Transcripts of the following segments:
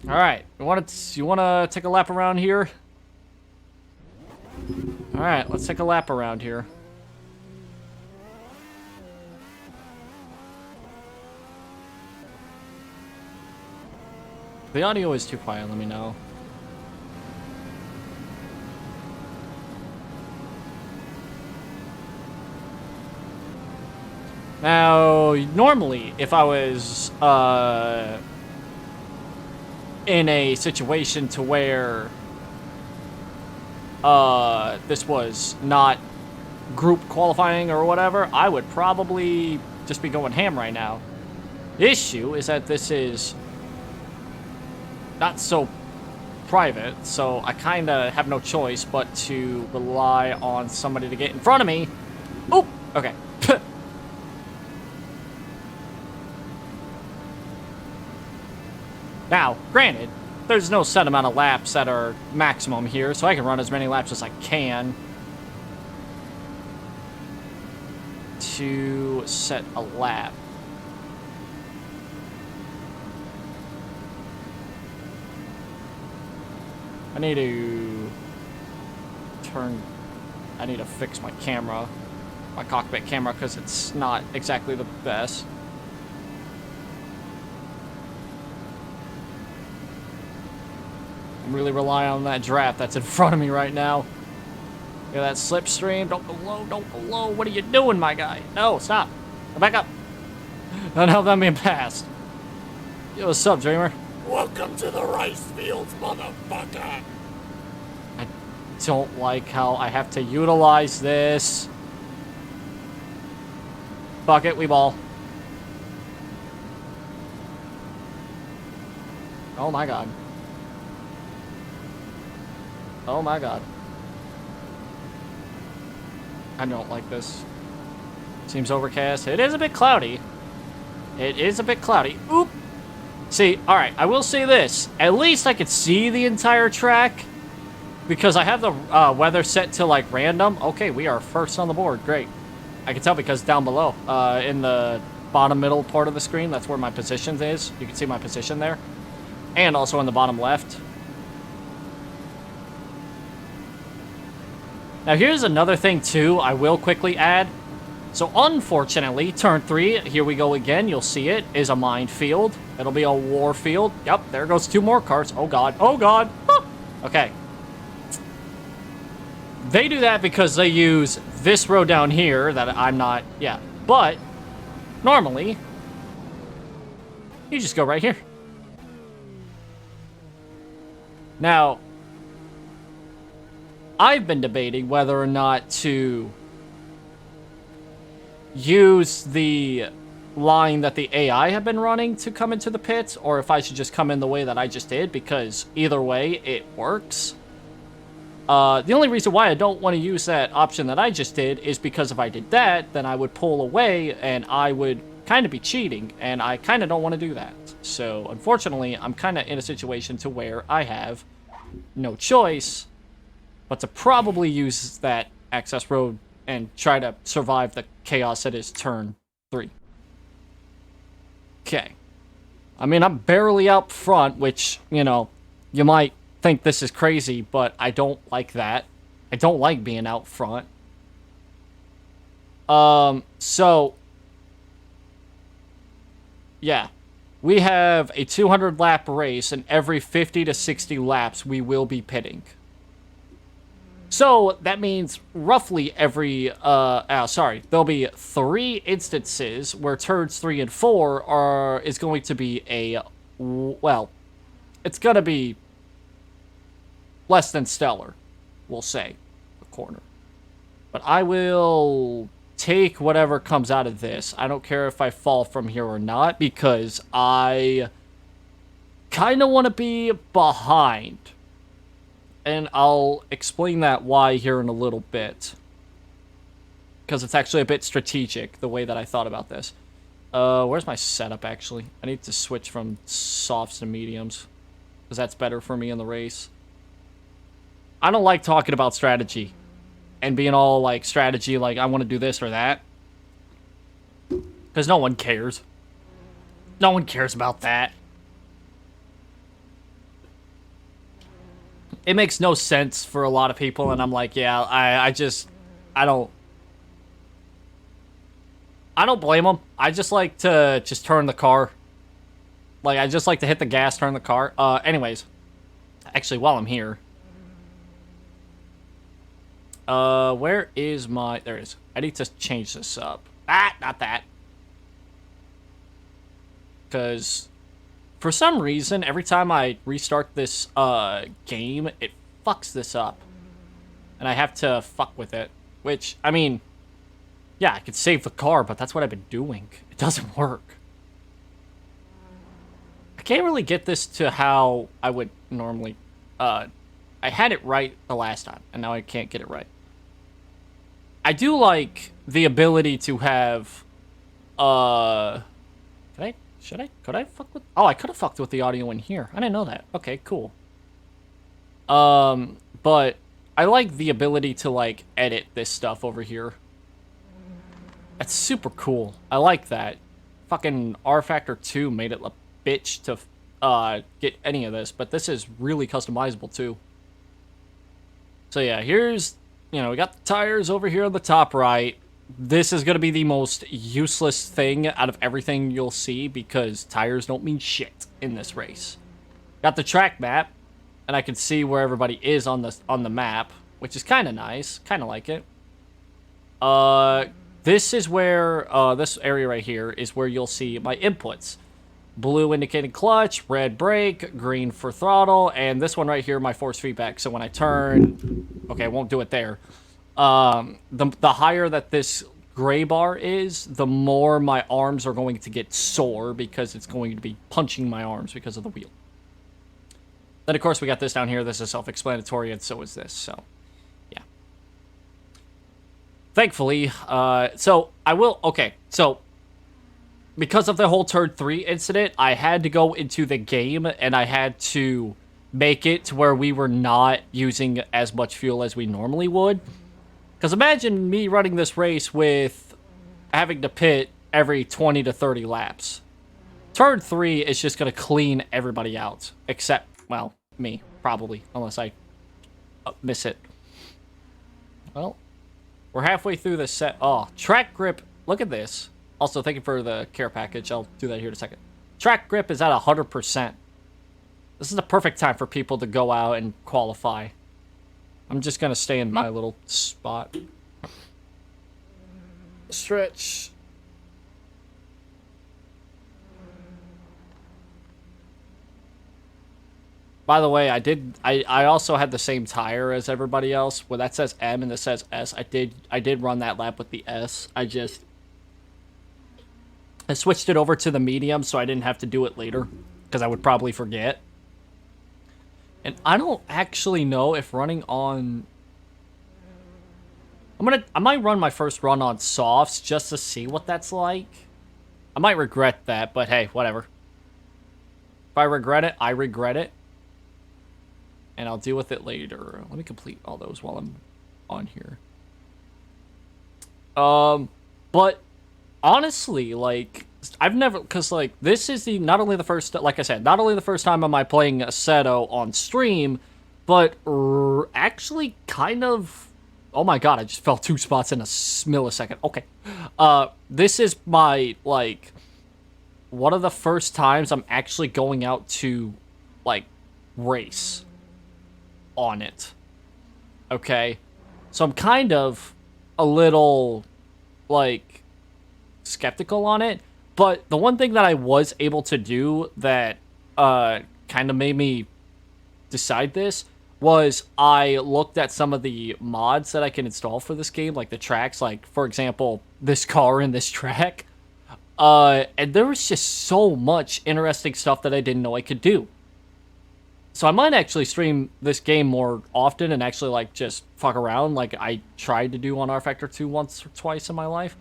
All right, you want to take a lap around here? All right, let's take a lap around here. If the audio is too quiet, let me know. Now, normally, if I was in a situation to where this was not group qualifying or whatever, I would probably just be going ham right now. The issue is that this is not so private, so I kind of have no choice but to rely on somebody to get in front of me. Oh, okay. Now, granted, there's no set amount of laps that are maximum here, so I can run as many laps as I can to set a lap. I need to fix my camera, my cockpit camera, because it's not exactly the best. I'm really relying on that draft that's in front of me right now. Look at that slipstream. Don't go low, don't go low. What are you doing, my guy? No, stop. Go back up. I don't know if I'm being passed. Yo, what's up, Dreamer? Welcome to the rice fields, motherfucker. I don't like how I have to utilize this. Fuck it, we ball. Oh my god. Oh my god. I don't like this. Seems overcast. It is a bit cloudy. It is a bit cloudy. Oop! See, alright, I will say this. At least I could see the entire track. Because I have the weather set to, like, random. Okay, we are first on the board. Great. I can tell because down below, in the bottom middle part of the screen, that's where my position is. You can see my position there. And also in the bottom left. Now, here's another thing, too, I will quickly add. So, unfortunately, turn 3, here we go again, you'll see it, is a minefield. It'll be a war field. Yep, there goes 2 more cars. Oh, God. Oh, God. Ah! Okay. They do that because they use this road down here that I'm not... Yeah. But, normally, you just go right here. Now... I've been debating whether or not to use the line that the AI have been running to come into the pits, or if I should just come in the way that I just did, because either way, it works. The only reason why I don't want to use that option that I just did is because if I did that, then I would pull away, and I would kind of be cheating, and I kind of don't want to do that. So, unfortunately, I'm kind of in a situation to where I have no choice but to probably use that access road and try to survive the chaos that is turn 3. Okay. I mean, I'm barely out front, which, you know, you might think this is crazy, but I don't like that. I don't like being out front. So, yeah. We have a 200 lap race, and every 50 to 60 laps, we will be pitting. So, that means roughly every, there'll be 3 instances where turns 3 and 4 is going to be it's gonna be less than stellar, we'll say, a corner. But I will take whatever comes out of this. I don't care if I fall from here or not, because I kind of want to be behind. And I'll explain that why here in a little bit. Because it's actually a bit strategic, the way that I thought about this. Where's my setup, actually? I need to switch from softs to mediums. Because that's better for me in the race. I don't like talking about strategy. And being all, like, strategy, like, I want to do this or that. Because no one cares. No one cares about that. it makes no sense for a lot of people, and I'm like, yeah, I don't blame them. I just like to just turn the car. Like, I just like to hit the gas, turn the car. Anyways, actually, while I'm here, where is my, there it is. I need to change this up. Ah, not that. Because for some reason, every time I restart this game, it fucks this up. And I have to fuck with it. Which, I mean, yeah, I could save the car, but that's what I've been doing. It doesn't work. I can't really get this to how I would normally... I had it right the last time, and now I can't get it right. I do like the ability to have... Could I fuck with... Oh, I could have fucked with the audio in here. I didn't know that. Okay, cool. But I like the ability to, like, edit this stuff over here. That's super cool. I like that. Fucking R Factor 2 made it a bitch to get any of this, but this is really customizable too. So yeah, here's, you know, we got the tires over here on the top right. This is going to be the most useless thing out of everything you'll see because tires don't mean shit in this race. Got the track map, and I can see where everybody is on the map, which is kind of nice. Kind of like it. This is where, this area right here is where you'll see my inputs. Blue indicating clutch, red brake, green for throttle, and this one right here, my force feedback. So when I turn, okay, I won't do it there. The higher that this gray bar is, the more my arms are going to get sore because it's going to be punching my arms because of the wheel. Then, of course, we got this down here. This is self-explanatory, and so is this, so... Thankfully, so I will, okay, so because of the whole Turd 3 incident, I had to go into the game and I had to make it to where we were not using as much fuel as we normally would. Because imagine me running this race with having to pit every 20 to 30 laps. Turd 3 is just going to clean everybody out, except, well, me, probably, unless I miss it. Well... We're halfway through the set. Oh, track grip. Look at this. Also, thank you for the care package. I'll do that here in a second. Track grip is at 100%. This is the perfect time for people to go out and qualify. I'm just going to stay in my little spot. Stretch. By the way, I also had the same tire as everybody else. Where that says M and this says S. I did run that lap with the S. I switched it over to the medium so I didn't have to do it later because I would probably forget. And I don't actually know if running on... I might run my first run on softs just to see what that's like. I might regret that, but hey, whatever. If I regret it, I regret it. And I'll deal with it later. Let me complete all those while I'm on here. But honestly, like, I've never, because, like, this is not only the first, like I said, not only the first time am I playing Assetto on stream, but actually kind of, oh my god, I just fell 2 spots in a millisecond. Okay. This is my, like, one of the first times I'm actually going out to, like, race on it. Okay? So I'm kind of a little, like, skeptical on it. But the one thing that I was able to do that kind of made me decide this was I looked at some of the mods that I can install for this game, like the tracks, like, for example, this car and this track. And there was just so much interesting stuff that I didn't know I could do. So I might actually stream this game more often and actually, like, just fuck around like I tried to do on R Factor 2 once or twice in my life.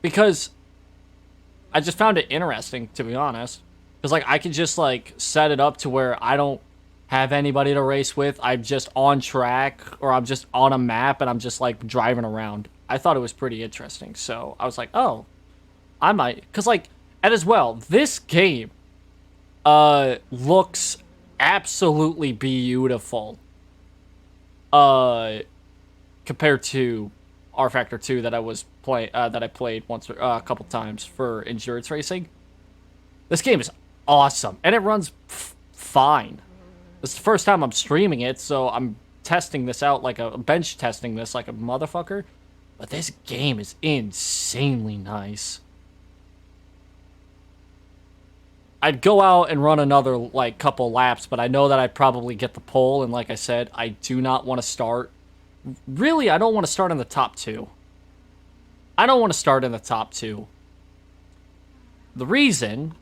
Because I just found it interesting, to be honest. Because, like, I could just, like, set it up to where I don't have anybody to race with. I'm just on track, or I'm just on a map, and I'm just, like, driving around. I thought it was pretty interesting. So I was like, oh, I might. Because, like, and as well, this game looks absolutely beautiful. Compared to R Factor 2 that I played once a couple times for endurance racing. This game is awesome, and it runs fine. This is the first time I'm streaming it, so I'm testing this out like a bench testing this like a motherfucker. But this game is insanely nice. I'd go out and run another like couple laps, but I know that I'd probably get the pole, and like I said, I do not want to start. Really, I don't want to start in the top 2. I don't want to start in the top 2. The reason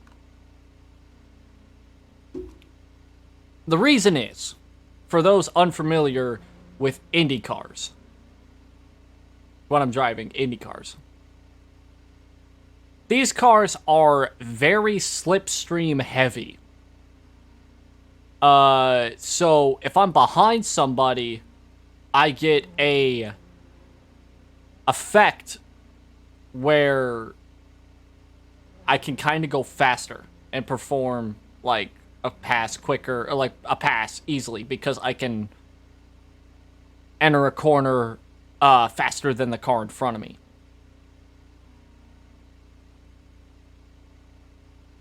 is, for those unfamiliar with Indy cars, when I'm driving Indy cars, these cars are very slipstream heavy. So if I'm behind somebody, I get a effect where I can kind of go faster and perform like a pass quicker, or like a pass easily, because I can enter a corner faster than the car in front of me.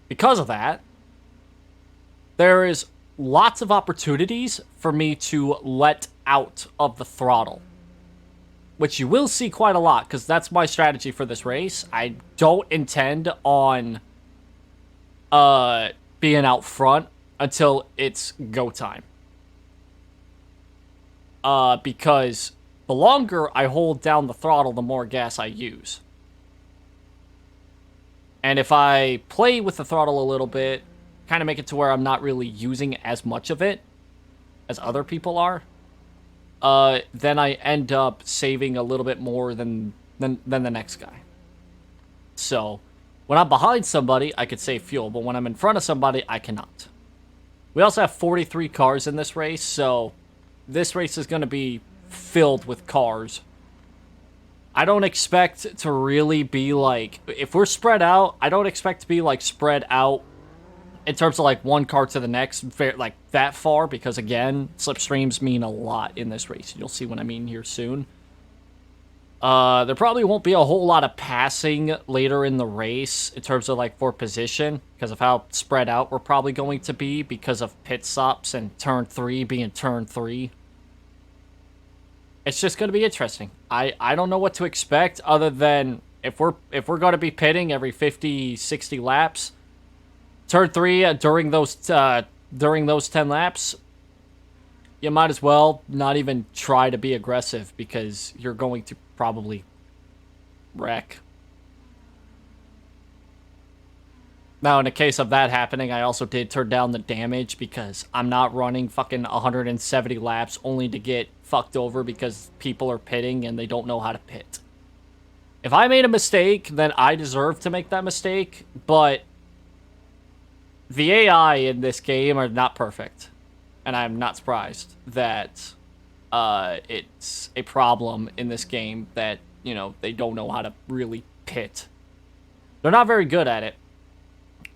Because of that, there is lots of opportunities for me to let out of the throttle, which you will see quite a lot, because that's my strategy for this race. I don't intend on being out front until it's go time. Because the longer I hold down the throttle, the more gas I use. And if I play with the throttle a little bit, kind of make it to where I'm not really using as much of it as other people are, then I end up saving a little bit more than the next guy. So, when I'm behind somebody, I could save fuel, but when I'm in front of somebody, I cannot. We also have 43 cars in this race, so this race is going to be filled with cars. I don't expect to really be like, if we're spread out, I don't expect to be like spread out in terms of like one car to the next, like that far, because again, slipstreams mean a lot in this race. You'll see what I mean here soon. There probably won't be a whole lot of passing later in the race in terms of like for position, because of how spread out we're probably going to be because of pit stops and turn 3 being turn 3. It's just going to be interesting. I don't know what to expect other than if we're going to be pitting every 50, 60 laps, turn 3 during those 10 laps, you might as well not even try to be aggressive, because you're going to probably wreck. Now, in the case of that happening, I also did turn down the damage, because I'm not running fucking 170 laps only to get fucked over because people are pitting and they don't know how to pit. If I made a mistake, then I deserve to make that mistake, but the AI in this game are not perfect. And I'm not surprised that it's a problem in this game that, you know, they don't know how to really pit. They're not very good at it.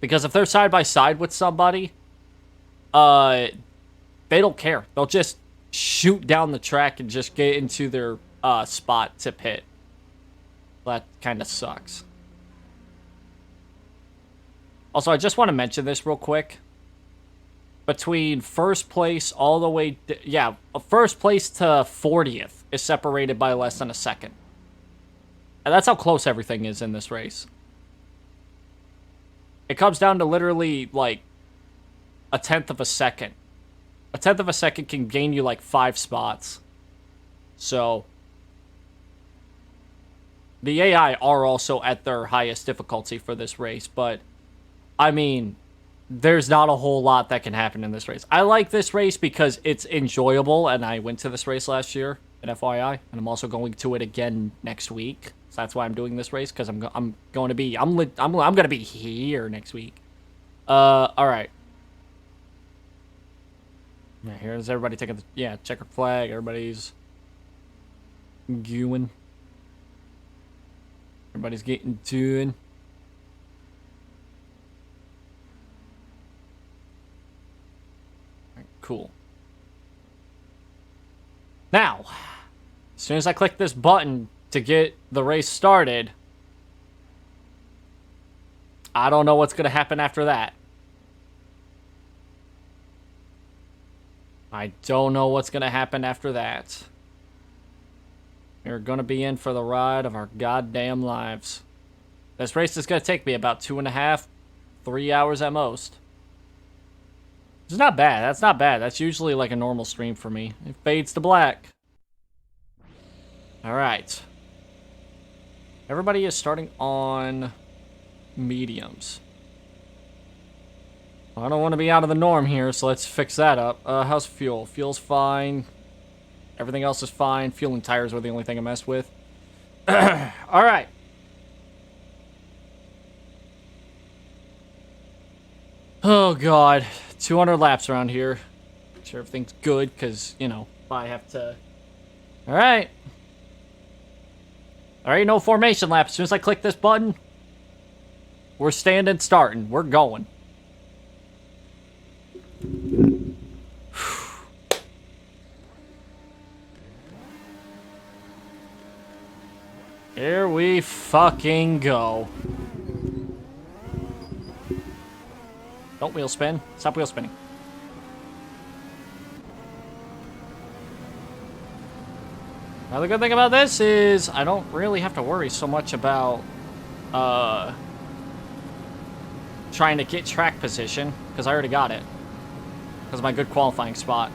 Because if they're side by side with somebody, they don't care. They'll just shoot down the track and just get into their spot to pit. That kind of sucks. Also, I just want to mention this real quick. Between first place all the way... first place to 40th is separated by less than a second. And that's how close everything is in this race. It comes down to literally, like, a tenth of a second. A tenth of a second can gain you, like, 5 spots. So, the AI are also at their highest difficulty for this race, but, I mean, there's not a whole lot that can happen in this race. I like this race because it's enjoyable, and I went to this race last year, at FYI, and I'm also going to it again next week. So that's why I'm doing this race, because I'm going to be here next week. All right. Yeah, here's everybody taking the checkered flag. Everybody's going. Everybody's getting to. Cool. Now, as soon as I click this button to get the race started, I don't know what's going to happen after that. I don't know what's going to happen after that. We're going to be in for the ride of our goddamn lives. This race is going to take me about 2.5, 3 hours at most. It's not bad. That's not bad. That's usually like a normal stream for me. It fades to black. Alright. Everybody is starting on mediums. I don't want to be out of the norm here, so let's fix that up. How's fuel? Fuel's fine. Everything else is fine. Fuel and tires were the only thing I messed with. Alright. Oh, God. 200 laps around here. Make sure everything's good, because, you know, I have to... Alright. Alright, no formation lap. As soon as I click this button, we're standing, starting. We're going. Here we fucking go. Don't wheel spin. Stop wheel spinning. Now the good thing about this is I don't really have to worry so much about trying to get track position, because I already got it. Because of my good qualifying spot.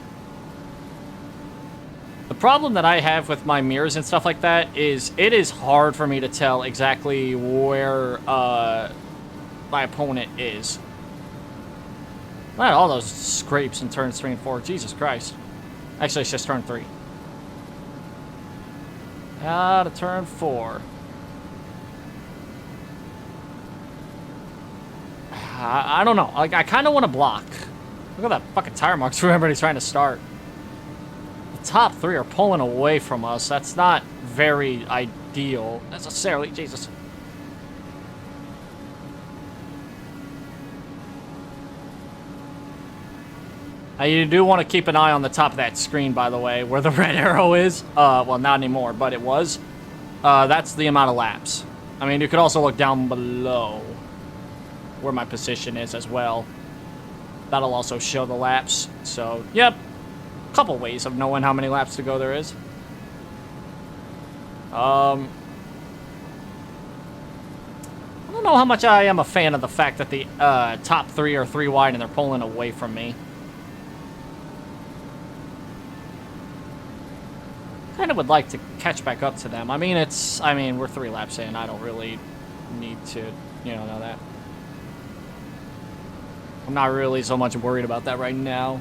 The problem that I have with my mirrors and stuff like that is it is hard for me to tell exactly where my opponent is. Not all those scrapes in turns 3 and 4. Jesus Christ. Actually, it's just turn 3. Out of turn 4. I don't know. Like, I kind of want to block. Look at that fucking tire marks for everybody trying to start. The top 3 are pulling away from us. That's not very ideal necessarily. Jesus. You do want to keep an eye on the top of that screen, by the way, where the red arrow is. Well, not anymore, but it was. That's the amount of laps. I mean, you could also look down below where my position is as well. That'll also show the laps. So, yep. A couple ways of knowing how many laps to go there is. I don't know how much I am a fan of the fact that the top 3 are 3 wide and they're pulling away from me. Kind of would like to catch back up to them. I mean, we're 3 laps in. I don't really need to, know that. I'm not really so much worried about that right now.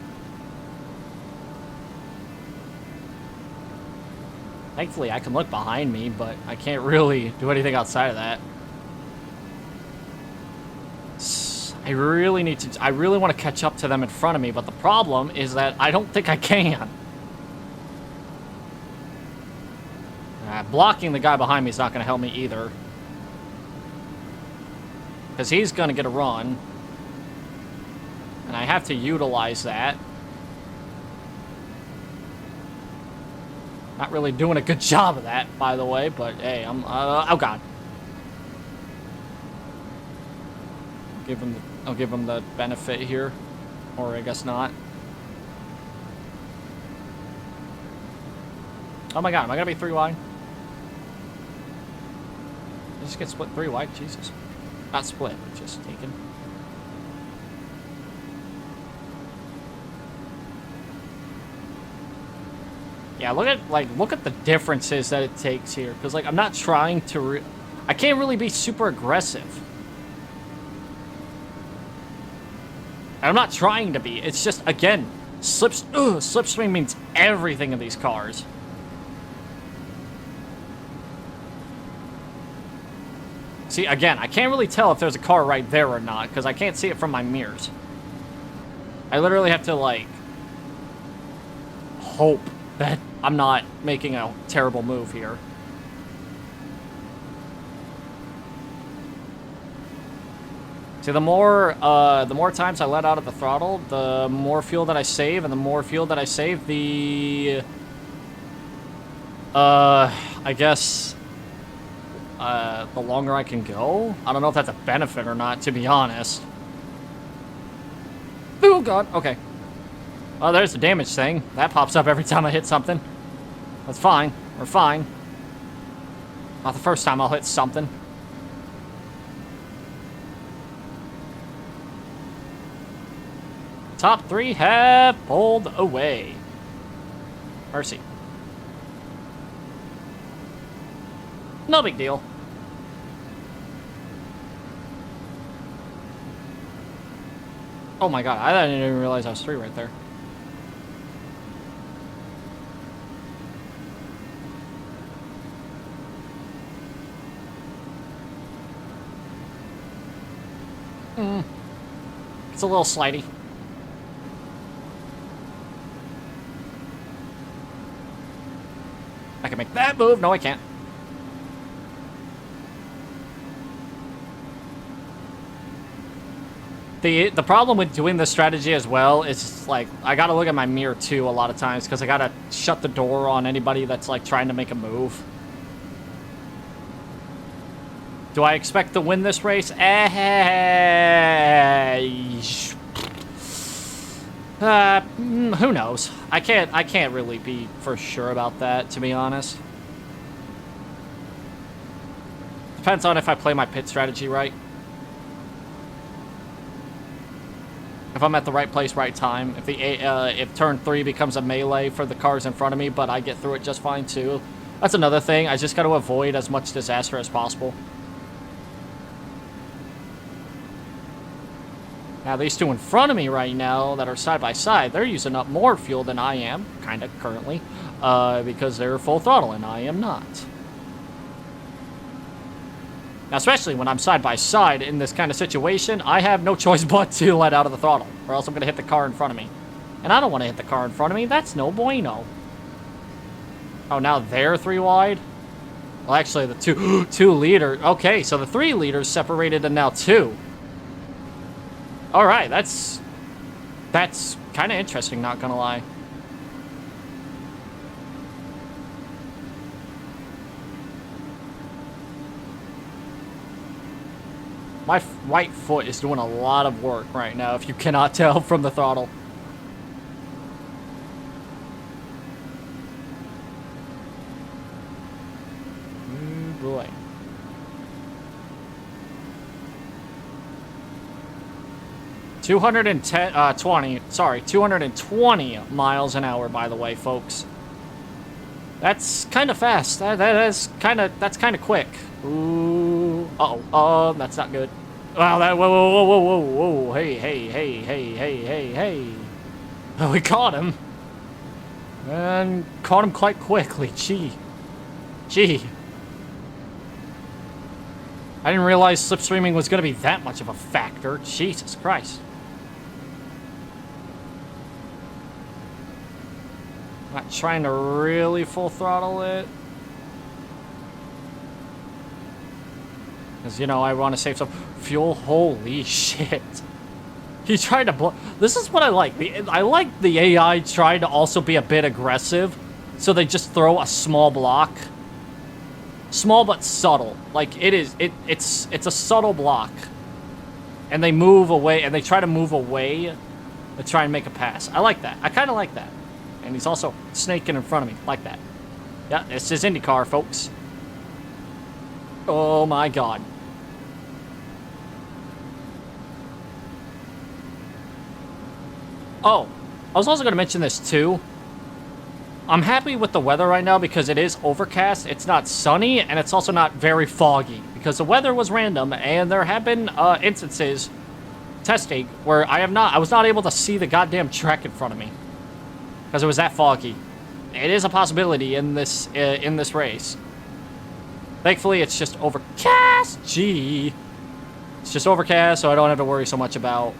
Thankfully, I can look behind me, but I can't really do anything outside of that. I really want to catch up to them in front of me, but the problem is that I don't think I can. Blocking the guy behind me is not going to help me either. Because he's going to get a run. And I have to utilize that. Not really doing a good job of that, by the way, but hey, I'm... oh, God. I'll give him the benefit here. Or I guess not. Oh my God, am I going to be 3 wide? Just get split 3 wide, Jesus. Not split, but just taken. Yeah, look at the differences that it takes here. Because, I'm not trying to... I can't really be super aggressive. And I'm not trying to be. It's just, again, slipstream means everything in these cars. See, again, I can't really tell if there's a car right there or not, because I can't see it from my mirrors. I literally have to, hope that I'm not making a terrible move here. See, the more times I let out of the throttle, the more fuel that I save, and the more fuel that I save, the, I guess, the longer I can go? I don't know if that's a benefit or not, to be honest. Oh, God. Okay. Well, there's the damage thing. That pops up every time I hit something. That's fine. We're fine. Not the first time I'll hit something. Top 3 have pulled away. Mercy. No big deal. Oh my god, I didn't even realize I was 3 right there. It's a little slidey. I can make that move. No, I can't. The problem with doing this strategy as well is, like, I gotta look at my mirror too a lot of times because I gotta shut the door on anybody that's, like, trying to make a move. Do I expect to win this race? Who knows? I can't really be for sure about that, to be honest. Depends on if I play my pit strategy right. If I'm at the right place, right time. If turn 3 becomes a melee for the cars in front of me, but I get through it just fine too. That's another thing. I just got to avoid as much disaster as possible. Now, these two in front of me right now that are side by side, they're using up more fuel than I am, kind of currently, because they're full throttle and I am not. Now, especially when I'm side by side in this kind of situation, I have no choice but to let out of the throttle, or else I'm going to hit the car in front of me. And I don't want to hit the car in front of me. That's no bueno. Oh, now they're 3 wide? Well, actually, the 2 leaders. Okay, so the 3 leaders separated and now 2. All right, that's kind of interesting, not gonna lie. My right foot is doing a lot of work right now, if you cannot tell from the throttle. Oh boy. 220 miles an hour, by the way, folks. That's kind of fast. That's kind of quick. Ooh. Uh-oh. That's not good. Wow, whoa. Hey. Oh, we caught him. And caught him quite quickly. Gee. I didn't realize slipstreaming was going to be that much of a factor. Jesus Christ. Not trying to really full throttle it. Because, you know, I want to save some fuel. Holy shit. He tried to this is what I like. I like the AI trying to also be a bit aggressive. So they just throw a small block. Small but subtle. Like, it's a subtle block. And they move away, and they try to move away to try and make a pass. I like that. I kind of like that. And he's also snaking in front of me, like that. Yeah, this is IndyCar, folks. Oh my god. Oh, I was also going to mention this too. I'm happy with the weather right now because it is overcast. It's not sunny, and it's also not very foggy. Because the weather was random, and there have been instances testing where I was not able to see the goddamn track in front of me. Because it was that foggy. It is a possibility in this race. Thankfully, it's just overcast. Gee. It's just overcast, so I don't have to worry so much about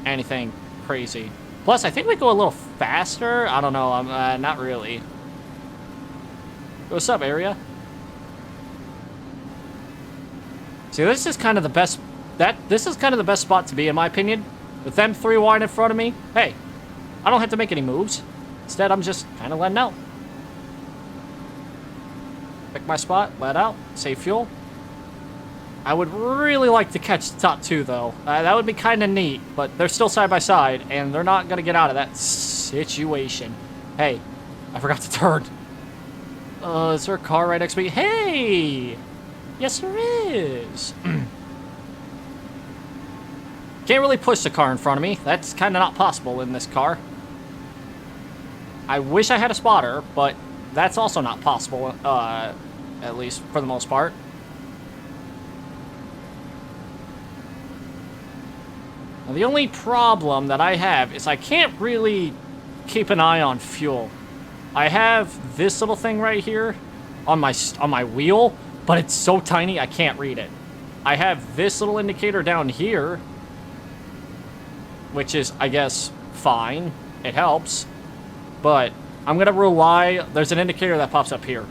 anything crazy. Plus, I think we go a little faster. I don't know. I'm not really. What's up, area? See, this is kind of the best... This is kind of the best spot to be, in my opinion. With them 3 wide in front of me, hey, I don't have to make any moves. Instead, I'm just kind of letting out. Pick my spot, let out, save fuel. I would really like to catch the top 2, though. That would be kind of neat, but they're still side by side, and they're not going to get out of that situation. Hey, I forgot to turn. Is there a car right next to me? Hey! Yes, there is. Can't really push the car in front of me. That's kind of not possible in this car. I wish I had a spotter, but that's also not possible, at least for the most part. Now, the only problem that I have is I can't really keep an eye on fuel. I have this little thing right here on my wheel, but it's so tiny I can't read it. I have this little indicator down here, which is, I guess, fine. It helps. But I'm going to rely... There's an indicator that pops up here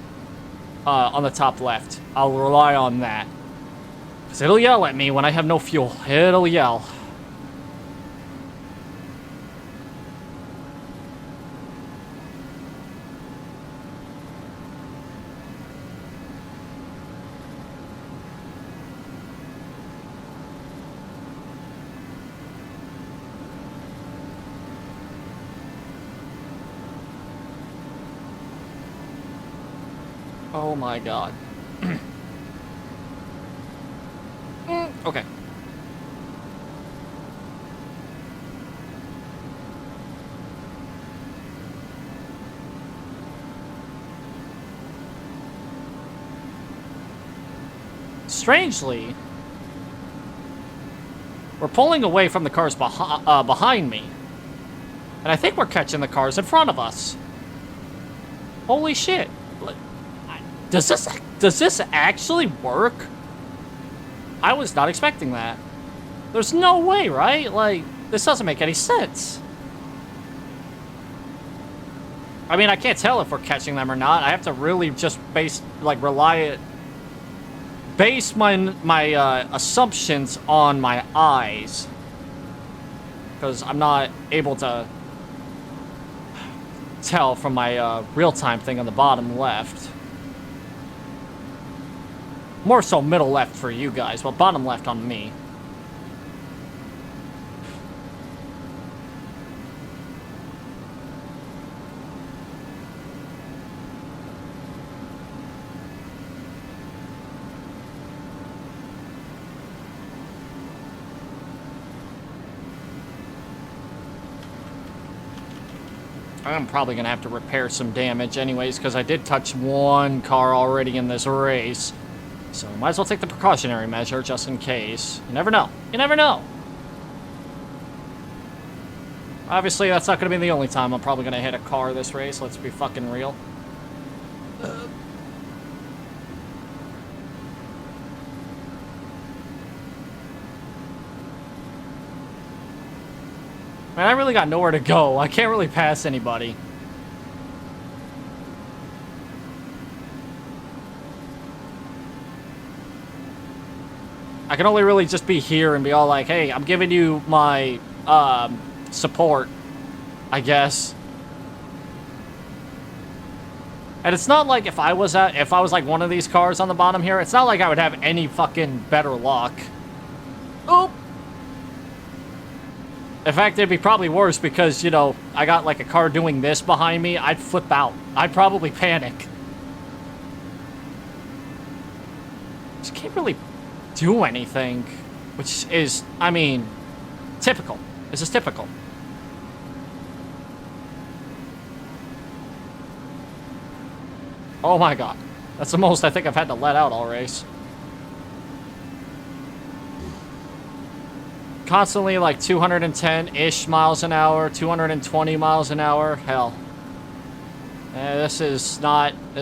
on the top left. I'll rely on that. Because it'll yell at me when I have no fuel. It'll yell. Oh my god. Okay. Strangely, we're pulling away from the cars behind me. And I think we're catching the cars in front of us. Holy shit. Does this actually work? I was not expecting that. There's no way, right? Like, this doesn't make any sense. I mean, I can't tell if we're catching them or not. I have to really just base my assumptions on my eyes, because I'm not able to tell from my real-time thing on the bottom left. More so middle left for you guys, but bottom left on me. I'm probably going to have to repair some damage anyways, because I did touch one car already in this race. So might as well take the precautionary measure just in case. You never know. You never know. Obviously, that's not going to be the only time I'm probably going to hit a car this race. Let's be fucking real. Man, I really got nowhere to go. I can't really pass anybody. I can only really just be here and be all like, hey, I'm giving you my support, I guess. And it's not like if I was like one of these cars on the bottom here, it's not like I would have any fucking better luck. Oop. In fact, it'd be probably worse because, you know, I got like a car doing this behind me. I'd flip out. I'd probably panic. Just can't really do anything, which is, I mean, typical. This is typical. Oh my god. That's the most I think I've had to let out all race. Constantly like 210-ish miles an hour, 220 miles an hour. Hell. This is not a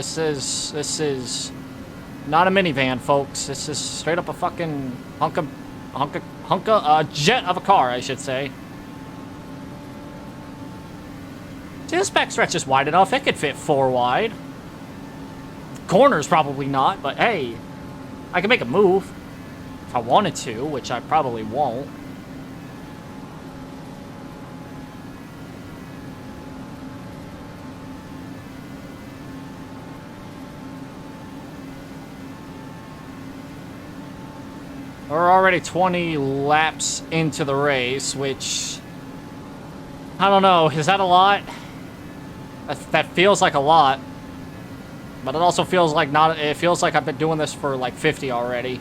minivan, folks. This is straight up a fucking jet of a car, I should say. See, this back stretch is wide enough. It could fit 4 wide. Corners probably not, but hey, I can make a move. I wanted to, which I probably won't. We're already 20 laps into the race, which... I don't know, is that a lot? That feels like a lot. But it also feels like not... It feels like I've been doing this for like 50 already.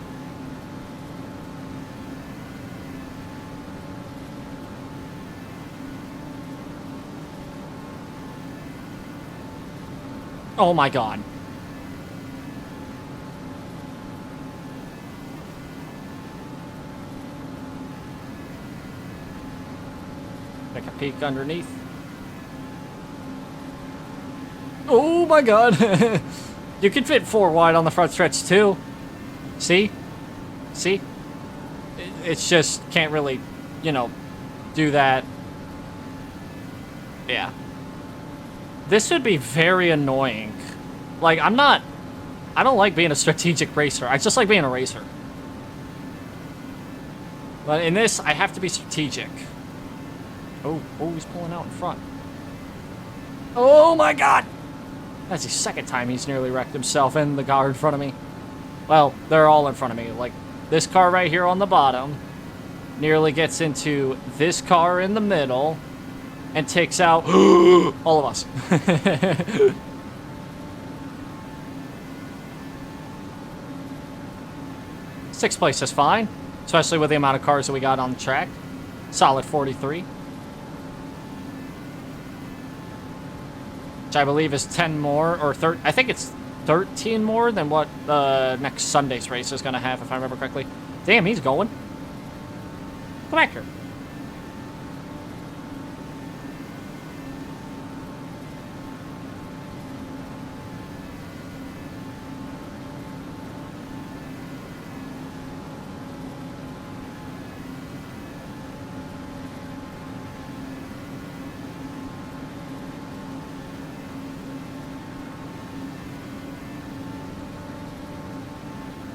Oh my god. Take a peek underneath. Oh my god. You can fit 4 wide on the front stretch too. See? See? It's just can't really, you know, do that. Yeah. This would be very annoying. Like, I don't like being a strategic racer. I just like being a racer. But in this, I have to be strategic. Oh, he's pulling out in front. Oh my god! That's the second time he's nearly wrecked himself in the car in front of me. Well, they're all in front of me. Like, this car right here on the bottom nearly gets into this car in the middle and takes out all of us. 6th place is fine, especially with the amount of cars that we got on the track. Solid 43. Which I believe is 10 more, or I think it's 13 more than what the next Sunday's race is going to have, if I remember correctly. Damn, he's going. Come back here.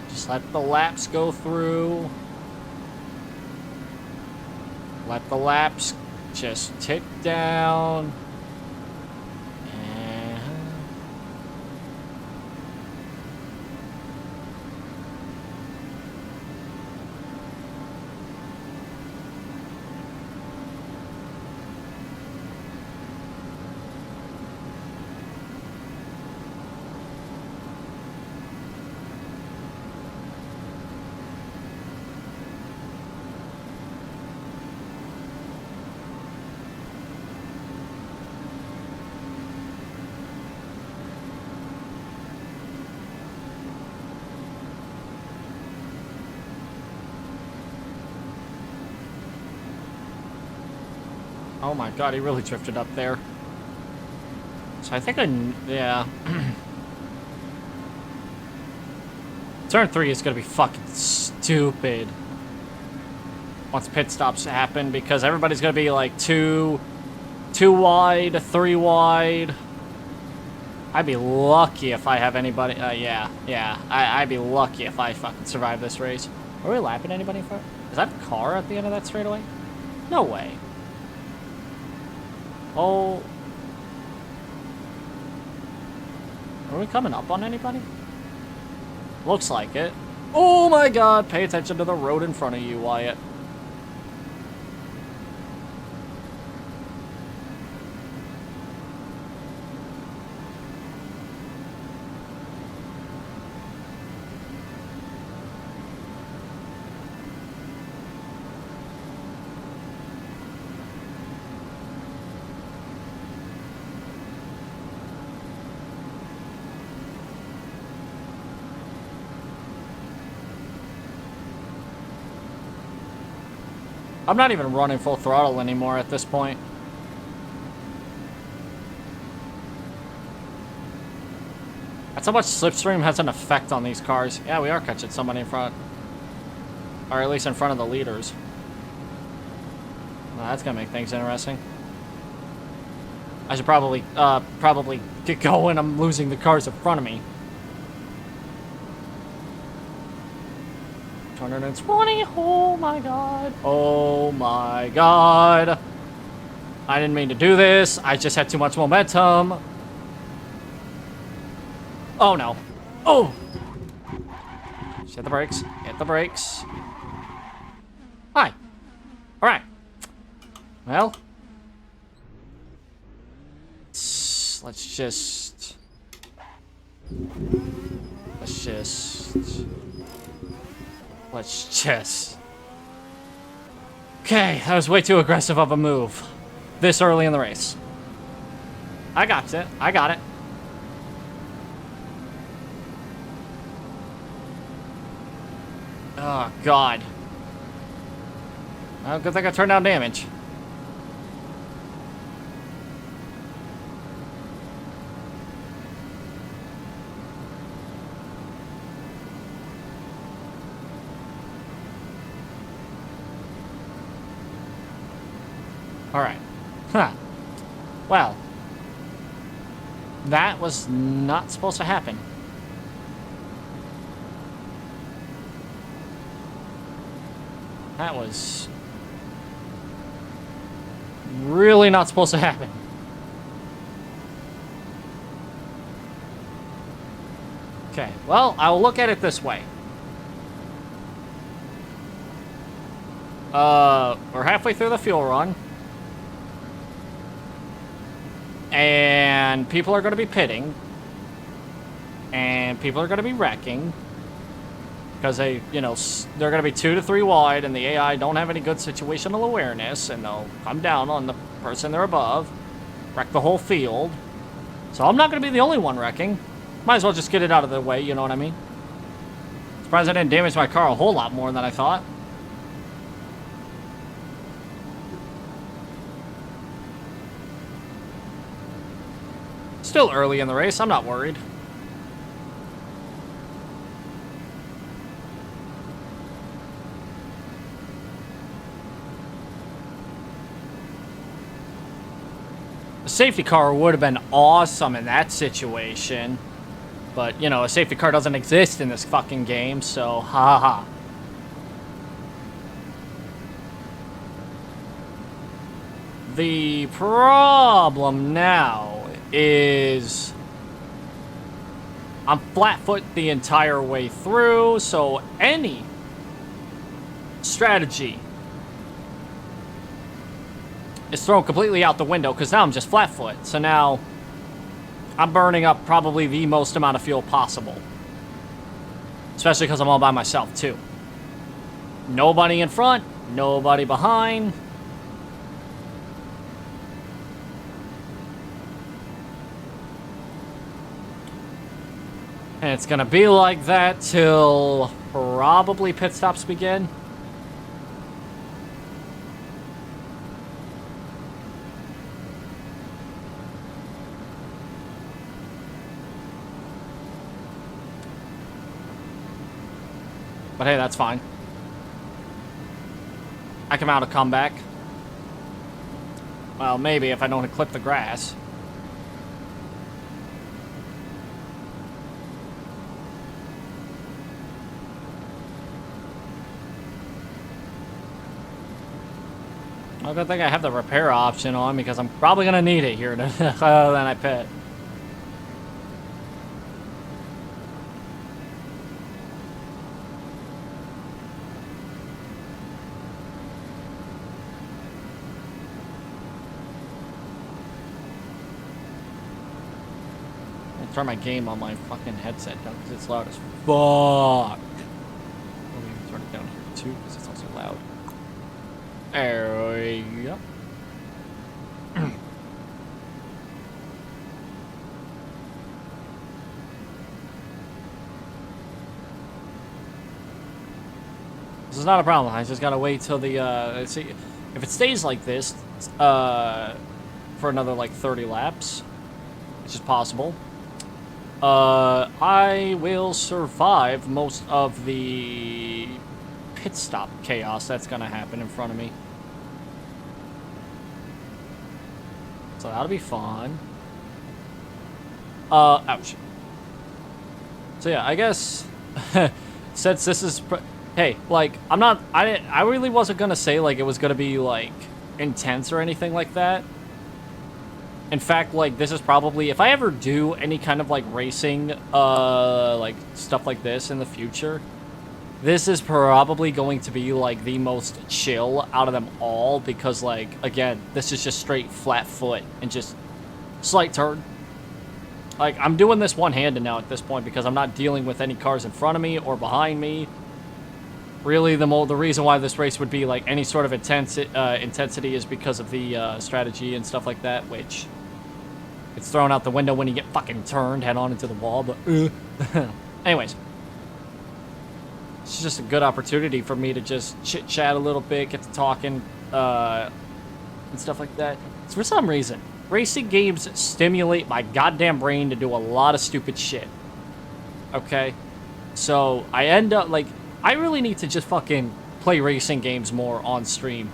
Just let the laps go through. Let the laps just tick down. Oh my god, he really drifted up there. So I think yeah. Turn 3 is gonna be fucking stupid once pit stops happen, because everybody's gonna be like 2 wide, 3 wide. I'd be lucky if I have anybody, I'd be lucky if I fucking survive this race. Are we lapping anybody in front? Is that a car at the end of that straightaway? No way. Oh. Are we coming up on anybody? Looks like it. Oh my god, pay attention to the road in front of you, Wyatt. I'm not even running full throttle anymore at this point. That's how much slipstream has an effect on these cars. Yeah, we are catching somebody in front. Or at least in front of the leaders. Well, that's gonna make things interesting. I should probably get going. I'm losing the cars in front of me. 120. Oh my god. Oh my god. I didn't mean to do this. I just had too much momentum. Oh no. Oh! Just hit the brakes. Hit the brakes. Hi. Alright. Well. Let's just... Okay, that was way too aggressive of a move. This early in the race. I got it. I got it. Oh, God. Well, good thing I turned down damage. Alright. Huh. Well. That was not supposed to happen. That was really not supposed to happen. Okay, well, I'll look at it this way. We're halfway through the fuel run. And people are going to be pitting. And people are going to be wrecking. Because they, you know, they're going to be 2 to 3 wide, and the AI don't have any good situational awareness, and they'll come down on the person they're above, wreck the whole field. So I'm not going to be the only one wrecking. Might as well just get it out of the way, you know what I mean? Surprised I didn't damage my car a whole lot more than I thought. Still early in the race, I'm not worried. A safety car would have been awesome in that situation. But, you know, a safety car doesn't exist in this fucking game, so ha ha. The problem now is I'm flat-foot the entire way through, so any strategy is thrown completely out the window because now I'm just flat-foot. So now I'm burning up probably the most amount of fuel possible. Especially because I'm all by myself, too. Nobody in front, nobody behind. And it's gonna be like that till probably pit stops begin. But hey, that's fine. I can mount a comeback. Well, maybe if I don't clip the grass. Well, good thing I have the repair option on because I'm probably going to need it here then I pit. I'll turn my game on my fucking headset down because it's loud as fuck. I'll even turn it down here too because it's also loud. There we go. This is not a problem. I just gotta wait till the see if it stays like this for another like 30 laps, which is possible. I will survive most of the pit stop chaos that's gonna happen in front of me. So that'll be fun. Ouch. So yeah, I guess since this is hey, like, I really wasn't gonna say, like, it was gonna be, like, intense or anything like that. In fact, like, this is probably, if I ever do any kind of, like, racing, like, stuff like this in the future, this is probably going to be, like, the most chill out of them all, because, like, again, this is just straight flat foot and just slight turn. Like, I'm doing this one-handed now at this point because I'm not dealing with any cars in front of me or behind me. Really, the reason why this race would be, like, any sort of intensity is because of the strategy and stuff like that, which it's thrown out the window when you get fucking turned head on into the wall, but anyways. It's just a good opportunity for me to just chit-chat a little bit, get to talking, and stuff like that. So for some reason, racing games stimulate my goddamn brain to do a lot of stupid shit. Okay? So I end up, like, I really need to just fucking play racing games more on stream.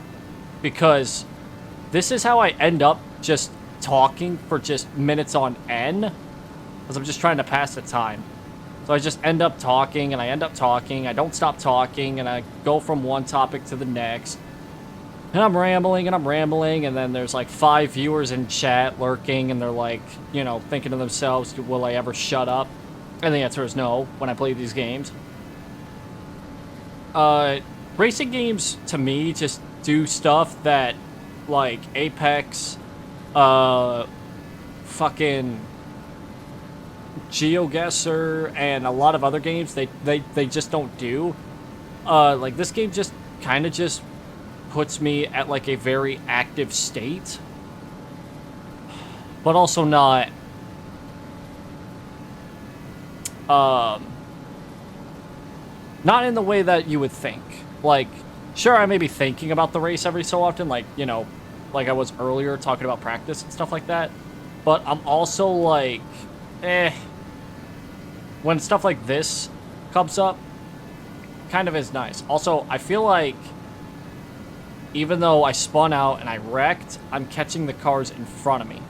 Because this is how I end up just talking for just minutes on end. Because I'm just trying to pass the time. So I just end up talking, and I end up talking. I don't stop talking, and I go from one topic to the next. And I'm rambling, and then there's like 5 viewers in chat lurking, and they're like, you know, thinking to themselves, will I ever shut up? And the answer is no when I play these games. Racing games, to me, just do stuff that, like, Apex, fucking GeoGuessr, and a lot of other games, they just don't do. Like, this game just kind of just puts me at, like, a very active state. But also not, not in the way that you would think. Like, sure, I may be thinking about the race every so often, like, you know, like I was earlier talking about practice and stuff like that. But I'm also like, when stuff like this comes up, kind of is nice. Also, I feel like even though I spun out and I wrecked, I'm catching the cars in front of me.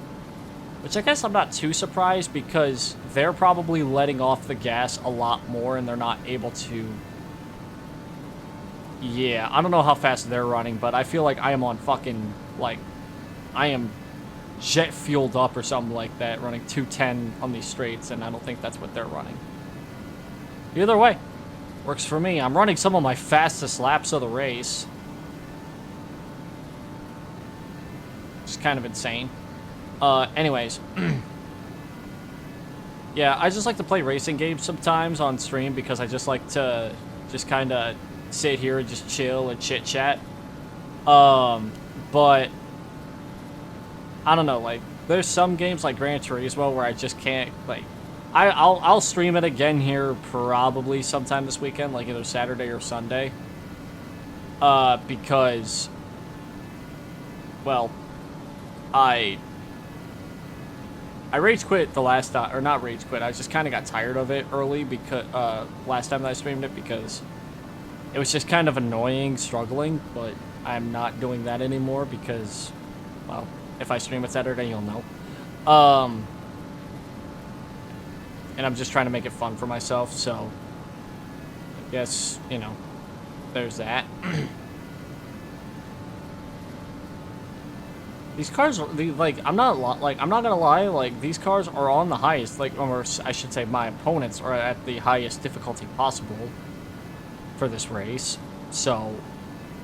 Which I guess I'm not too surprised, because they're probably letting off the gas a lot more and they're not able to... Yeah, I don't know how fast they're running, but I feel like I am on fucking, like, I am jet fueled up or something like that, running 210 on these straights, and I don't think that's what they're running. Either way, works for me. I'm running some of my fastest laps of the race. It's kind of insane. Anyways. Yeah, I just like to play racing games sometimes on stream because I just like to just kind of sit here and just chill and chit-chat. But I don't know, like, there's some games like Gran Turismo where I just can't, like, I'll stream it again here probably sometime this weekend, like either Saturday or Sunday. Because, well, I rage quit the last time, or not rage quit, I just kind of got tired of it early because, last time that I streamed it, because it was just kind of annoying struggling, but I'm not doing that anymore because, well, if I stream it Saturday, you'll know. And I'm just trying to make it fun for myself, so I guess, you know, there's that. These cars, like, I'm not gonna lie, like, these cars are on the highest, like, or I should say my opponents are at the highest difficulty possible for this race, so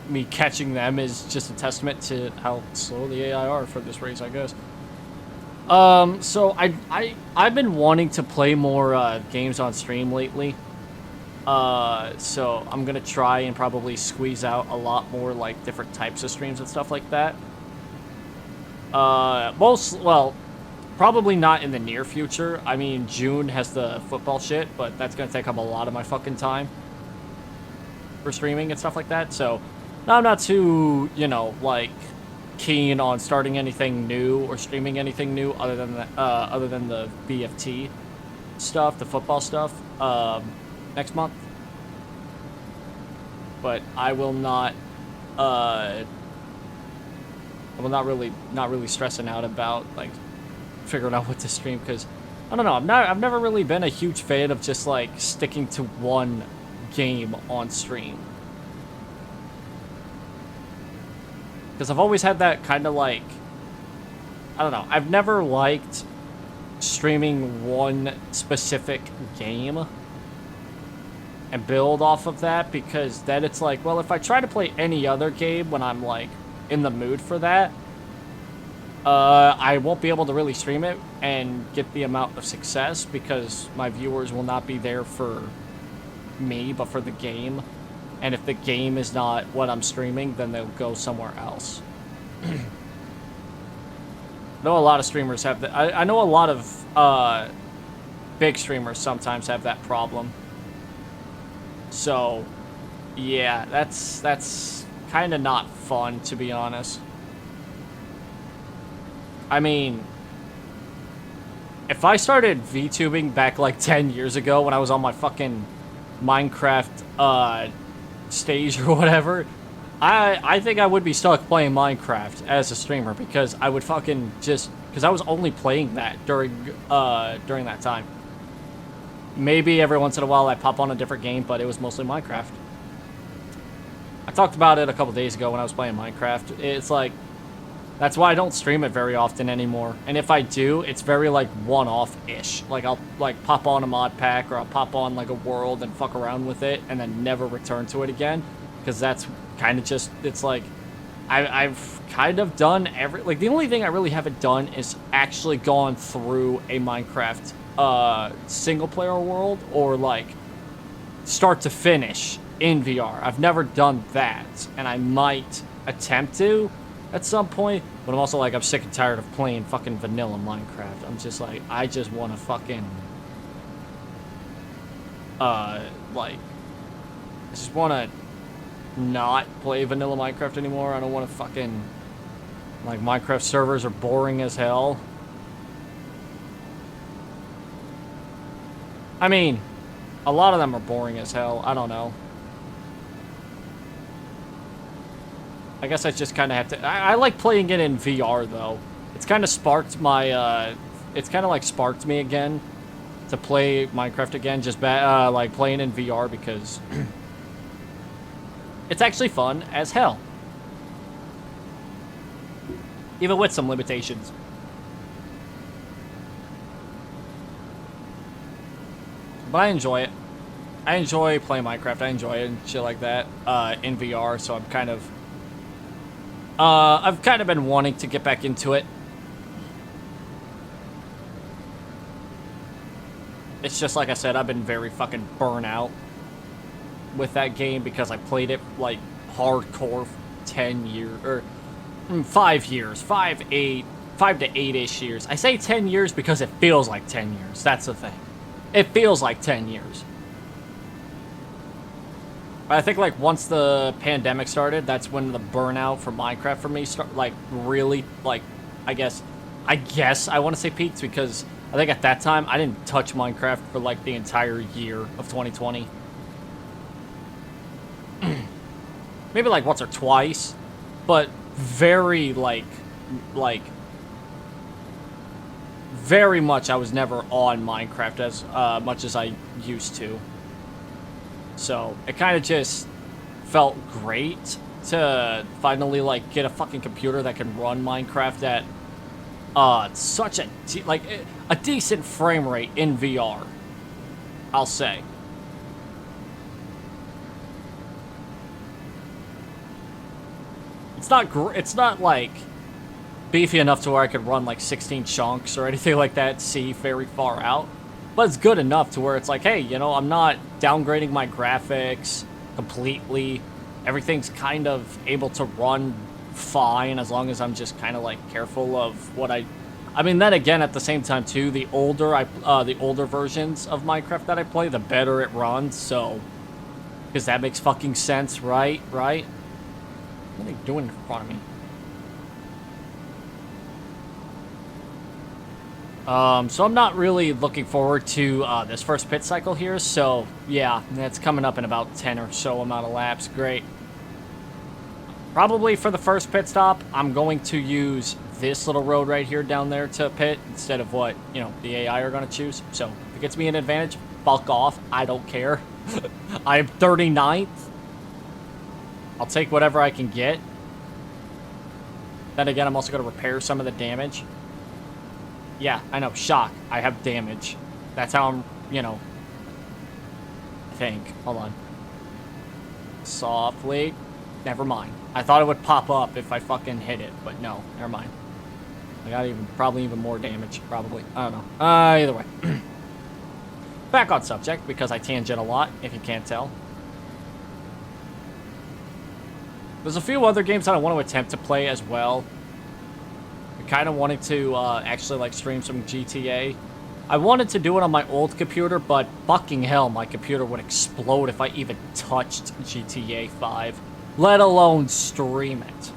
me catching them is just a testament to how slow the AI are for this race, I guess. So I've been wanting to play more games on stream lately. So I'm gonna try and probably squeeze out a lot more, like, different types of streams and stuff like that. Well, probably not in the near future. I mean, June has the football shit, but that's gonna take up a lot of my fucking time for streaming and stuff like that, so I'm not too, you know, like, keen on starting anything new or streaming anything new other than the BFT stuff, the football stuff, next month. But I will not not really stressing out about, like, figuring out what to stream, because I don't know, I've never really been a huge fan of just, like, sticking to one game on stream. Because I've always had that kind of like, I don't know, I've never liked streaming one specific game and build off of that, because then it's like, well, if I try to play any other game when I'm like in the mood for that, I won't be able to really stream it and get the amount of success, because my viewers will not be there for me but for the game, and if the game is not what I'm streaming, then they'll go somewhere else. I know a lot of streamers have that. I know a lot of big streamers sometimes have that problem. So, yeah, that's kind of not fun, to be honest. I mean, if I started VTubing back like 10 years ago when I was on my fucking Minecraft stage or whatever, I think I would be stuck playing Minecraft as a streamer, because I would fucking just, because I was only playing that during that time. Maybe every once in a while I pop on a different game, but it was mostly Minecraft. I talked about it a couple days ago when I was playing Minecraft. It's like, that's why I don't stream it very often anymore. And if I do, it's very like one-off-ish. Like I'll like pop on a mod pack, or I'll pop on like a world and fuck around with it and then never return to it again. Because that's kind of just, it's like, I've kind of done like the only thing I really haven't done is actually gone through a Minecraft single player world, or like start to finish in VR. I've never done that, and I might attempt to at some point, but I'm also like, I'm sick and tired of playing fucking vanilla Minecraft. I'm just like, I just want to fucking like, I just want to not play vanilla Minecraft anymore. I don't want to fucking, like, Minecraft servers are boring as hell. I mean, a lot of them are boring as hell. I don't know. I guess I just kind of have to... I like playing it in VR, though. It's kind of sparked my... it's kind of, like, sparked me again to play Minecraft again. Just, like, playing in VR, because... it's actually fun as hell. Even with some limitations. But I enjoy it. I enjoy playing Minecraft. I enjoy it and shit like that in VR. So I'm kind of... I've kind of been wanting to get back into it. It's just like I said, I've been very fucking burnt out with that game, because I played it like hardcore 10 years, or 5 years, 5 to 8-ish years. I say 10 years because it feels like 10 years. That's the thing. It feels like 10 years. But I think, like, once the pandemic started, that's when the burnout for Minecraft for me like, really, like, I guess I want to say peaked, because I think at that time I didn't touch Minecraft for, like, the entire year of 2020. Maybe, like, once or twice, but very, like, very much I was never on Minecraft as much as I used to. So it kind of just felt great to finally, like, get a fucking computer that can run Minecraft at such a a decent frame rate in VR, I'll say. It's not like beefy enough to where I could run like 16 chunks or anything like that, see very far out. But it's good enough to where it's like, hey, you know, I'm not downgrading my graphics completely. Everything's kind of able to run fine, as long as I'm just kind of like careful of what I mean, then again, at the same time too, the older versions of Minecraft that I play, the better it runs. So, because that makes fucking sense, right? Right? What are they doing in front of me? So I'm not really looking forward to this first pit cycle here. So yeah, that's coming up in about 10 or so amount of laps. Great. Probably for the first pit stop, I'm going to use this little road right here down there to pit instead of what, you know, the AI are going to choose. So if it gets me an advantage, fuck off. I don't care. I'm 39th. I'll take whatever I can get. Then again, I'm also going to repair some of the damage. Yeah, I know. Shock. I have damage. That's how I'm, you know. I think. Hold on. Softly. Never mind. I thought it would pop up if I fucking hit it, but no. Never mind. I got probably even more damage. Probably. I don't know. Either way. Back on subject, because I tangent a lot, if you can't tell. There's a few other games that I want to attempt to play as well. I kind of wanted to actually like stream some GTA. I wanted to do it on my old computer, but fucking hell, my computer would explode if I even touched GTA 5, let alone stream it.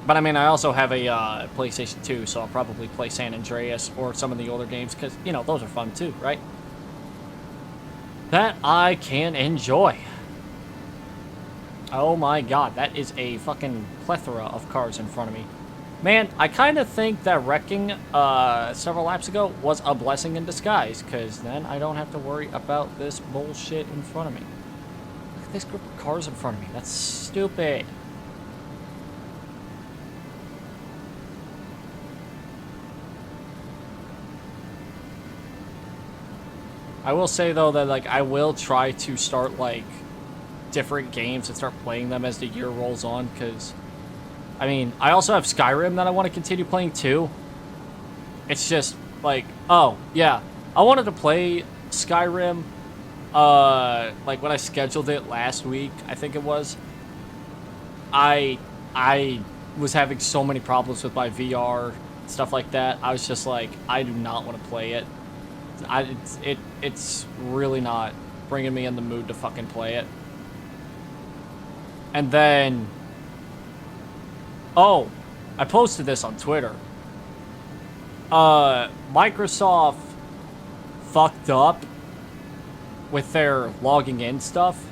But I mean, I also have a PlayStation 2, so I'll probably play San Andreas or some of the older games, because, you know, those are fun too, right? That I can enjoy. Oh my god, that is a fucking plethora of cars in front of me. Man, I kind of think that wrecking several laps ago was a blessing in disguise, because then I don't have to worry about this bullshit in front of me. Look at this group of cars in front of me. That's stupid. I will say, though, that, like, I will try to start, like, different games and start playing them as the year rolls on, because, I mean, I also have Skyrim that I want to continue playing, too. It's just, like, oh, yeah, I wanted to play Skyrim, like, when I scheduled it last week, I think it was. I was having so many problems with my VR, stuff like that. I was just like, I do not want to play it. It's really not bringing me in the mood to fucking play it. And then, oh, I posted this on Twitter. Microsoft fucked up with their logging in stuff.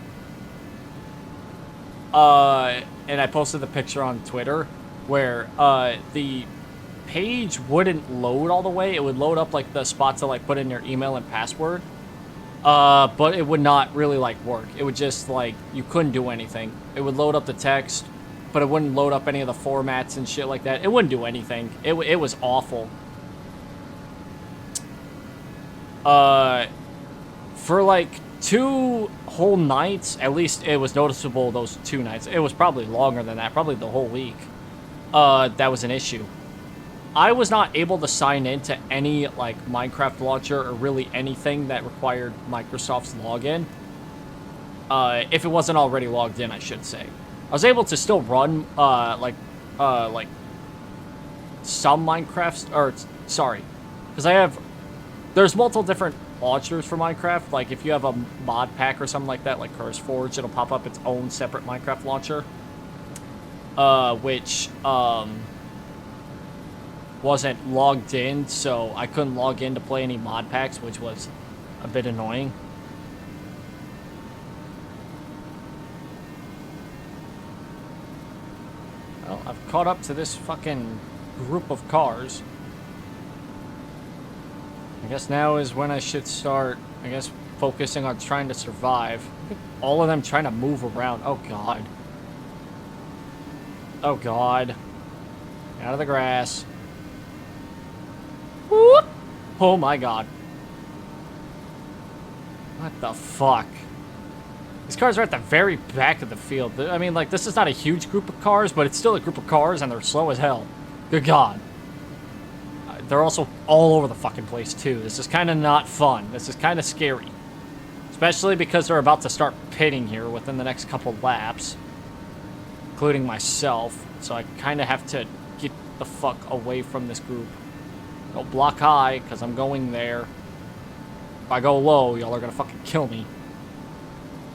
And I posted the picture on Twitter where the page wouldn't load all the way. It would load up like the spots to like put in your email and password, but it would not really like work. It would just like, you couldn't do anything. It would load up the text, but it wouldn't load up any of the formats and shit like that. It wouldn't do anything. It was awful. For like 2 whole nights, at least it was noticeable those 2 nights. It was probably longer than that, probably the whole week. That was an issue. I was not able to sign into any, like, Minecraft launcher or really anything that required Microsoft's login. If it wasn't already logged in, I should say. I was able to still run, like, some Minecraft, or, sorry. Because there's multiple different launchers for Minecraft. Like, if you have a mod pack or something like that, like CurseForge, it'll pop up its own separate Minecraft launcher. Which, wasn't logged in, so I couldn't log in to play any mod packs, which was a bit annoying. Well, I've caught up to this fucking group of cars. I guess now is when I should start, I guess, focusing on trying to survive. All of them trying to move around. Oh, God. Oh, God. Out of the grass. Whoop. Oh my god. What the fuck? These cars are at the very back of the field. I mean, like, this is not a huge group of cars, but it's still a group of cars, and they're slow as hell. Good god. They're also all over the fucking place, too. This is kind of not fun. This is kind of scary. Especially because they're about to start pitting here within the next couple laps. Including myself. So I kind of have to get the fuck away from this group. Don't block high, because I'm going there. If I go low, y'all are going to fucking kill me.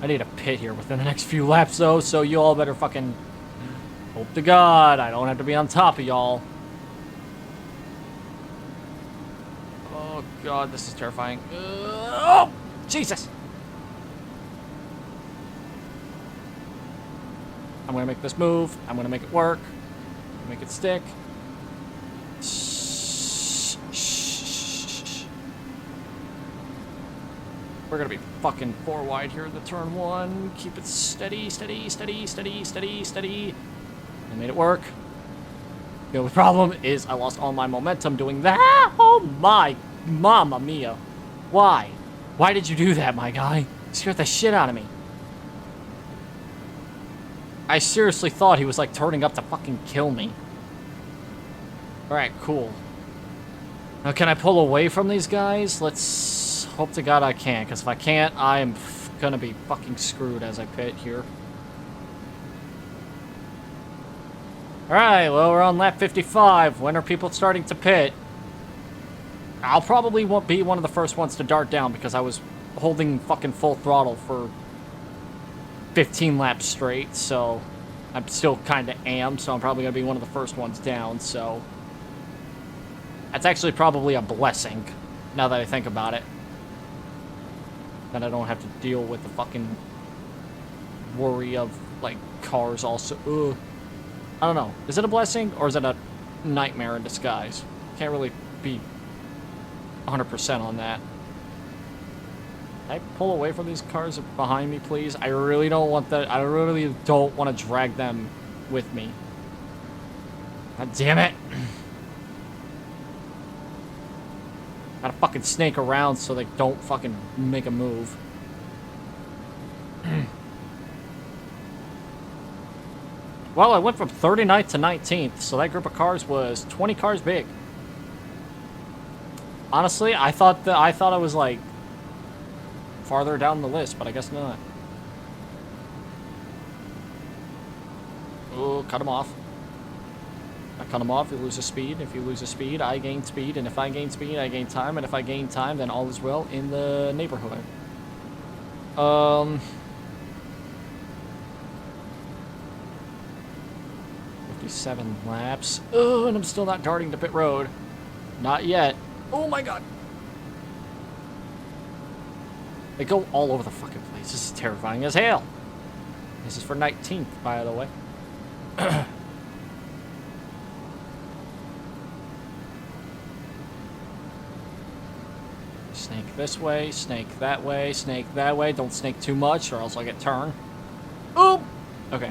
I need a pit here within the next few laps, though, so you all better fucking hope to God I don't have to be on top of y'all. Oh, God, this is terrifying. Oh, Jesus! I'm going to make this move. I'm going to make it work. Make it stick. We're gonna be fucking 4 wide here in the turn 1. Keep it steady, steady, steady, steady, steady, steady. I made it work. The only problem is I lost all my momentum doing that. Oh my, mamma mia. Why? Why did you do that, my guy? You scared the shit out of me. I seriously thought he was like turning up to fucking kill me. Alright, cool. Now can I pull away from these guys? Let's hope to God I can, because if I can't, I'm gonna be fucking screwed as I pit here. Alright, well, we're on lap 55. When are people starting to pit? I'll probably won't be one of the first ones to dart down because I was holding fucking full throttle for 15 laps straight, so I'm still kind of am, so I'm probably going to be one of the first ones down, so that's actually probably a blessing, now that I think about it. That I don't have to deal with the fucking worry of, like, cars also. Ugh. I don't know. Is it a blessing, or is it a nightmare in disguise? Can't really be 100% on that. Can I pull away from these cars behind me, please? I really don't want that. I really don't want to drag them with me. God damn it. Gotta fucking snake around so they don't fucking make a move. Well, I went from 39th to 19th, so that group of cars was 20 cars big. Honestly, I thought I was like farther down the list, but I guess not. Oh, cut him off. I cut him off, he loses speed. If you lose a speed, I gain speed. And if I gain speed, I gain time. And if I gain time, then all is well in the neighborhood. 57 laps. Oh, and I'm still not darting to pit road. Not yet. Oh my god. They go all over the fucking place. This is terrifying as hell. This is for 19th, by the way. Snake this way, snake that way, snake that way. Don't snake too much or else I'll get turned. Oop! Okay.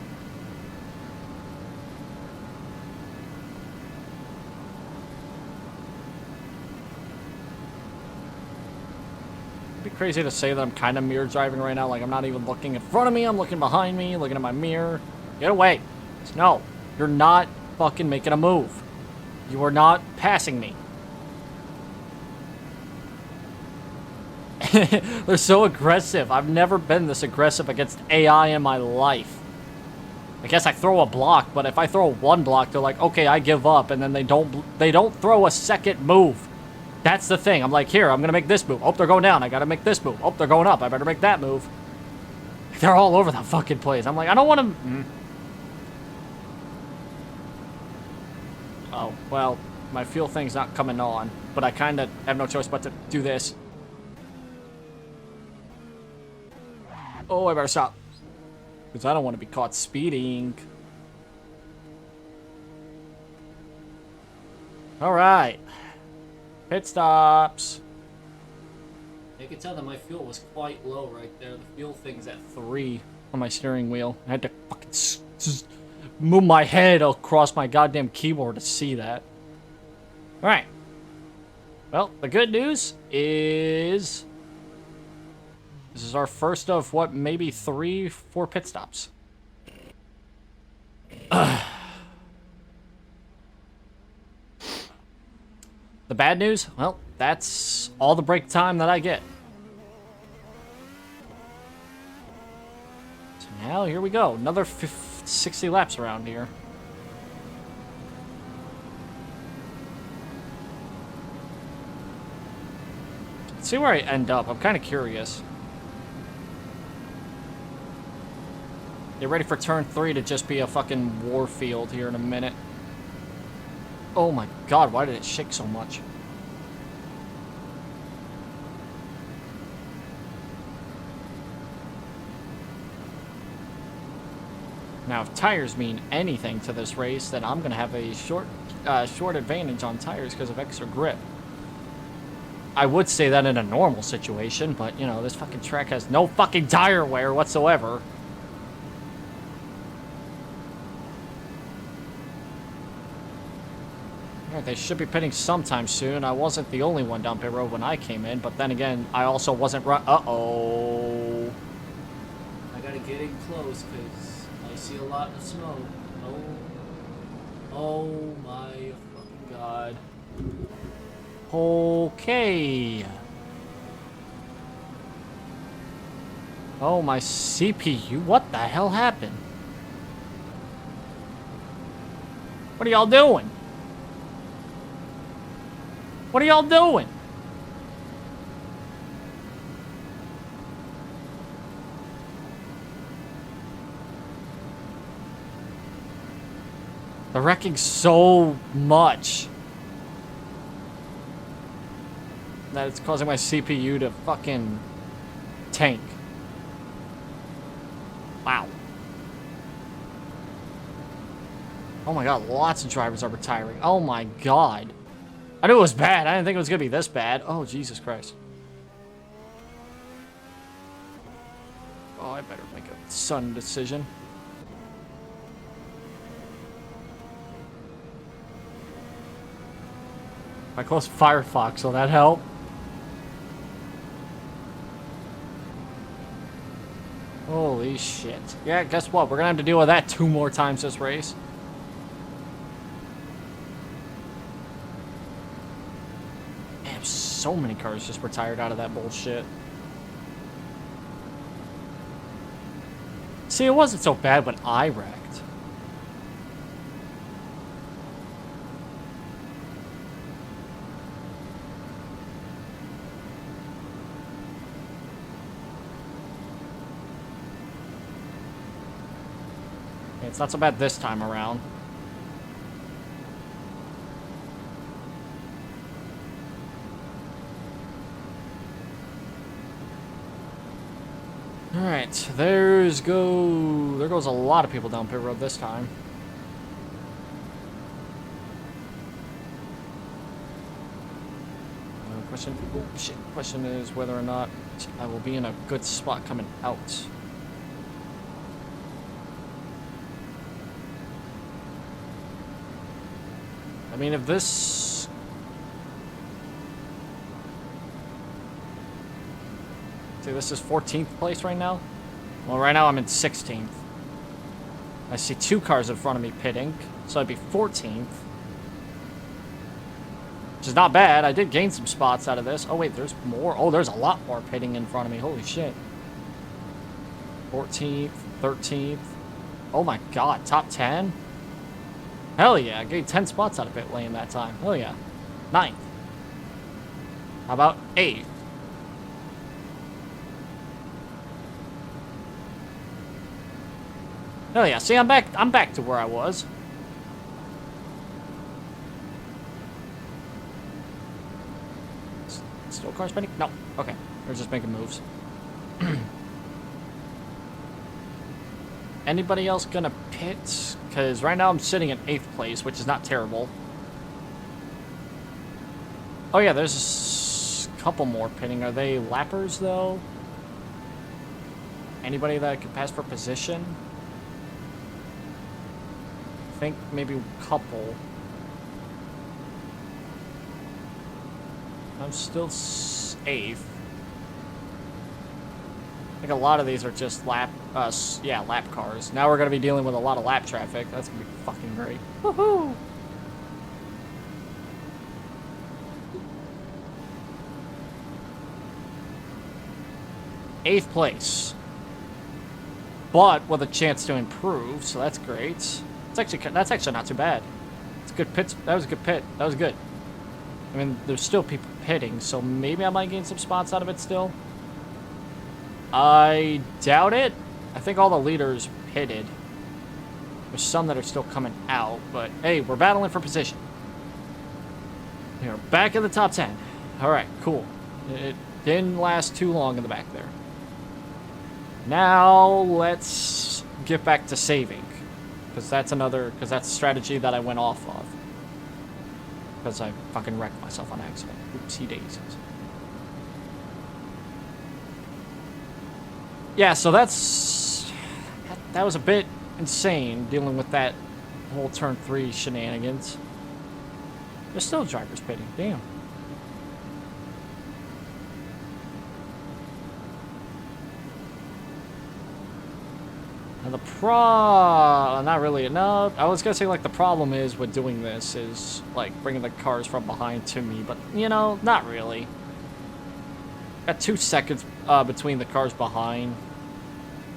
It'd be crazy to say that I'm kind of mirror driving right now. Like, I'm not even looking in front of me. I'm looking behind me, looking at my mirror. Get away. No, you're not fucking making a move. You are not passing me. They're so aggressive. I've never been this aggressive against AI in my life. I guess I throw a block, but if I throw one block, they're like, okay, I give up, and then they don't throw a second move. That's the thing. I'm like, here, I'm gonna make this move. Oh, they're going down. I gotta make this move. Oh, they're going up. I better make that move. They're all over the fucking place. I'm like, I don't want to. Oh, well, my fuel thing's not coming on, but I kind of have no choice but to do this. Oh, I better stop. Because I don't want to be caught speeding. Alright. Pit stops. You can tell that my fuel was quite low right there. The fuel thing's at 3 on my steering wheel. I had to fucking just move my head across my goddamn keyboard to see that. Alright. Well, the good news is this is our first of, what, maybe 3, 4 pit stops. The bad news? Well, that's all the brake time that I get. So now, here we go. Another 60 laps around here. Let's see where I end up. I'm kind of curious. Get ready for turn 3 to just be a fucking war field here in a minute. Oh my god, why did it shake so much? Now, if tires mean anything to this race, then I'm going to have a short advantage on tires because of extra grip. I would say that in a normal situation, but, you know, this fucking track has no fucking tire wear whatsoever. Alright, they should be pitting sometime soon. I wasn't the only one down pit road when I came in, but then again, I also wasn't right. Uh-oh. I gotta get in close, because I see a lot of smoke. Oh my fucking god. Okay. Oh, my CPU. What the hell happened? What are y'all doing? What are y'all doing? They're wrecking so much that it's causing my CPU to fucking tank. Wow. Oh my god, lots of drivers are retiring. Oh my god. I knew it was bad. I didn't think it was gonna be this bad. Oh, Jesus Christ. Oh, I better make a sudden decision. I closed Firefox, will that help? Holy shit. Yeah, guess what? We're gonna have to deal with that 2 more times this race. Damn, so many cars just retired out of that bullshit. See, it wasn't so bad when I wrecked. It's not so bad this time around. Alright, there goes a lot of people down pit road this time. Question is whether or not I will be in a good spot coming out. I mean, if this... See, this is 14th place right now? Well, right now I'm in 16th. I see 2 cars in front of me pitting, so I'd be 14th. Which is not bad. I did gain some spots out of this. Oh, wait, there's more. Oh, there's a lot more pitting in front of me. Holy shit. 14th, 13th. Oh my god, top 10? Hell yeah, I gained 10 spots out of pit lane that time. Hell yeah. 9th. How about 8th? Hell yeah, see, I'm back to where I was. Still car spinning? No. Okay. We're just making moves. Anybody else gonna pit? Because right now I'm sitting in 8th place, which is not terrible. Oh yeah, there's a couple more pitting. Are they lappers, though? Anybody that could pass for position? I think maybe a couple. I'm still 8th. I think a lot of these are just lap cars. Now we're going to be dealing with a lot of lap traffic. That's going to be fucking great. Woohoo! Eighth place. But with a chance to improve, so that's great. That's actually not too bad. It's a good pit. That was a good pit. That was good. I mean, there's still people pitting, so maybe I might gain some spots out of it still. I doubt it. I think all the leaders pitted. There's some that are still coming out, but hey, we're battling for position. We're back in the top 10. All right, cool. It didn't last too long in the back there. Now let's get back to saving, because that's a strategy that I went off of. Because I fucking wrecked myself on accident. Oopsie daisies. Yeah, so that was a bit insane dealing with that whole turn 3 shenanigans. There's still drivers pitting. Damn. And not really. No, I was gonna say, like, the problem is with doing this is, like, bringing the cars from behind to me, but, you know, not really. Got 2 seconds between the cars behind.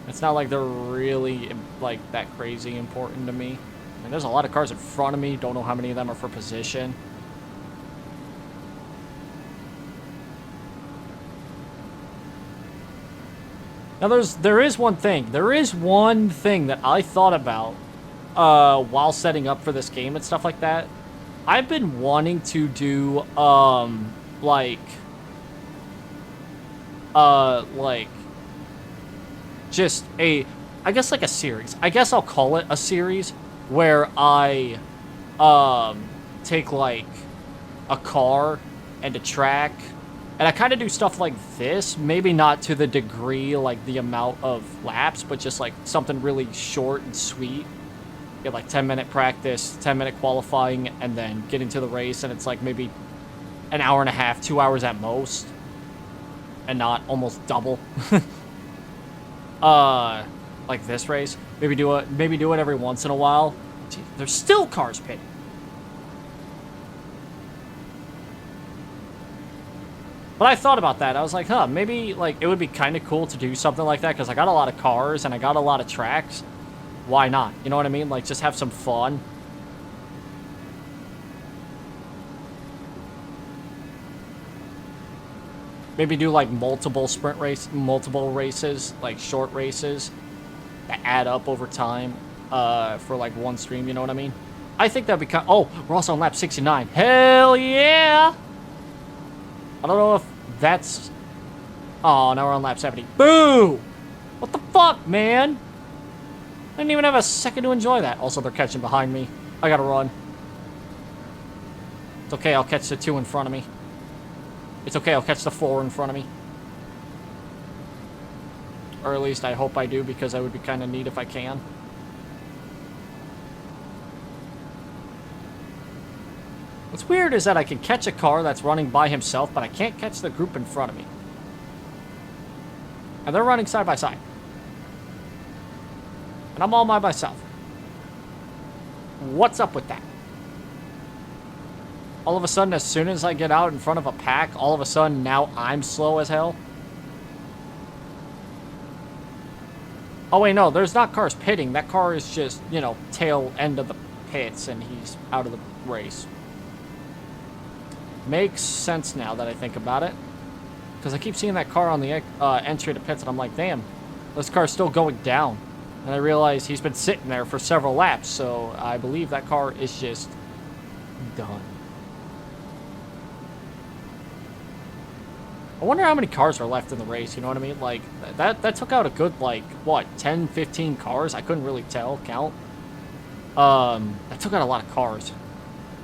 It's not like they're really, like, that crazy important to me. And there's a lot of cars in front of me. Don't know how many of them are for position. Now, there is one thing. There is one thing that I thought about while setting up for this game and stuff like that. I've been wanting to do, just I guess like a series. I guess I'll call it a series where I, take, like, a car and a track, and I kind of do stuff like this, maybe not to the degree, like, the amount of laps, but just, like, something really short and sweet. Get, like, 10-minute practice, 10-minute qualifying, and then get into the race, and it's, like, maybe an hour and a half, 2 hours at most, and not almost double. Like this race. Maybe do it every once in a while. Gee, there's still cars pitting. But I thought about that. I was like, huh, maybe, like, it would be kind of cool to do something like that, because I got a lot of cars and I got a lot of tracks. Why not? You know what I mean? Like, just have some fun. Maybe do, like, multiple races, like, short races that add up over time for, like, one stream, you know what I mean? I think that'd be kind of... Oh, we're also on lap 69. Hell yeah! I don't know if that's... Oh, now we're on lap 70. Boo! What the fuck, man? I didn't even have a second to enjoy that. Also, they're catching behind me. I gotta run. It's okay, I'll catch the 2 in front of me. It's okay, I'll catch the 4 in front of me. Or at least I hope I do, because that would be kind of neat if I can. What's weird is that I can catch a car that's running by himself, but I can't catch the group in front of me. And they're running side by side. And I'm all by myself. What's up with that? All of a sudden, as soon as I get out in front of a pack, all of a sudden, now I'm slow as hell. Oh, wait, no, there's not cars pitting. That car is just, you know, tail end of the pits, and he's out of the race. Makes sense now that I think about it. Because I keep seeing that car on the entry to pits, and I'm like, damn, this car's still going down. And I realize he's been sitting there for several laps, so I believe that car is just done. I wonder how many cars are left in the race, you know what I mean? Like, that took out a good, like, what, 10, 15 cars? I couldn't really count. That took out a lot of cars.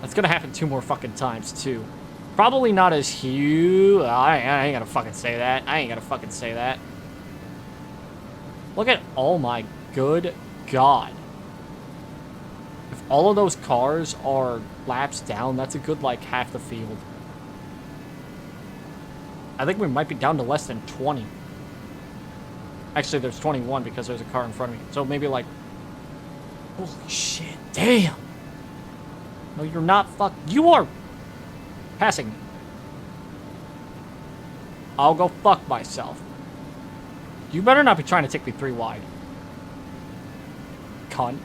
That's gonna happen 2 more fucking times, too. Probably not as huge. I ain't gonna fucking say that. I ain't gonna fucking say that. Look at, oh my good God. If all of those cars are laps down, that's a good, like, half the field. I think we might be down to less than 20. Actually, there's 21 because there's a car in front of me. So maybe, like... Holy shit. Damn. No, you're not You are passing me. I'll go fuck myself. You better not be trying to take me 3 wide. Cunt.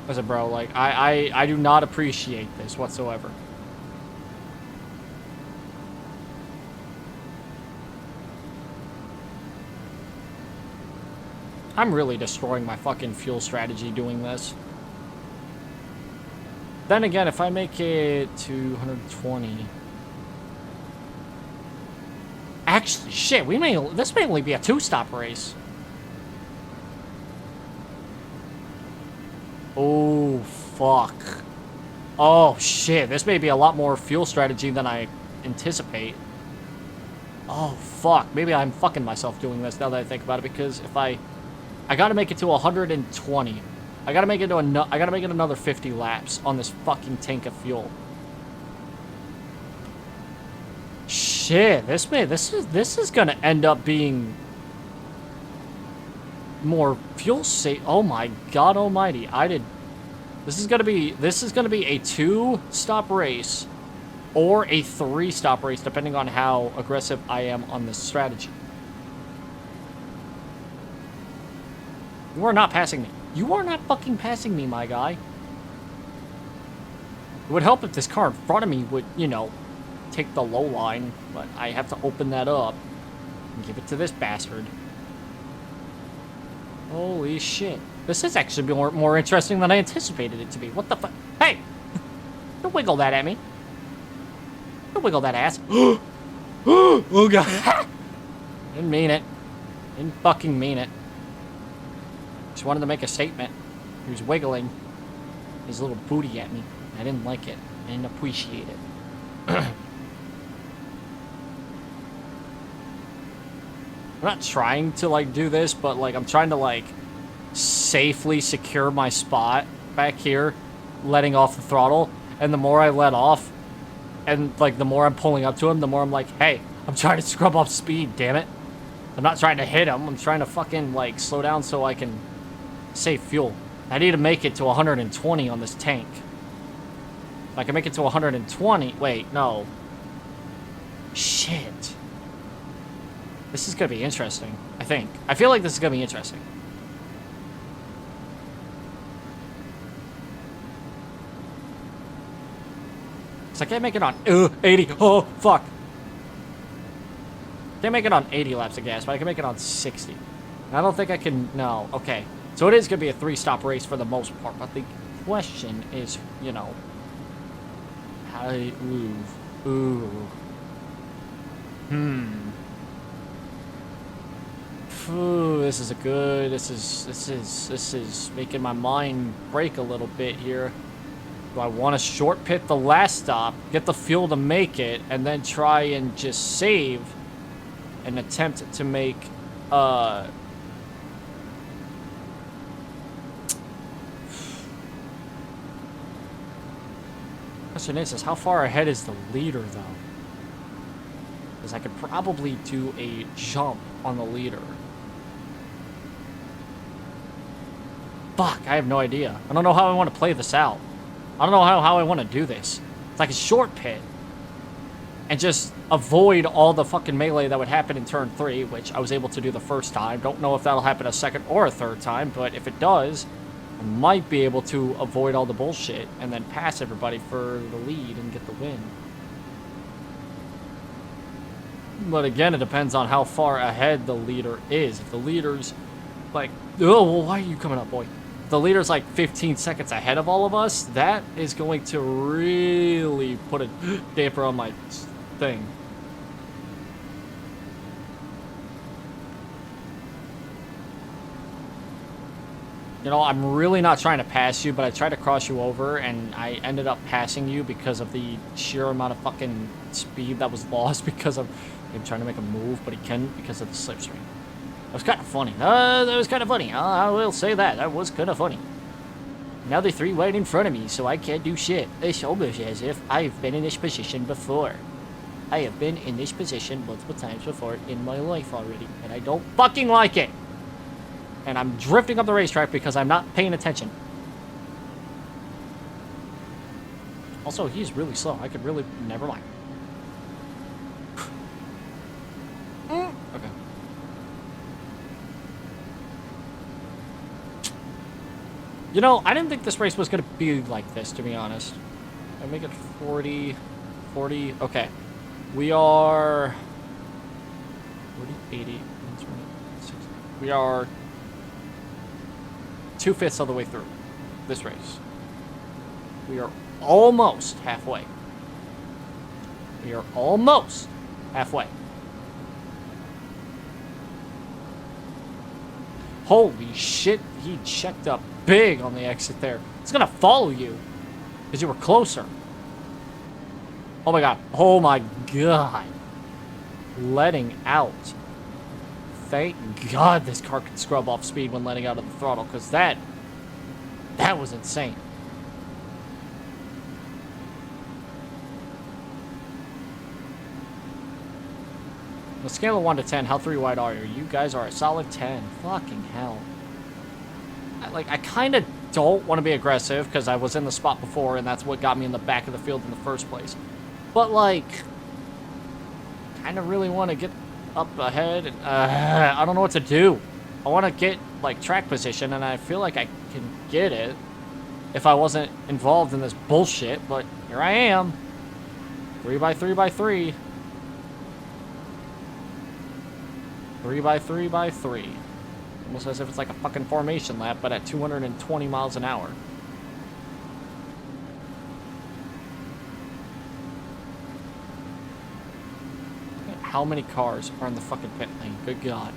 Listen, bro, like, I do not appreciate this whatsoever. I'm really destroying my fucking fuel strategy doing this. Then again, if I make it to 120... Actually, shit, this may only be a 2-stop race. Oh, fuck. Oh, shit, this may be a lot more fuel strategy than I anticipate. Oh, fuck. Maybe I'm fucking myself doing this now that I think about it, because if I gotta make it to 120. I gotta make it another 50 laps on this fucking tank of fuel. Shit, this is gonna end up being more fuel safe. Oh my god almighty. This is gonna be a 2-stop race or a 3-stop race, depending on how aggressive I am on this strategy. You are not passing me. You are not fucking passing me, my guy. It would help if this car in front of me would, you know, take the low line, but I have to open that up and give it to this bastard. Holy shit. This is actually more interesting than I anticipated it to be. What the fuck? Hey! Don't wiggle that at me. Don't wiggle that ass. Oh god. Didn't mean it. Didn't fucking mean it. Just wanted to make a statement. He was wiggling his little booty at me. I didn't like it. I didn't appreciate it. I'm not trying to, like, do this, but, like, I'm trying to, like, safely secure my spot back here, letting off the throttle. And the more I let off, and, like, the more I'm pulling up to him, the more I'm like, hey, I'm trying to scrub up speed, damn it. I'm not trying to hit him. I'm trying to fucking, like, slow down so I can save fuel. I need to make it to 120 on this tank. If I can make it to 120... Wait, no. Shit. This is going to be interesting, I think. I feel like this is going to be interesting. So I can't make it on 80. Oh, fuck. Can't make it on 80 laps of gas, but I can make it on 60. I don't think I can... No. Okay. So it is going to be a 3-stop race for the most part. But the question is, you know... How do you move? Ooh. Ooh, this is a good... This is making my mind break a little bit here. Do I want to short pit the last stop, get the fuel to make it, and then try and just save and attempt to make, Question is how far ahead is the leader, though? Because I could probably do a jump on the leader. Fuck, I have no idea. I don't know how I want to play this out. I don't know how I want to do this. It's like a short pit. And just avoid all the fucking melee that would happen in turn 3, which I was able to do the first time. Don't know if that'll happen a second or a third time, but if it does, I might be able to avoid all the bullshit and then pass everybody for the lead and get the win. But again, it depends on how far ahead the leader is. If the leader's like, oh, well, why are you coming up, boy? The leader's like 15 seconds ahead of all of us, that is going to really put a damper on my thing. You know, I'm really not trying to pass you, but I tried to cross you over, and I ended up passing you because of the sheer amount of fucking speed that was lost because of him trying to make a move, but he couldn't because of the slipstream. That was kind of funny. That was kind of funny. I will say that. That was kind of funny. Now they're 3 right in front of me, so I can't do shit. It's almost as if I've been in this position before. I have been in this position multiple times before in my life already, and I don't fucking like it. And I'm drifting up the racetrack because I'm not paying attention. Also, he's really slow. I could really... Never mind. Okay. You know, I didn't think this race was going to be like this, to be honest. I make it 40... 40... Okay. We are... 40, 80... We are... 2/5 of the way through this race. We are almost halfway. We are almost halfway. Holy shit, he checked up big on the exit there. It's gonna follow you because you were closer. Oh my god. Oh my god. letting out. Thank God this car can scrub off speed when letting out of the throttle, because that was insane. On a scale of 1 to 10, how 3 wide are you? You guys are a solid 10. Fucking hell. I kind of don't want to be aggressive because I was in the spot before and that's what got me in the back of the field in the first place. But, kind of really want to get up ahead. And, I don't know what to do. I want to get, track position, and I feel like I can get it if I wasn't involved in this bullshit, but here I am. 3x3x3. 3x3x3. Almost as if it's like a fucking formation lap, but at 220 miles an hour. How many cars are in the fucking pit lane? Good God.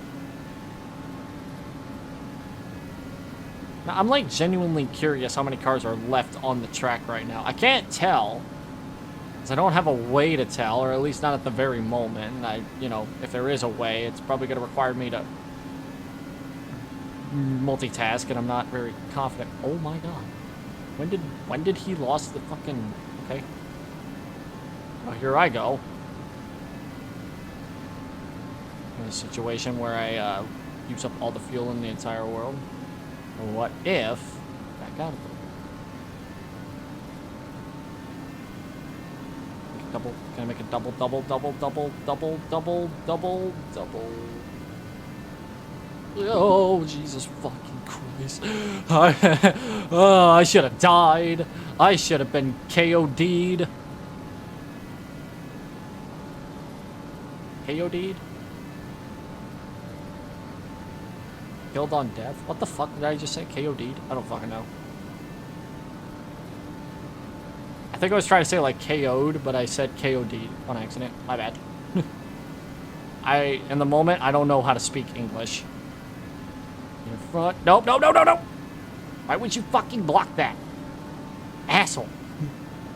Now, I'm genuinely curious how many cars are left on the track right now. I can't tell, because I don't have a way to tell, or at least not at the very moment. If there is a way, it's probably going to require me to multitask, and I'm not very confident. Oh my God. When did he lost the fucking... Okay. Oh, here I go. In a situation where I use up all the fuel in the entire world. What if... Back out of it. Double... Can I make a double, double, double, double, double, double, double, double... Oh, Jesus fucking Christ. I should have died. I should have been KOD'd. KOD'd? Killed on death? What the fuck did I just say? KOD'd? I don't fucking know. I think I was trying to say KO'd, but I said KOD'd on accident. My bad. In the moment, I don't know how to speak English. In front. Nope, no, no, no, no. Why would you fucking block that? Asshole.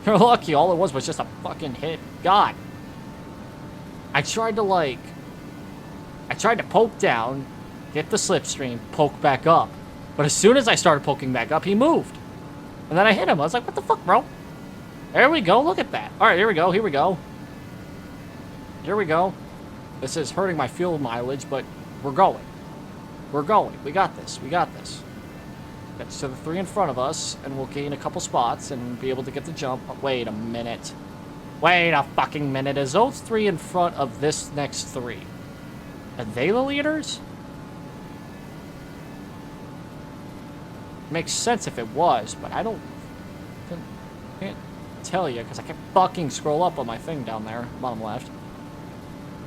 You're lucky. All it was just a fucking hit. God. I tried to poke down, get the slipstream, poke back up. But as soon as I started poking back up, he moved. And then I hit him. I was like, what the fuck, bro? There we go. Look at that. All right, here we go. Here we go. Here we go. This is hurting my fuel mileage, but we're going. We're going. We got this. We got this. Get to the 3 in front of us, and we'll gain a couple spots and be able to get the jump. Oh, wait a minute. Wait a fucking minute. Is those 3 in front of this next 3? Are they the leaders? Makes sense if it was, but I can't tell you because I can't fucking scroll up on my thing down there. Bottom left.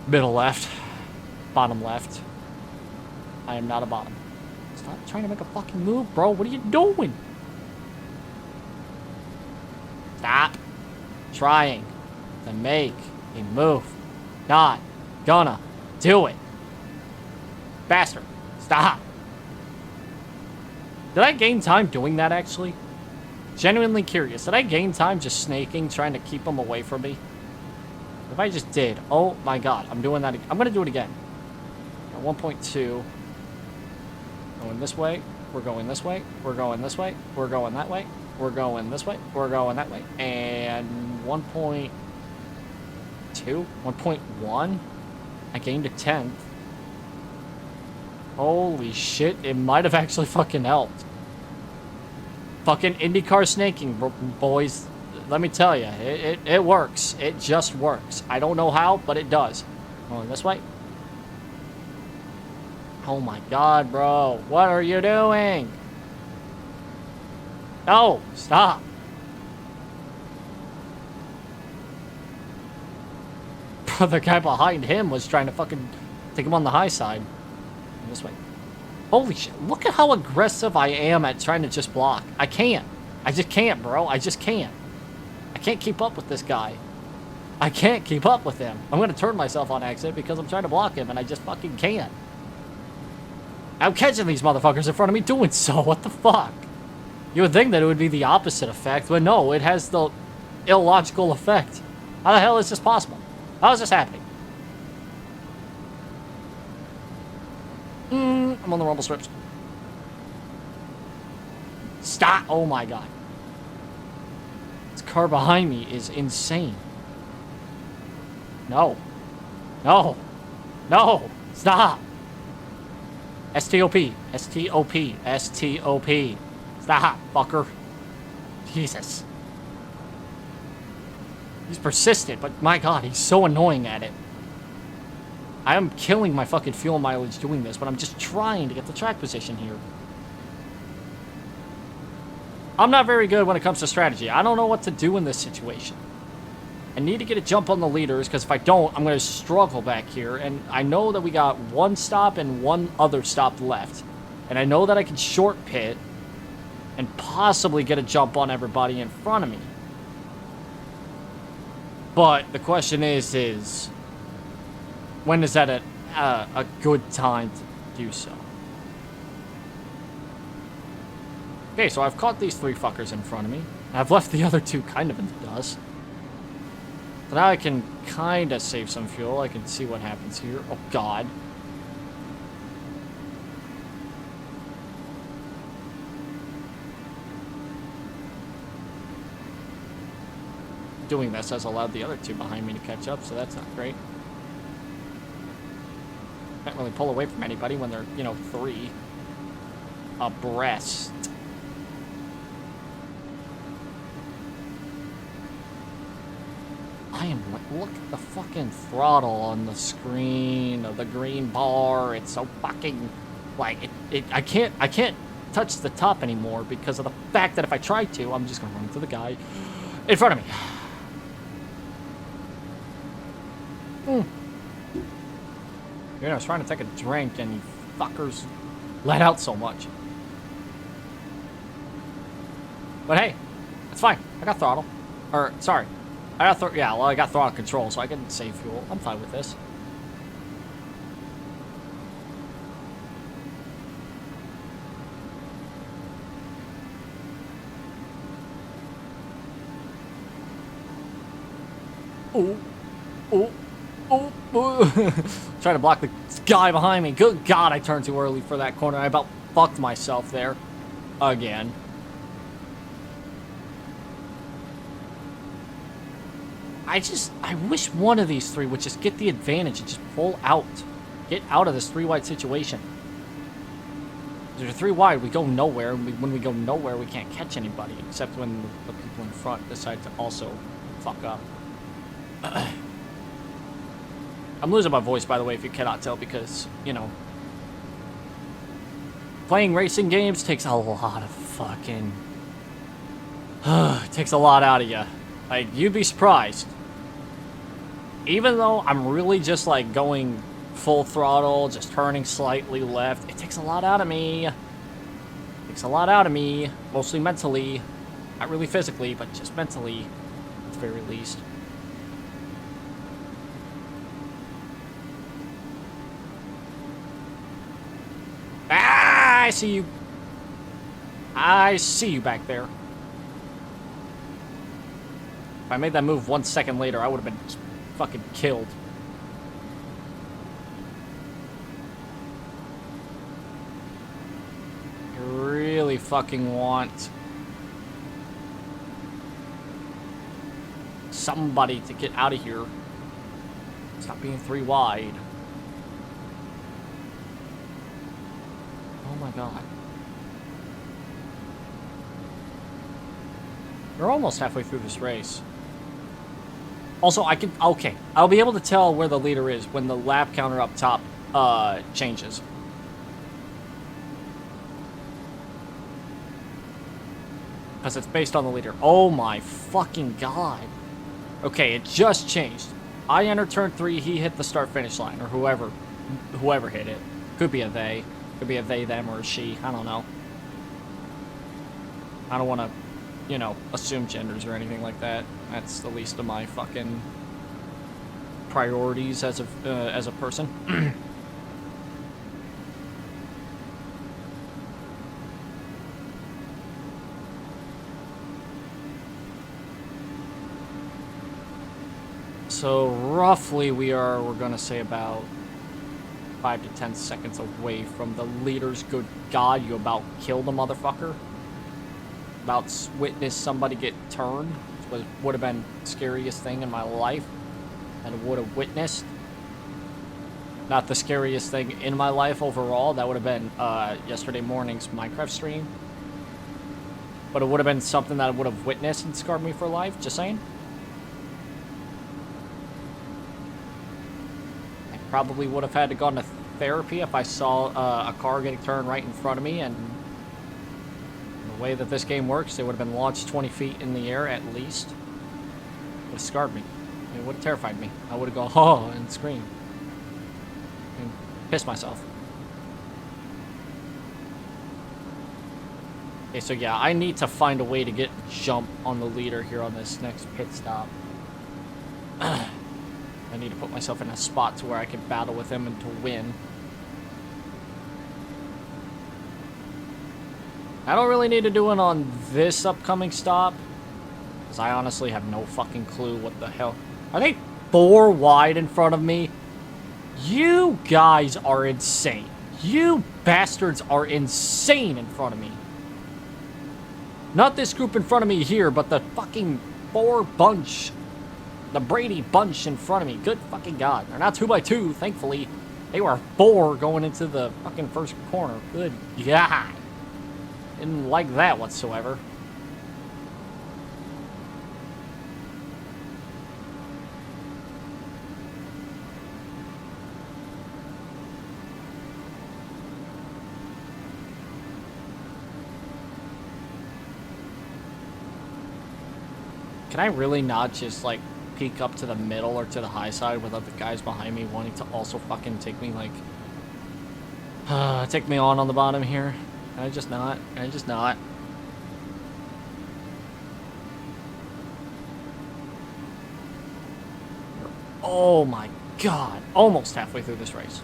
Middle left. Bottom left. I am not a bottom. Stop trying to make a fucking move, bro. What are you doing? Stop trying to make a move. Not gonna do it. Bastard. Stop. Did I gain time doing that, actually? Genuinely curious. Did I gain time just snaking, trying to keep them away from me? If I just did. Oh my God. I'm doing that. I'm gonna do it again. At 1.2. Going this way. We're going this way. We're going this way. We're going that way. We're going this way. We're going that way. And 1.2? 1.1? I gained a 10th. Holy shit. It might have actually fucking helped. Fucking IndyCar snaking, boys. Let me tell you. It works. It just works. I don't know how, but it does. Going this way. Oh my God, bro. What are you doing? No, stop. The guy behind him was trying to fucking take him on the high side. This way. Holy shit. Look at how aggressive I am at trying to just block. I can't. I just can't, bro. I just can't. I can't keep up with this guy. I can't keep up with him. I'm going to turn myself on accident because I'm trying to block him and I just fucking can't. I'm catching these motherfuckers in front of me doing so. What the fuck? You would think that it would be the opposite effect, but no, it has the illogical effect. How the hell is this possible? How is this happening? I'm on the rumble strips. Stop! Oh my god. This car behind me is insane. No. No. No. Stop. S-T-O-P. S-T-O-P. S-T-O-P. Stop, fucker. Jesus. He's persistent, but my god, he's so annoying at it. I am killing my fucking fuel mileage doing this, but I'm just trying to get the track position here. I'm not very good when it comes to strategy. I don't know what to do in this situation. I need to get a jump on the leaders, because if I don't, I'm going to struggle back here. And I know that we got one stop and one other stop left. And I know that I can short pit and possibly get a jump on everybody in front of me. But the question is when is that a good time to do so? Okay, so I've caught these three fuckers in front of me. I've left the other two kind of in the dust. So now I can kind of save some fuel. I can see what happens here. Oh, God. Doing this has allowed the other two behind me to catch up, so that's not great. Can't really pull away from anybody when they're, you know, three abreast. I am like, look at the fucking throttle on the screen of the green bar. It's so fucking, like, I can't touch the top anymore because of the fact that if I try to, I'm just gonna run into the guy in front of me. You know, I was trying to take a drink and you fuckers let out so much. But hey, it's fine. I got throttle. Or, sorry. I got throttle control, so I can save fuel. I'm fine with this. Trying to block the guy behind me. Good God, I turned too early for that corner. I about fucked myself there. Again. I wish one of these three would just get the advantage and just pull out. Get out of this three wide situation. There's a three wide, we go nowhere. And when we go nowhere, we can't catch anybody. Except when the people in front decide to also fuck up. I'm losing my voice, by the way, if you cannot tell, because, you know, playing racing games takes a lot of fucking... it takes a lot out of you. Like, you'd be surprised. Even though I'm really just, like, going full throttle, just turning slightly left, it takes a lot out of me. It takes a lot out of me, mostly mentally. Not really physically, but just mentally, at the very least. Ah, I see you. I see you back there. If I made that move 1 second later, I would have been fucking killed. I really fucking want somebody to get out of here. Stop being three wide. Oh my God. We're almost halfway through this race. Also, okay, I'll be able to tell where the leader is when the lap counter up top changes. Because it's based on the leader. Oh my fucking God. Okay, it just changed. I entered turn 3, he hit the start-finish line, or whoever hit it. Could be a they. Could be a they, them, or a she. I don't know. I don't want to, you know, assume genders or anything like that. That's the least of my fucking priorities as a person. So roughly we're gonna say about 5 to 10 seconds away from the leaders. Good God, you about killed a motherfucker. About witnessed somebody get turned, which would have been the scariest thing in my life that I would have witnessed. Not the scariest thing in my life overall. That would have been yesterday morning's Minecraft stream. But it would have been something that I would have witnessed and scarred me for life. Just saying. I probably would have had to go to therapy if I saw a car getting turned right in front of me. And the way that this game works, it would have been launched 20 feet in the air at least. It would have scarred me. It would have terrified me. I would have gone, oh, and screamed. And pissed myself. Okay, so yeah, I need to find a way to get jump on the leader here on this next pit stop. I need to put myself in a spot to where I can battle with him and to win. I don't really need to do it on this upcoming stop, because I honestly have no fucking clue what the hell. Are they 4 wide in front of me? You guys are insane. You bastards are insane in front of me. Not this group in front of me here, but the fucking 4 bunch. The Brady bunch in front of me. Good fucking God. They're not 2x2, thankfully. They were 4 going into the fucking first corner. Good God. Didn't like that whatsoever. Can I really not just, like, peek up to the middle or to the high side without the guys behind me wanting to also fucking take me, like, take me on the bottom here? Can I just not? Can I just not? Oh my God. Almost halfway through this race.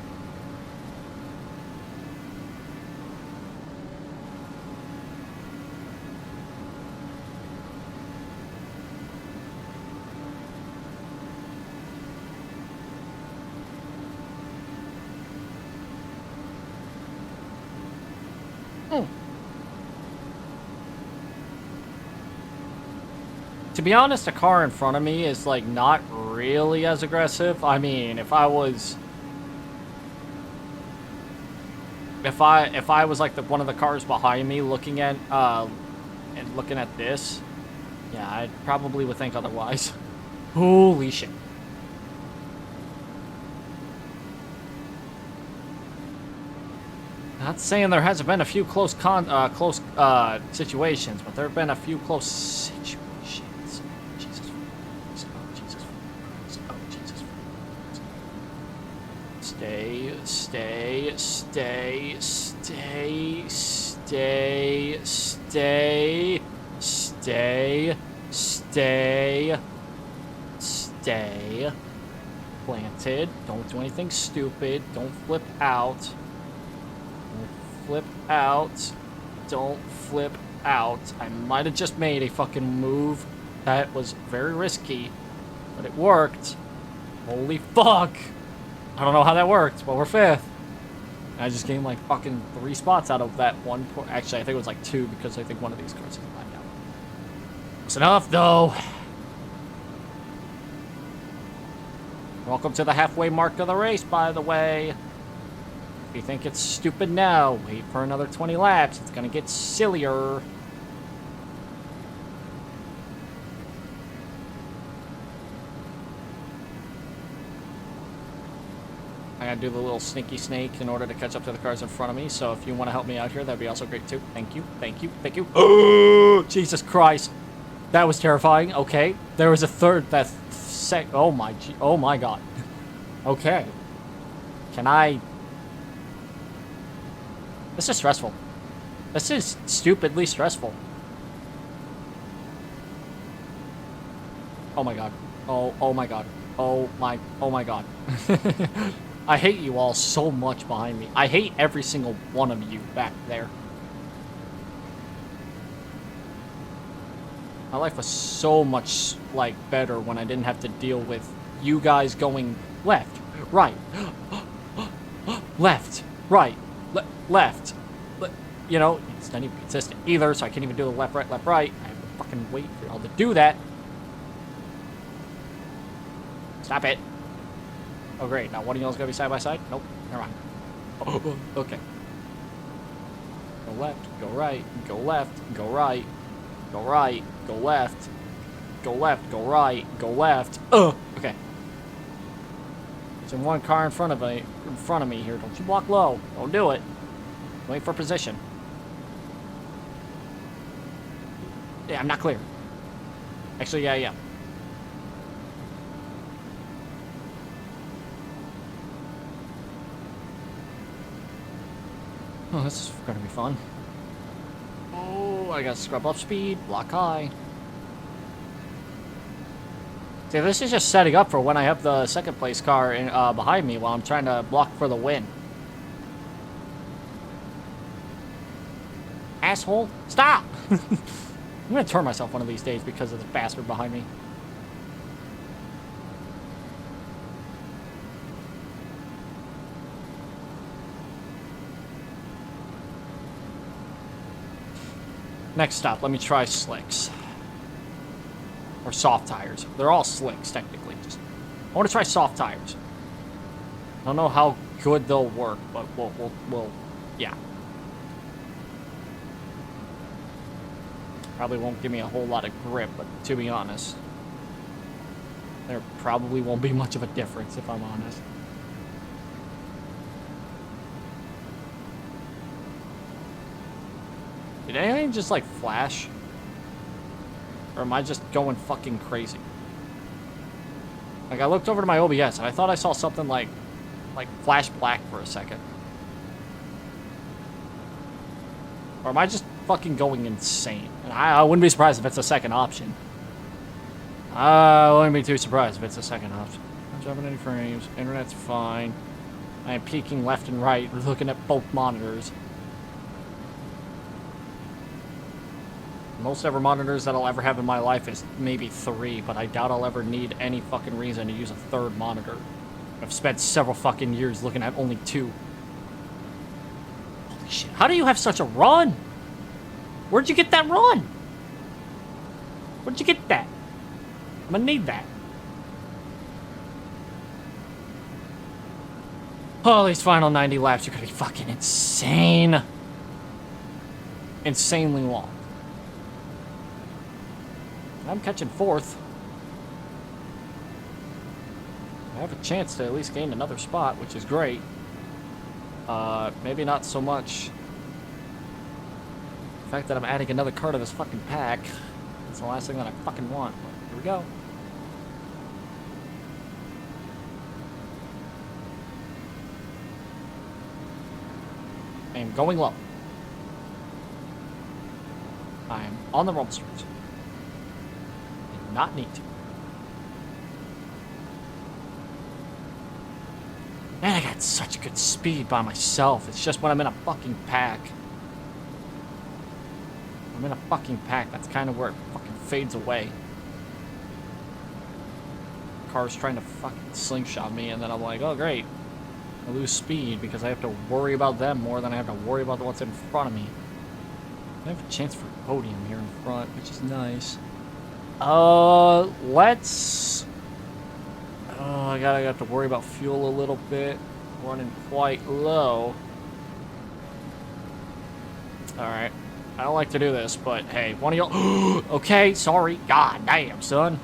To be honest, the car in front of me is, like, not really as aggressive. I mean, if I was like one of the cars behind me looking at this, yeah, I probably would think otherwise. Holy shit. Not saying there hasn't been a few close situations, but there have been a few close situations. Jesus Christ. Oh, Jesus Christ. Oh, Jesus Christ. Stay, stay, stay, stay, stay, stay, stay, stay, stay. Planted. Don't do anything stupid. Don't flip out. Flip out. Don't flip out. I might have just made a fucking move that was very risky, but it worked. Holy fuck. I don't know how that worked, but we're 5th. I just gained like fucking 3 spots out of that one point. Actually, I think it was like 2 because I think one of these cars is lined out. It's enough though. Welcome to the halfway mark of the race, by the way. If you think it's stupid now, wait for another 20 laps. It's gonna get sillier. I gotta do the little sneaky snake in order to catch up to the cars in front of me. So if you want to help me out here, that'd be also great too. Thank you, thank you, thank you. Oh, Jesus Christ. That was terrifying. Okay. There was a third that oh my God. Okay. Can I... This is stressful. This is stupidly stressful. Oh my God. Oh my God. Oh my God. I hate you all so much behind me. I hate every single one of you back there. My life was so much, like, better when I didn't have to deal with you guys going left, right, left, right, left. You know, it's not even consistent either, so I can't even do the left, right, left, right. I have to fucking wait for y'all to do that. Stop it. Oh, great. Now one of y'all's gonna be side by side? Nope. Never mind. Oh, okay. Go left, go right, go left, go right, go right, go left, go left, go right, go left. Okay. There's one car in front of me here. Don't you walk low. Don't do it. Wait for position. Yeah, I'm not clear. Actually, yeah, I am. Oh, this is gonna be fun. Oh, I gotta scrub up speed, block high. See, this is just setting up for when I have the second place car behind me while I'm trying to block for the win. Asshole, stop! I'm gonna turn myself one of these days because of this bastard behind me. Next stop, let me try slicks. Or soft tires. They're all slicks, technically. I want to try soft tires. I don't know how good they'll work, but we'll yeah. Probably won't give me a whole lot of grip, but to be honest, there probably won't be much of a difference, if I'm honest. Did anything just, like, flash? Or am I just going fucking crazy? Like, I looked over to my OBS, and I thought I saw something, like flash black for a second. Or am I just fucking going insane? And I wouldn't be surprised if it's a second option. I wouldn't be too surprised if it's a second option. Not jumping any frames. Internet's fine. I am peeking left and right, looking at both monitors. Most ever monitors that I'll ever have in my life is maybe 3, but I doubt I'll ever need any fucking reason to use a 3rd monitor. I've spent several fucking years looking at only 2. Holy shit, how do you have such a run? Where'd you get that run? Where'd you get that? I'm gonna need that. Oh, these final 90 laps are gonna be fucking insane. Insanely long. I'm catching 4th. I have a chance to at least gain another spot, which is great. Maybe not so much the fact that I'm adding another car to this fucking pack. That's the last thing that I fucking want. But here we go. I am going low. I am on the rumble strips. Not neat. Man, I got such good speed by myself. It's just when I'm in a fucking pack. I'm in a fucking pack. That's kind of where it fucking fades away. Car's trying to fucking slingshot me, and then I'm like, oh great. I lose speed because I have to worry about them more than I have to worry about what's in front of me. I have a chance for a podium here in front, which is nice. Let's... Oh, I have to worry about fuel a little bit. Running quite low. Alright. I don't like to do this, but hey, one of y'all... Okay, sorry. God damn, son.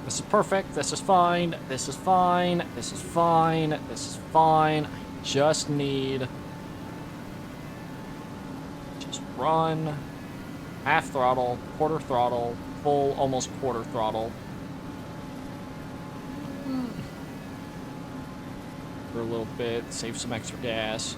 This is perfect. This is fine. This is fine. This is fine. This is fine. I just need... Run, half throttle, quarter throttle, full, almost quarter throttle. For a little bit, save some extra gas.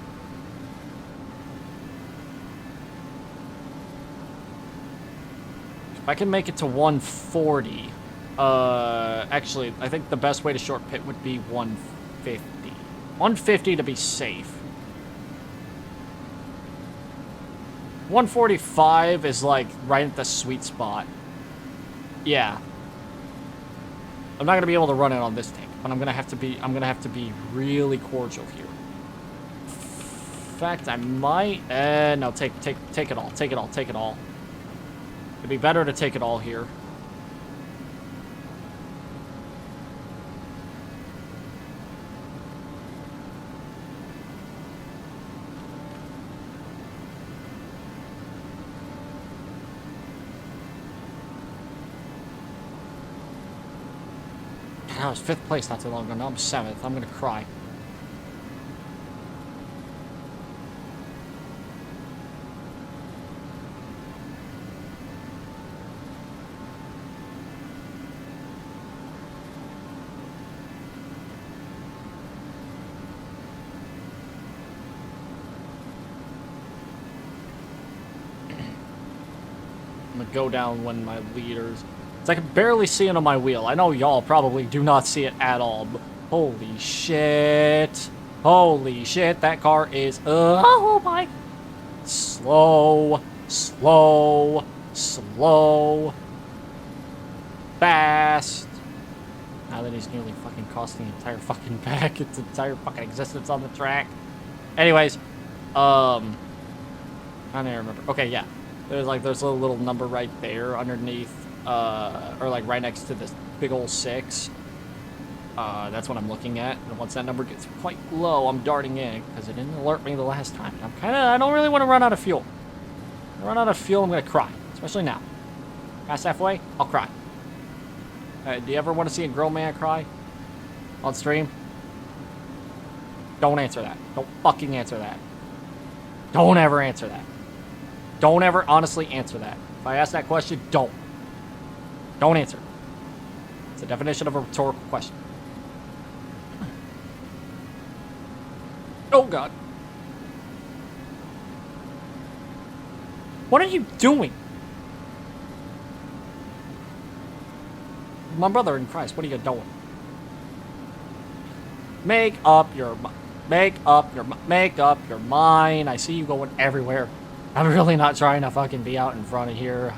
If I can make it to 140, actually, I think the best way to short pit would be 150. 150 to be safe. 145 is like right at the sweet spot. Yeah. I'm not gonna be able to run it on this tank, but I'm gonna have to be really cordial here. In fact, I might. No, take it all. Take it all. Take it all. It'd be better to take it all here. I was 5th place not too long ago. Now I'm 7th. I'm gonna cry. I'm gonna go down when my leaders. I can barely see it on my wheel. I know y'all probably do not see it at all, but holy shit. Holy shit, that car is, oh my. Slow, slow, slow, fast. Now that he's nearly fucking cost the entire fucking pack, its entire fucking existence on the track. Anyways, I don't even remember. Okay, yeah. There's a little number right there underneath. Or like right next to this big old 6. That's what I'm looking at. And once that number gets quite low, I'm darting in because it didn't alert me the last time. I don't really want to run out of fuel. If I run out of fuel, I'm gonna cry, especially now. Past halfway, I'll cry. Do you ever want to see a grown man cry on stream? Don't answer that. Don't fucking answer that. Don't ever answer that. Don't ever honestly answer that. If I ask that question, don't. Don't answer. It's the definition of a rhetorical question. Oh, God. What are you doing? My brother in Christ, what are you doing? Make up your mind. I see you going everywhere. I'm really not trying to fucking be out in front of here.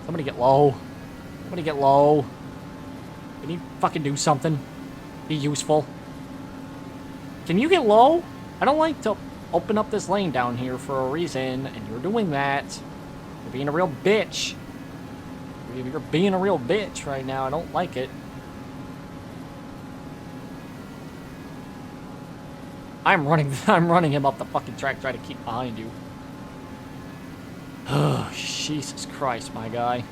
Somebody get low. Somebody get low. Can you fucking do something? Be useful. Can you get low? I don't like to open up this lane down here for a reason, and you're doing that. You're being a real bitch. You're being a real bitch right now. I don't like it. I'm running him up the fucking track trying to keep behind you. Oh, Jesus Christ, my guy.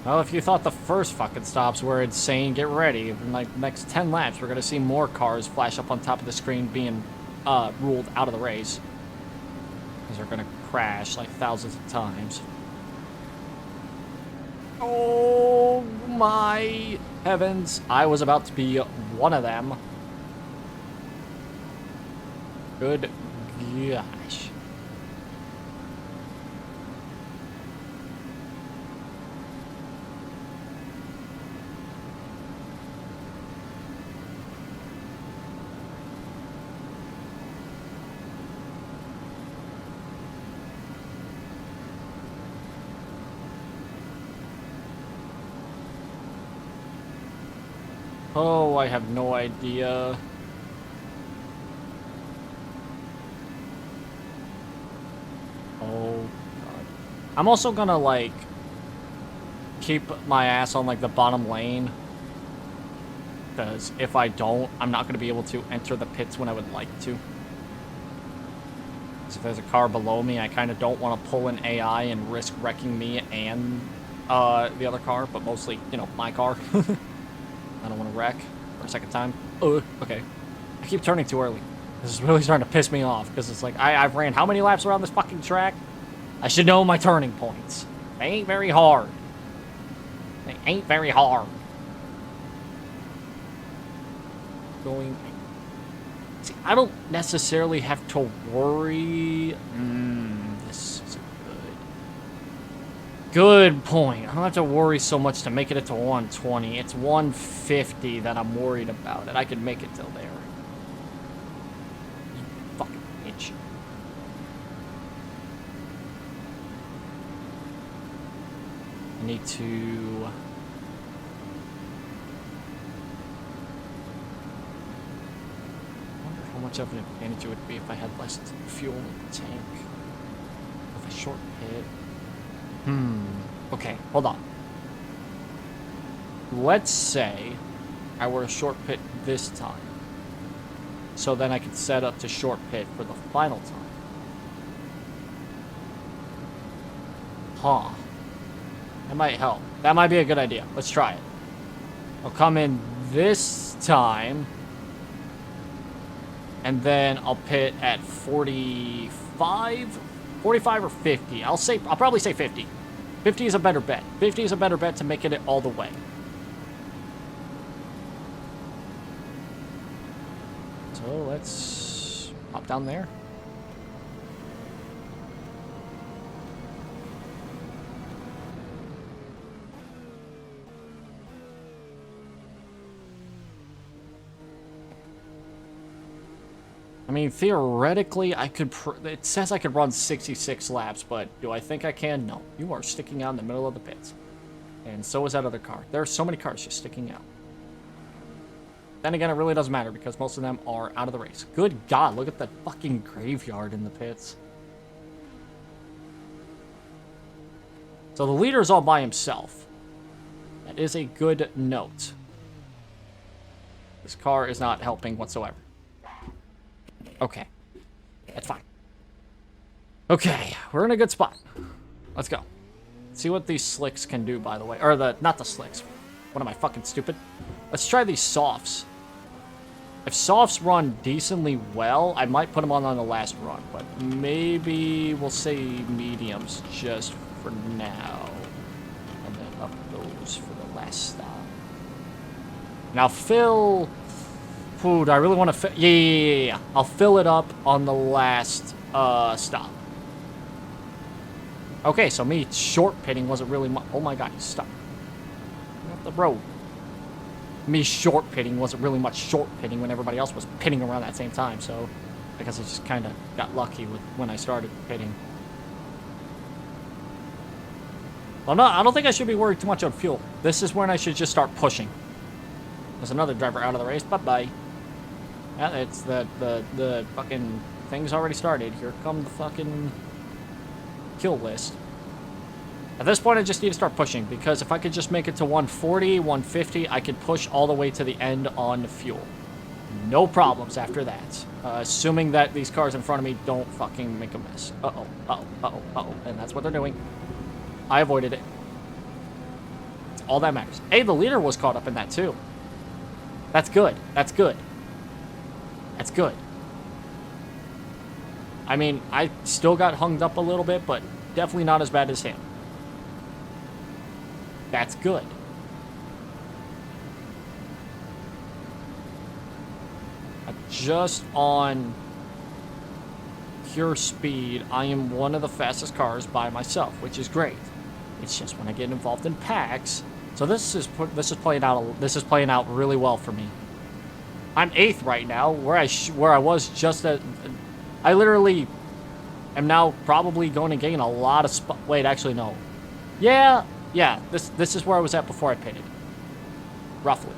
Well, if you thought the first fucking stops were insane, get ready. In like the next 10 laps, we're going to see more cars flash up on top of the screen being ruled out of the race. Because they're going to crash like thousands of times. Oh my heavens. I was about to be one of them. Good gosh. Oh, I have no idea. Oh, God. I'm also gonna, like, keep my ass on, like, the bottom lane. Because if I don't, I'm not gonna be able to enter the pits when I would like to. Because if there's a car below me, I kind of don't want to pull an AI and risk wrecking me and the other car, but mostly, you know, my car. I don't want to wreck for a second time. Okay. I keep turning too early. This is really starting to piss me off because it's like I've ran how many laps around this fucking track? I should know my turning points. They ain't very hard. They ain't very hard. Going. See, I don't necessarily have to worry. This is good point. I don't have to worry so much to make it to 120. It's 150 that I'm worried about, and I can make it till there. You fucking much. I need to... I wonder how much of an advantage it would be if I had less fuel in the tank. With a short pit. Okay, hold on. Let's say I were a short pit this time. So then I could set up to short pit for the final time. Huh. That might help. That might be a good idea. Let's try it. I'll come in this time. And then I'll pit at 45? 45 or 50. I'll probably say 50. 50 is a better bet. 50 is a better bet to make it all the way. So let's hop down there. I mean, theoretically, I could... it says I could run 66 laps, but do I think I can? No. You are sticking out in the middle of the pits. And so is that other car. There are so many cars just sticking out. Then again, it really doesn't matter because most of them are out of the race. Good God, look at that fucking graveyard in the pits. So the leader is all by himself. That is a good note. This car is not helping whatsoever. Okay. That's fine. Okay, we're in a good spot. Let's go. See what these slicks can do, by the way. Or not the slicks. What am I, fucking stupid? Let's try these softs. If softs run decently well, I might put them on the last run. But maybe we'll say mediums just for now. And then up those for the last stop. Now fill... Ooh, do I really want to fill... Yeah. I'll fill it up on the last stop. Okay, so me short pitting wasn't really much... Oh my god, stop. Get off the road. Me short pitting wasn't really much short pitting when everybody else was pitting around that same time, so I guess I just kind of got lucky with when I started pitting. Well, no, I don't think I should be worried too much on fuel. This is when I should just start pushing. There's another driver out of the race. Bye-bye. Yeah, it's the fucking thing's already started. Here come the fucking kill list. At this point, I just need to start pushing, because if I could just make it to 140, 150, I could push all the way to the end on fuel. No problems after that. Assuming that these cars in front of me don't fucking make a mess. Uh-oh, uh-oh, uh-oh, uh-oh. And that's what they're doing. I avoided it. It's all that matters. Hey, the leader was caught up in that, too. That's good. That's good. That's good. I mean, I still got hung up a little bit, but definitely not as bad as him. That's good. Just on pure speed, I am one of the fastest cars by myself, which is great. It's just when I get involved in packs. So this is playing out really well for me. I'm 8th right now, where I was just at. I literally am now probably going to gain a lot of spot. Wait, actually no. Yeah. This is where I was at before I pitted, roughly.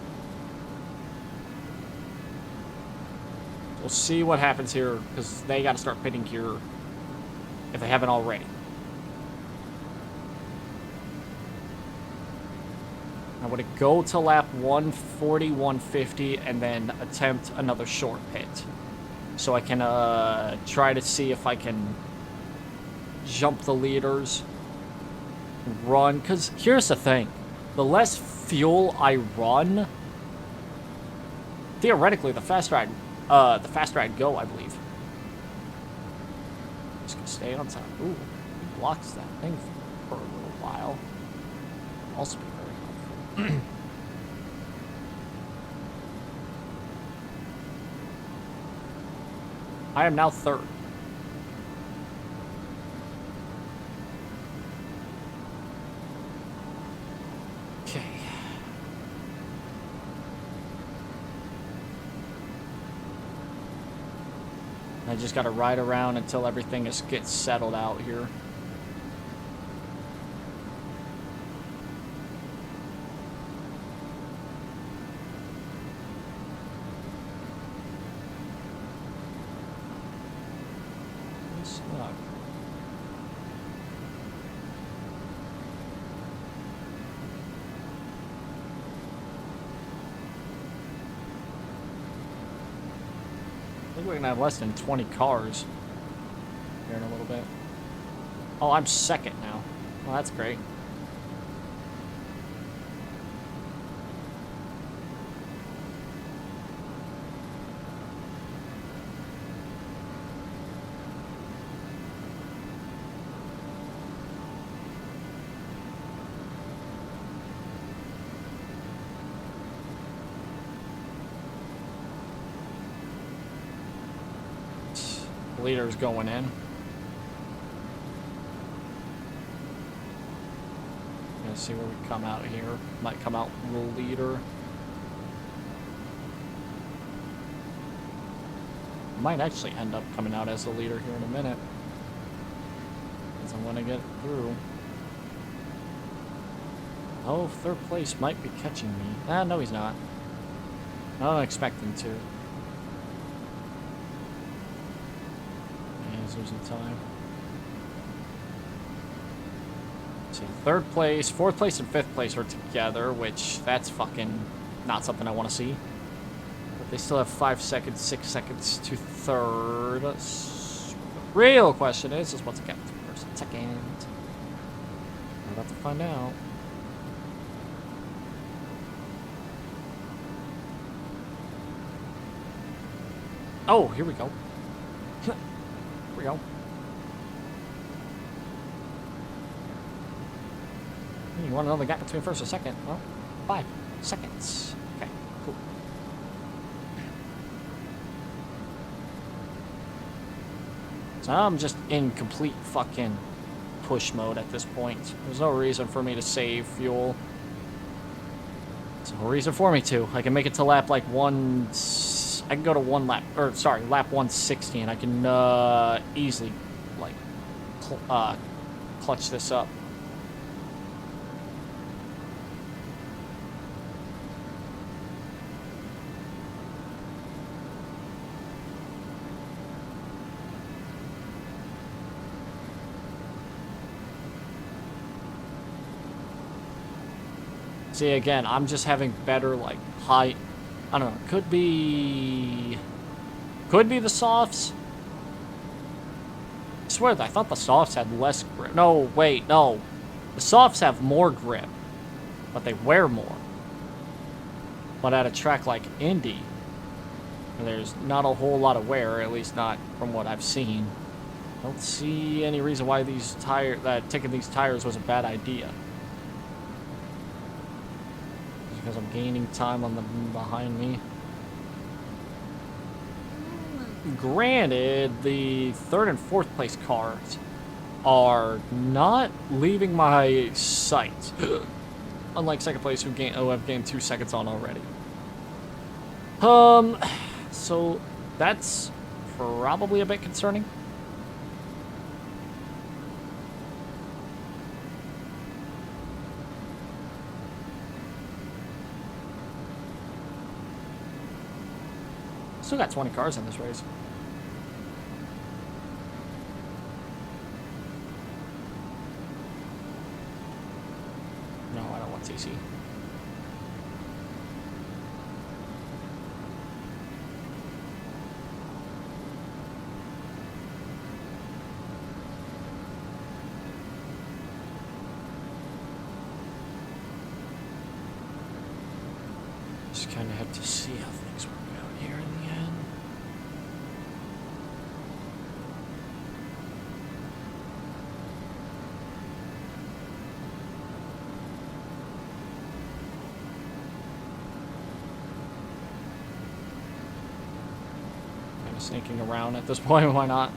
We'll see what happens here, because they got to start pitting here if they haven't already. I would go to lap 140, 150, and then attempt another short pit. So I can try to see if I can jump the leaders, run. Because here's the thing. The less fuel I run, theoretically, the faster I'd go, I believe. Just gonna stay on time. Ooh, he blocks that thing for a little while. Also be very helpful. I am now 3rd. Okay. I just gotta ride around until everything gets settled out here. Look. I think we're gonna have less than 20 cars here in a little bit. Oh, I'm second now. Well, that's great. Leader's going in. Gonna see where we come out here. Might come out leader. Might actually end up coming out as the leader here in a minute. Because I want to get through. Oh, third place might be catching me. Ah, no he's not. I don't expect him to. Losing time. See, third place, fourth place, and fifth place are together, which that's fucking not something I want to see. But they still have 5 seconds, 6 seconds to third. The real question is what's again first and second. We're about to find out. Oh, here we go. We go. You want to know the gap between first and second? Well, 5 seconds. Okay, cool. So I'm just in complete fucking push mode at this point. There's no reason for me to save fuel. There's no reason for me to. I can make it to lap like I can go to lap 160, and I can easily, like, clutch this up. See, again, I'm just having better, like, high... I don't know. Could be the softs. I swear that I thought the softs had less grip. No, wait, no. The softs have more grip, but they wear more. But at a track like Indy, there's not a whole lot of wear, at least not from what I've seen. I don't see any reason why taking these tires was a bad idea. Because I'm gaining time on the behind me. Granted, the third and fourth place cars are not leaving my sight. Unlike second place, who I've gained 2 seconds on already. So that's probably a bit concerning. Still got 20 cars in this race. No, I don't want CC. Just kind of have to see how things work out here in the end. Kind of sneaking around at this point, why not?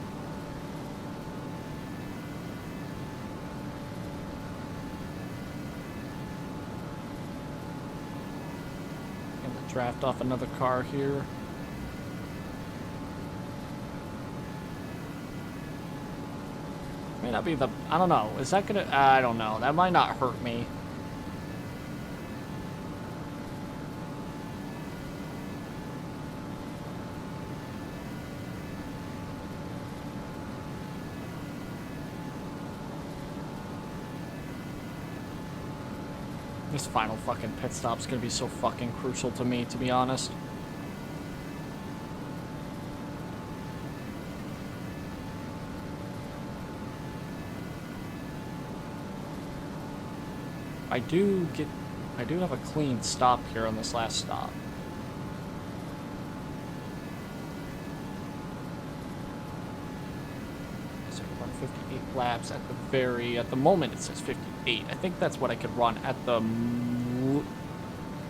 Draft off another car here. May not be the... I don't know. Is that gonna... I don't know. That might not hurt me. This final fucking pit stop's gonna be so fucking crucial to me, to be honest. I do have a clean stop here on this last stop. So I can run 58 laps at the moment it says 58. I think that's what I could run at the,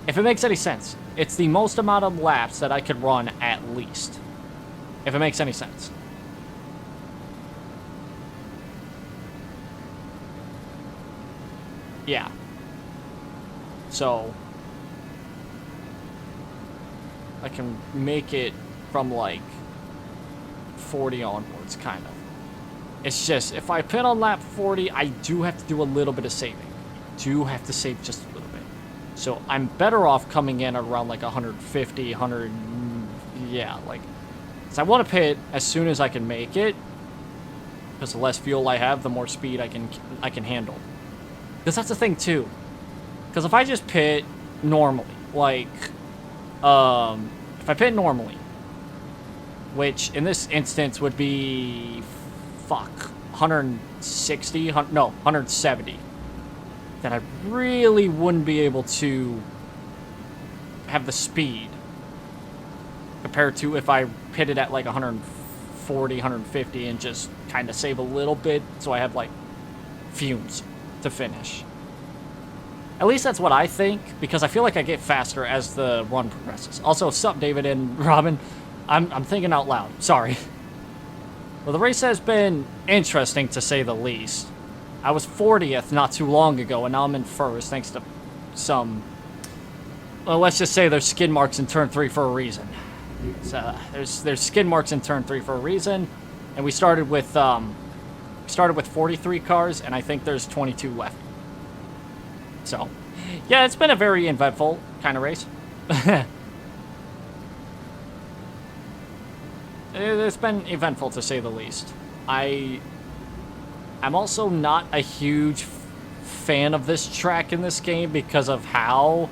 if it makes any sense. It's the most amount of laps that I could run at least. If it makes any sense. Yeah. So, I can make it from like 40 onwards, kind of. It's just, if I pit on lap 40, I do have to do a little bit of saving. Do have to save just a little bit. So, I'm better off coming in around like 150, 100, yeah, like, so I want to pit as soon as I can make it, because the less fuel I have, the more speed I can handle. Because that's the thing too. Because if I just pit normally, like, if I pit normally, which in this instance would be, 160, no, 170, then I really wouldn't be able to have the speed compared to if I pitted at like 140, 150 and just kind of save a little bit so I have like fumes to finish. At least that's what I think, because I feel like I get faster as the run progresses. Also, sup, David and Robin? I'm thinking out loud. Sorry. Well, the race has been interesting, to say the least. I was 40th not too long ago, and now I'm in first, thanks to some... Well, let's just say there's skid marks in turn 3 for a reason. There's skid marks in turn 3 for a reason, and we started with 43 cars, and I think there's 22 left. So, yeah, it's been a very eventful kind of race. It's been eventful, to say the least. I'm also not a huge fan of this track in this game because of how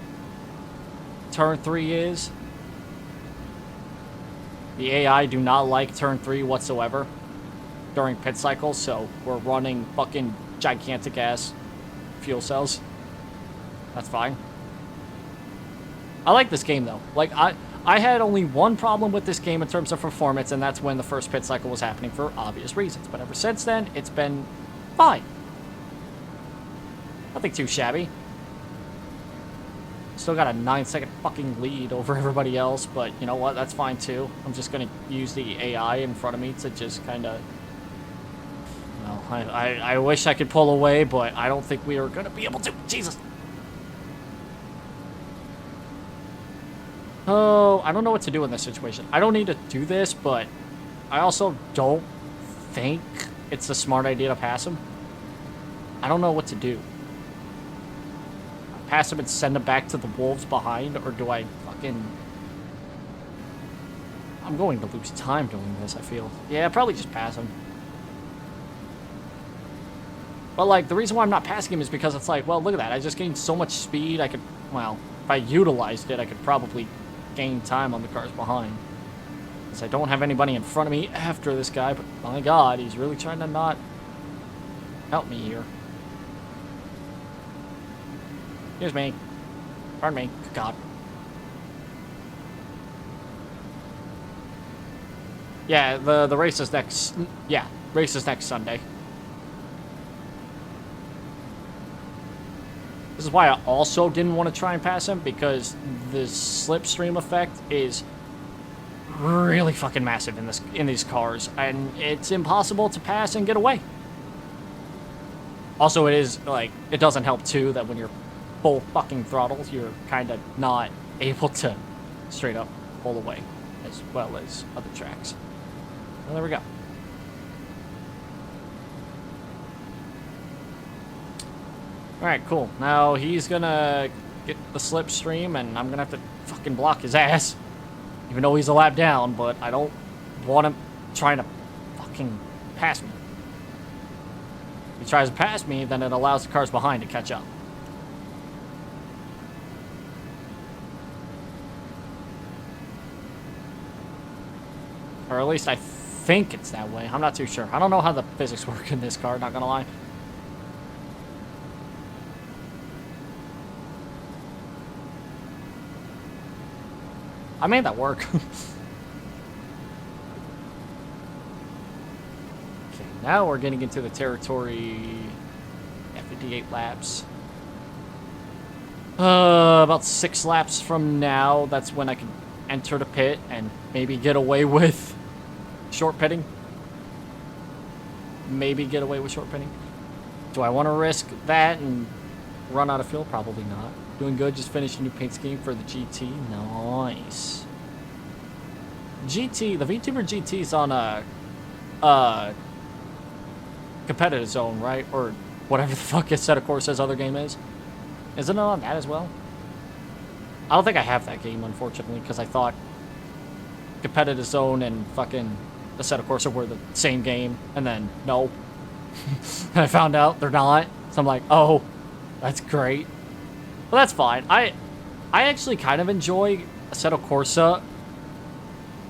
turn 3 is. The AI do not like turn 3 whatsoever during pit cycles, so we're running fucking gigantic ass fuel cells. That's fine. I like this game though. Like, I had only one problem with this game in terms of performance, and that's when the first pit cycle was happening for obvious reasons. But ever since then, it's been fine. Nothing too shabby. Still got a 9-second fucking lead over everybody else, but you know what? That's fine too. I'm just gonna use the AI in front of me to just kind of... Well, I wish I could pull away, but I don't think we are gonna be able to. Jesus! Oh, I don't know what to do in this situation. I don't need to do this, but I also don't think it's a smart idea to pass him. I don't know what to do. Pass him and send him back to the wolves behind, or do I fucking... I'm going to lose time doing this, I feel. Yeah, probably just pass him. But, like, the reason why I'm not passing him is because it's like, well, look at that. I just gained so much speed. I could, well, if I utilized it, I could probably gain time on the cars behind. Because I don't have anybody in front of me after this guy, but my god, he's really trying to not help me here. Here's me. Pardon me. Good god. Yeah, the race is next... Yeah, race is next Sunday. This is why I also didn't want to try and pass him, because the slipstream effect is really fucking massive in these cars, and it's impossible to pass and get away. Also, it is, like, it doesn't help too that when you're full fucking throttle, you're kind of not able to straight up pull away as well as other tracks. Well, there we go. Alright, cool. Now he's gonna get the slipstream, and I'm gonna have to fucking block his ass. Even though he's a lap down, but I don't want him trying to fucking pass me. If he tries to pass me, then it allows the cars behind to catch up. Or at least I think it's that way. I'm not too sure. I don't know how the physics work in this car, not gonna lie. I made that work. Okay, now we're getting into the territory. Yeah, 58 laps. About 6 laps from now, that's when I can enter the pit and maybe get away with short pitting. Maybe get away with short pitting. Do I want to risk that and run out of fuel? Probably not. Doing good, just finished a new paint scheme for the GT. Nice. GT, the VTuber GT's on a competitive zone, right? Or whatever the fuck Assetto Corsa's other game is. Isn't it on that as well? I don't think I have that game, unfortunately, because I thought competitive zone and fucking Assetto Corsa were the same game, and then no. And I found out they're not. So I'm like, oh, that's great. Well, that's fine. I actually kind of enjoy Assetto Corsa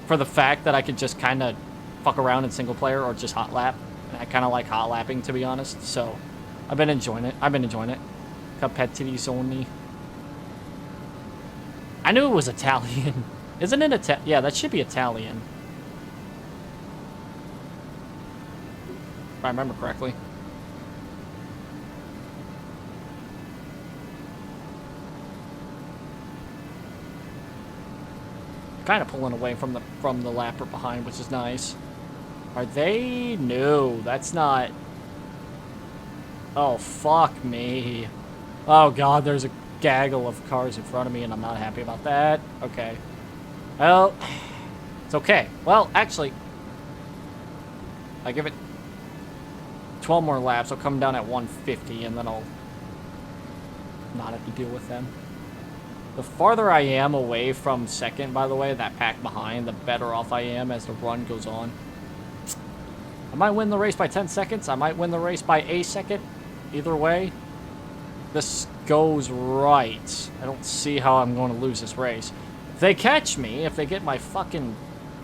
for the fact that I could just kind of fuck around in single player or just hot lap. And I kind of like hot lapping, to be honest. So I've been enjoying it. Competizione. I knew it was Italian. Isn't it Italian? Yeah, that should be Italian. If I remember correctly. Kind of pulling away from the lapper behind, which is nice. Are they? No, that's not. Oh, fuck me. Oh, God, there's a gaggle of cars in front of me, and I'm not happy about that. Okay. Well, it's okay. Well, actually, I give it 12 more laps. I'll come down at 150, and then I'll not have to deal with them. The farther I am away from second, by the way, that pack behind, the better off I am as the run goes on. I might win the race by 10 seconds. I might win the race by a second. Either way, this goes right. I don't see how I'm going to lose this race. If they catch me, if they get my fucking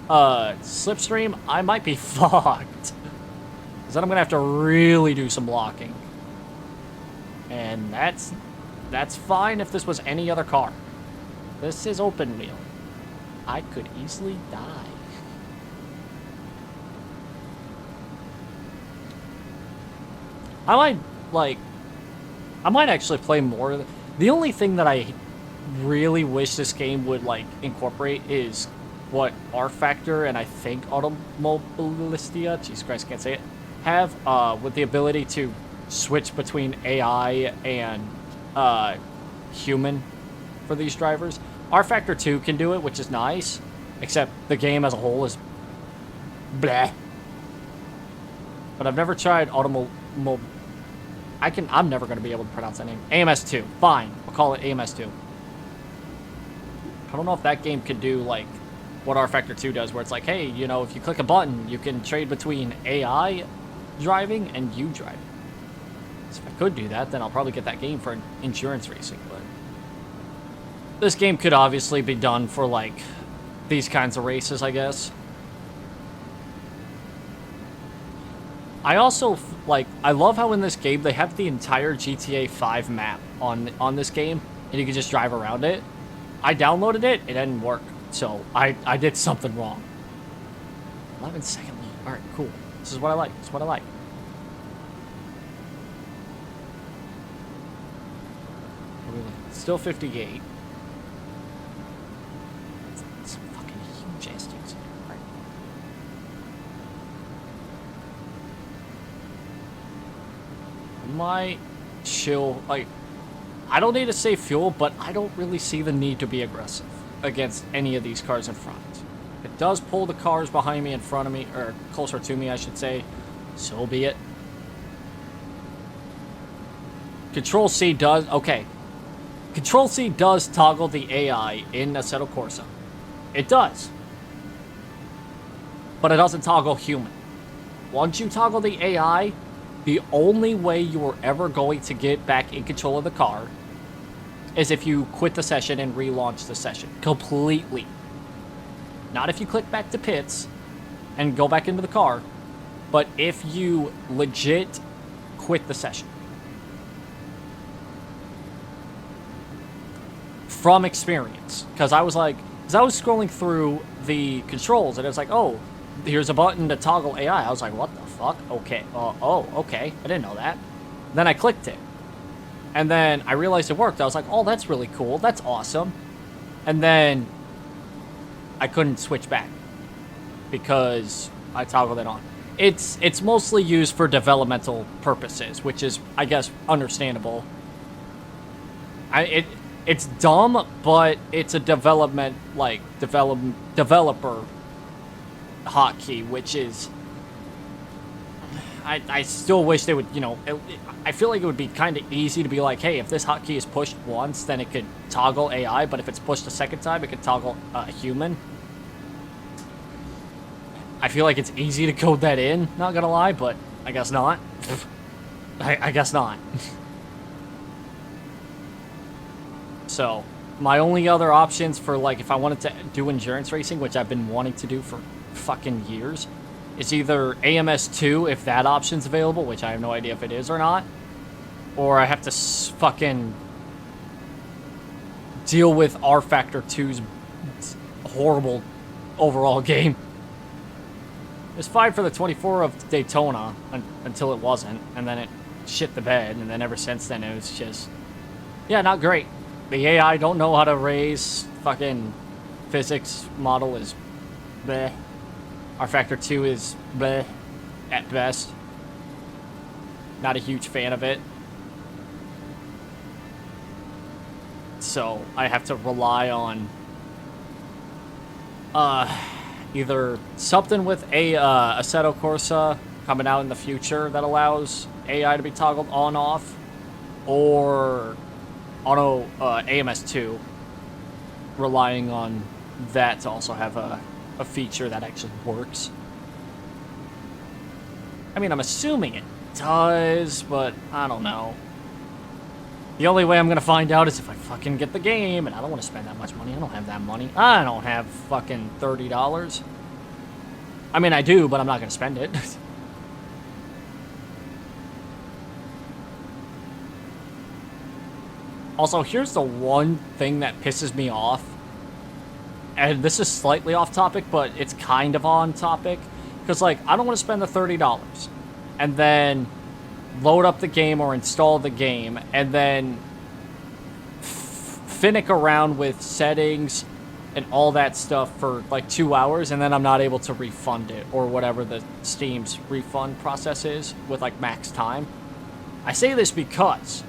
slipstream, I might be fucked. Because then I'm going to have to really do some blocking. And that's fine if this was any other car. This is open wheel. I could easily die. I might actually play more. The only thing that I really wish this game would, like, incorporate is what R Factor and I think Automobilistia, Jesus Christ, I can't say it, have, with the ability to switch between AI and human for these drivers. R Factor 2 can do it, which is nice, except the game as a whole is bleh. But I've never tried I'm never going to be able to pronounce that name. AMS2. Fine. We'll call it AMS2. I don't know if that game could do, like, what R Factor 2 does, where it's like, hey, you know, if you click a button, you can trade between AI driving and you driving. So if I could do that, then I'll probably get that game for insurance racing, but this game could obviously be done for, like, these kinds of races, I guess. I also, like, I love how in this game they have the entire GTA 5 map on this game, and you can just drive around it. I downloaded it, it didn't work, so I did something wrong. 11-second lead. Alright, cool. This is what I like. This is what I like. Still 58. It's fucking huge ass dudes. Right. I might chill. Like, I don't need to save fuel, but I don't really see the need to be aggressive against any of these cars in front. It does pull the cars behind me in front of me, or closer to me, I should say. So be it. Control-C does... Okay. Control-C does toggle the AI in Assetto Corsa. It does. But it doesn't toggle human. Once you toggle the AI, the only way you're ever going to get back in control of the car is if you quit the session and relaunch the session. Completely. Not if you click back to pits and go back into the car, but if you legit quit the session. From experience. Because I was scrolling through the controls and it was like, oh, here's a button to toggle AI. I was like, what the fuck? Okay. Okay. I didn't know that. Then I clicked it. And then I realized it worked. I was like, oh, that's really cool. That's awesome. And then I couldn't switch back because I toggled it on. It's mostly used for developmental purposes, which is, I guess, understandable. It's dumb, but it's a developer hotkey, which is... I still wish they would, you know... I feel like it would be kind of easy to be like, hey, if this hotkey is pushed once, then it could toggle AI, but if it's pushed a second time, it could toggle human. I feel like it's easy to code that in, not gonna lie, but I guess not. I guess not. So, my only other options for, like, if I wanted to do endurance racing, which I've been wanting to do for fucking years, is either AMS2, if that option's available, which I have no idea if it is or not, or I have to fucking deal with R Factor 2's horrible overall game. It was fine for the 24 of Daytona until it wasn't, and then it shit the bed, and then ever since then it was just, yeah, not great. The AI don't know how to raise. Fucking physics model is bleh. R Factor 2 is bleh at best. Not a huge fan of it. So I have to rely on either something with a Assetto Corsa coming out in the future that allows AI to be toggled on/off, or auto AMS2, relying on that to also have a feature that actually works. I mean, I'm assuming it does, but I don't know. The only way I'm gonna find out is if I fucking get the game, and I don't want to spend that much money. I don't have that money. I don't have fucking $30. I mean, I do, but I'm not gonna spend it. Also, here's the one thing that pisses me off. And this is slightly off topic, but it's kind of on topic. Because, like, I don't want to spend the $30 and then load up the game or install the game and then finnick around with settings and all that stuff for, like, 2 hours, and then I'm not able to refund it or whatever the Steam's refund process is with, like, max time. I say this because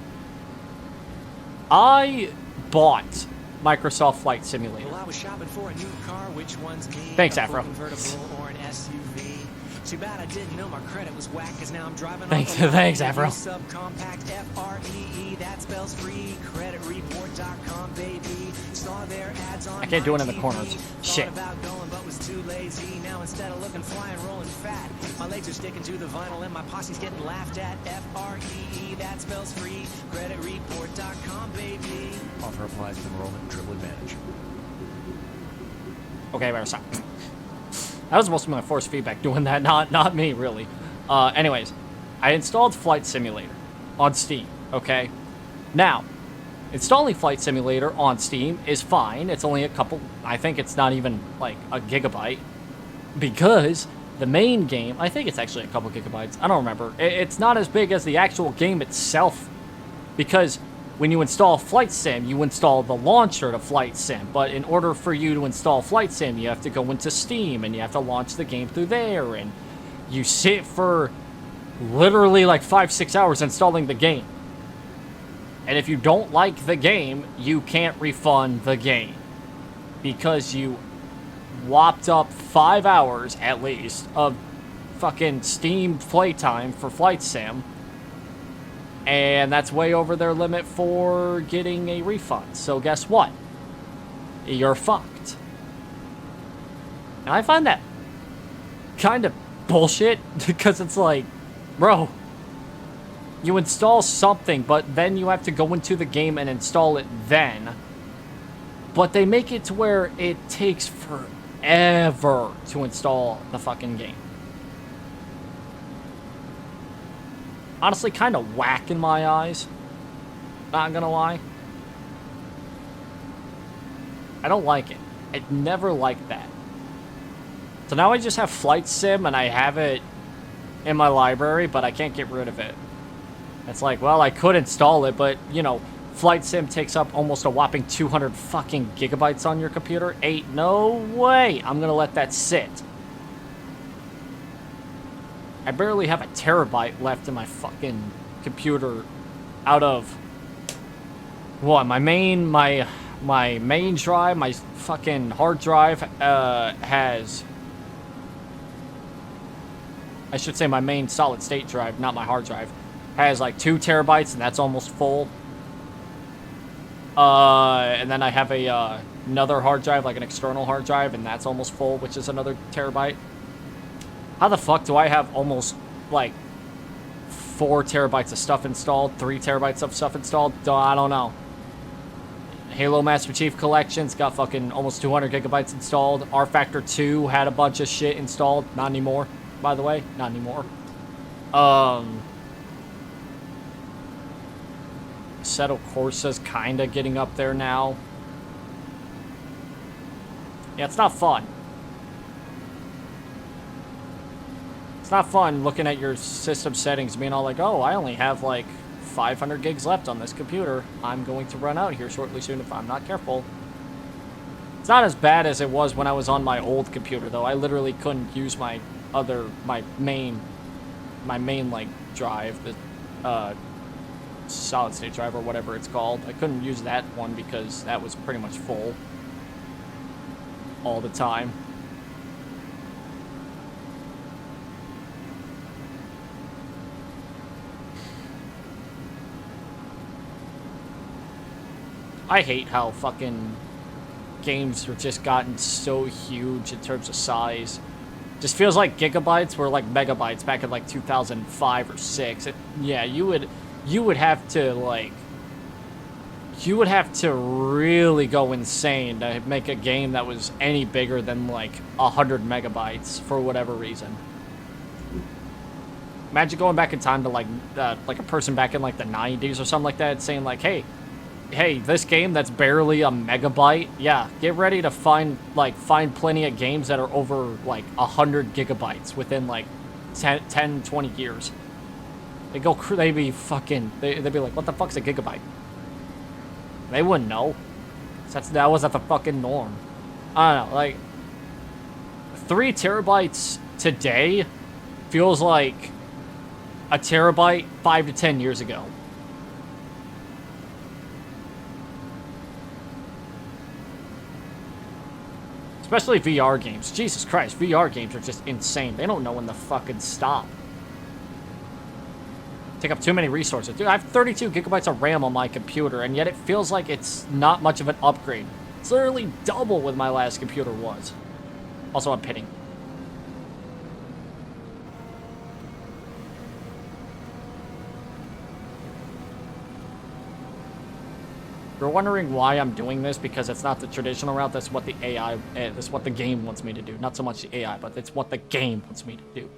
I bought Microsoft Flight Simulator. Well, I was shopping for a new car. Which one's me? Thanks, Afro. Convertible or an SUV? Too bad I didn't know my credit was whack, cause now I'm driving Thanks, Afro. Subcompact FREE, that spells free. Creditreport.com, baby. Saw their ads on I can't do it in the TV. corners. Shit. Thought about going, but was too lazy. Now instead of looking fly and rolling fat, my legs are sticking to the vinyl and my posse's getting laughed at. FREE, that spells free. Creditreport.com, baby. Offer applies with enrollment and triple advantage. Okay, better stop. That was mostly my forced feedback doing that, not me, really. Anyways, I installed Flight Simulator on Steam, okay? Now, installing Flight Simulator on Steam is fine. It's only a couple... I think it's not even, like, a gigabyte. Because the main game... I think it's actually a couple gigabytes. I don't remember. It's not as big as the actual game itself. Because when you install Flight Sim, you install the launcher to Flight Sim. But in order for you to install Flight Sim, you have to go into Steam, and you have to launch the game through there, and you sit for literally like 5-6 hours installing the game. And if you don't like the game, you can't refund the game. Because you whopped up 5 hours, at least, of fucking Steam playtime for Flight Sim. And that's way over their limit for getting a refund. So guess what? You're fucked. And I find that kind of bullshit because it's like, bro, you install something, but then you have to go into the game and install it then. But they make it to where it takes forever to install the fucking game. Honestly, kind of whack in my eyes. Not gonna lie. I don't like it. I never liked that. So now I just have Flight Sim and I have it in my library, but I can't get rid of it. It's like, well, I could install it, but, you know, Flight Sim takes up almost a whopping 200 fucking gigabytes on your computer. Ain't no way I'm gonna let that sit. I barely have a terabyte left in my fucking computer out of what, my main drive, my fucking hard drive has, I should say my main solid state drive, not my hard drive, has like 2 terabytes and that's almost full. And then I have another hard drive, like an external hard drive, and that's almost full, which is another terabyte. How the fuck do I have almost, like, 4 terabytes of stuff installed, 3 terabytes of stuff installed? I don't know. Halo Master Chief Collection's got fucking almost 200 gigabytes installed. R Factor 2 had a bunch of shit installed. Not anymore, by the way. Not anymore. Assetto Corsa's kinda getting up there now. Yeah, it's not fun. It's not fun looking at your system settings being all like, oh, I only have like 500 gigs left on this computer. I'm going to run out here shortly soon if I'm not careful. It's not as bad as it was when I was on my old computer, though. I literally couldn't use my main like drive, the solid state drive or whatever it's called. I couldn't use that one because that was pretty much full all the time. I hate how fucking games have just gotten so huge in terms of size. Just feels like gigabytes were like megabytes back in like 2005 or 6. Yeah, you would have to like, you would have to really go insane to make a game that was any bigger than like 100 megabytes for whatever reason. Imagine going back in time to like a person back in like the 90s or something like that saying like, hey, this game that's barely a megabyte, yeah, get ready to find plenty of games that are over like 100 gigabytes within like 10, 20 years. They'd be like, what the fuck's a gigabyte? They wouldn't know. That wasn't the fucking norm. I don't know, like 3 terabytes today feels like a terabyte 5 to 10 years ago. Especially VR games. Jesus Christ, VR games are just insane. They don't know when to fucking stop. Take up too many resources. Dude, I have 32 gigabytes of RAM on my computer, and yet it feels like it's not much of an upgrade. It's literally double what my last computer was. Also, I'm pitting. You're wondering why I'm doing this, because it's not the traditional route. That's what the AI, that's what the game wants me to do. Not so much the AI, but it's what the game wants me to do.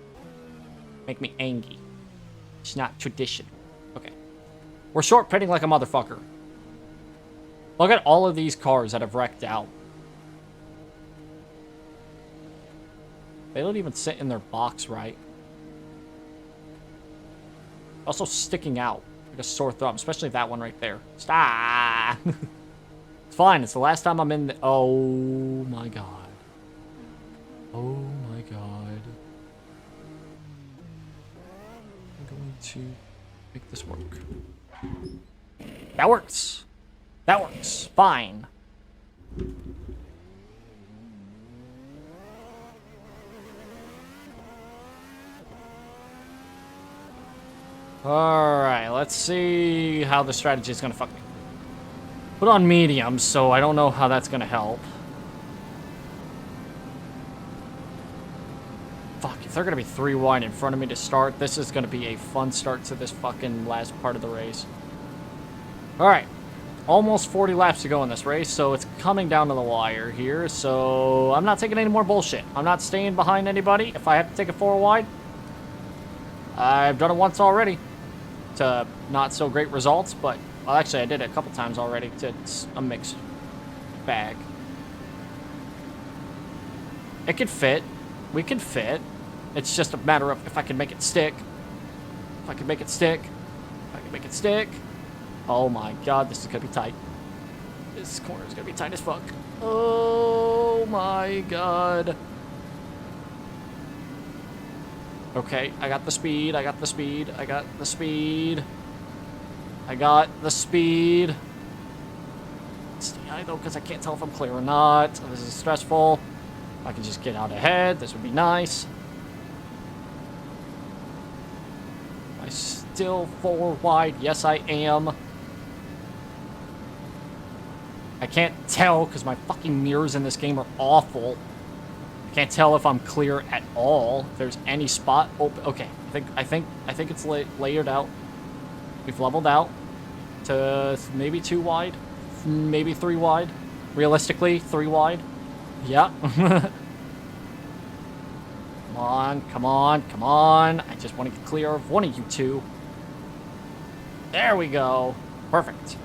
Make me angry. It's not tradition. Okay. We're short pitting like a motherfucker. Look at all of these cars that have wrecked out. They don't even sit in their box right. Also sticking out. Like a sore thumb, especially that one right there. Stop! It's fine, it's the last time I'm in the... Oh my god. Oh my god. I'm going to make this work. That works! That works. Fine. Alright, let's see how the strategy is gonna fuck me. Put on medium, so I don't know how that's gonna help. Fuck, if they're gonna be 3 wide in front of me to start, this is gonna be a fun start to this fucking last part of the race. Alright. Almost 40 laps to go in this race, so it's coming down to the wire here, so I'm not taking any more bullshit. I'm not staying behind anybody. If I have to take a 4 wide, I've done it once already to not so great results, but, well, actually I did it a couple times already to a mixed bag. It could fit. We could fit. It's just a matter of if I can make it stick. If I can make it stick. If I can make it stick. Oh my god, this is gonna be tight. This corner is gonna be tight as fuck. Oh my god. Okay, I got the speed, I got the speed, I got the speed. I got the speed. Stay high though, because I can't tell if I'm clear or not. This is stressful. If I can just get out ahead, this would be nice. Am I still 4 wide? Yes, I am. I can't tell because my fucking mirrors in this game are awful. I can't tell if I'm clear at all. If there's any spot open. Okay, I think it's layered out. We've leveled out to maybe 2 wide, maybe 3 wide. Realistically, 3 wide. Yeah. Come on, come on, come on. I just want to get clear of one of you two. There we go. Perfect.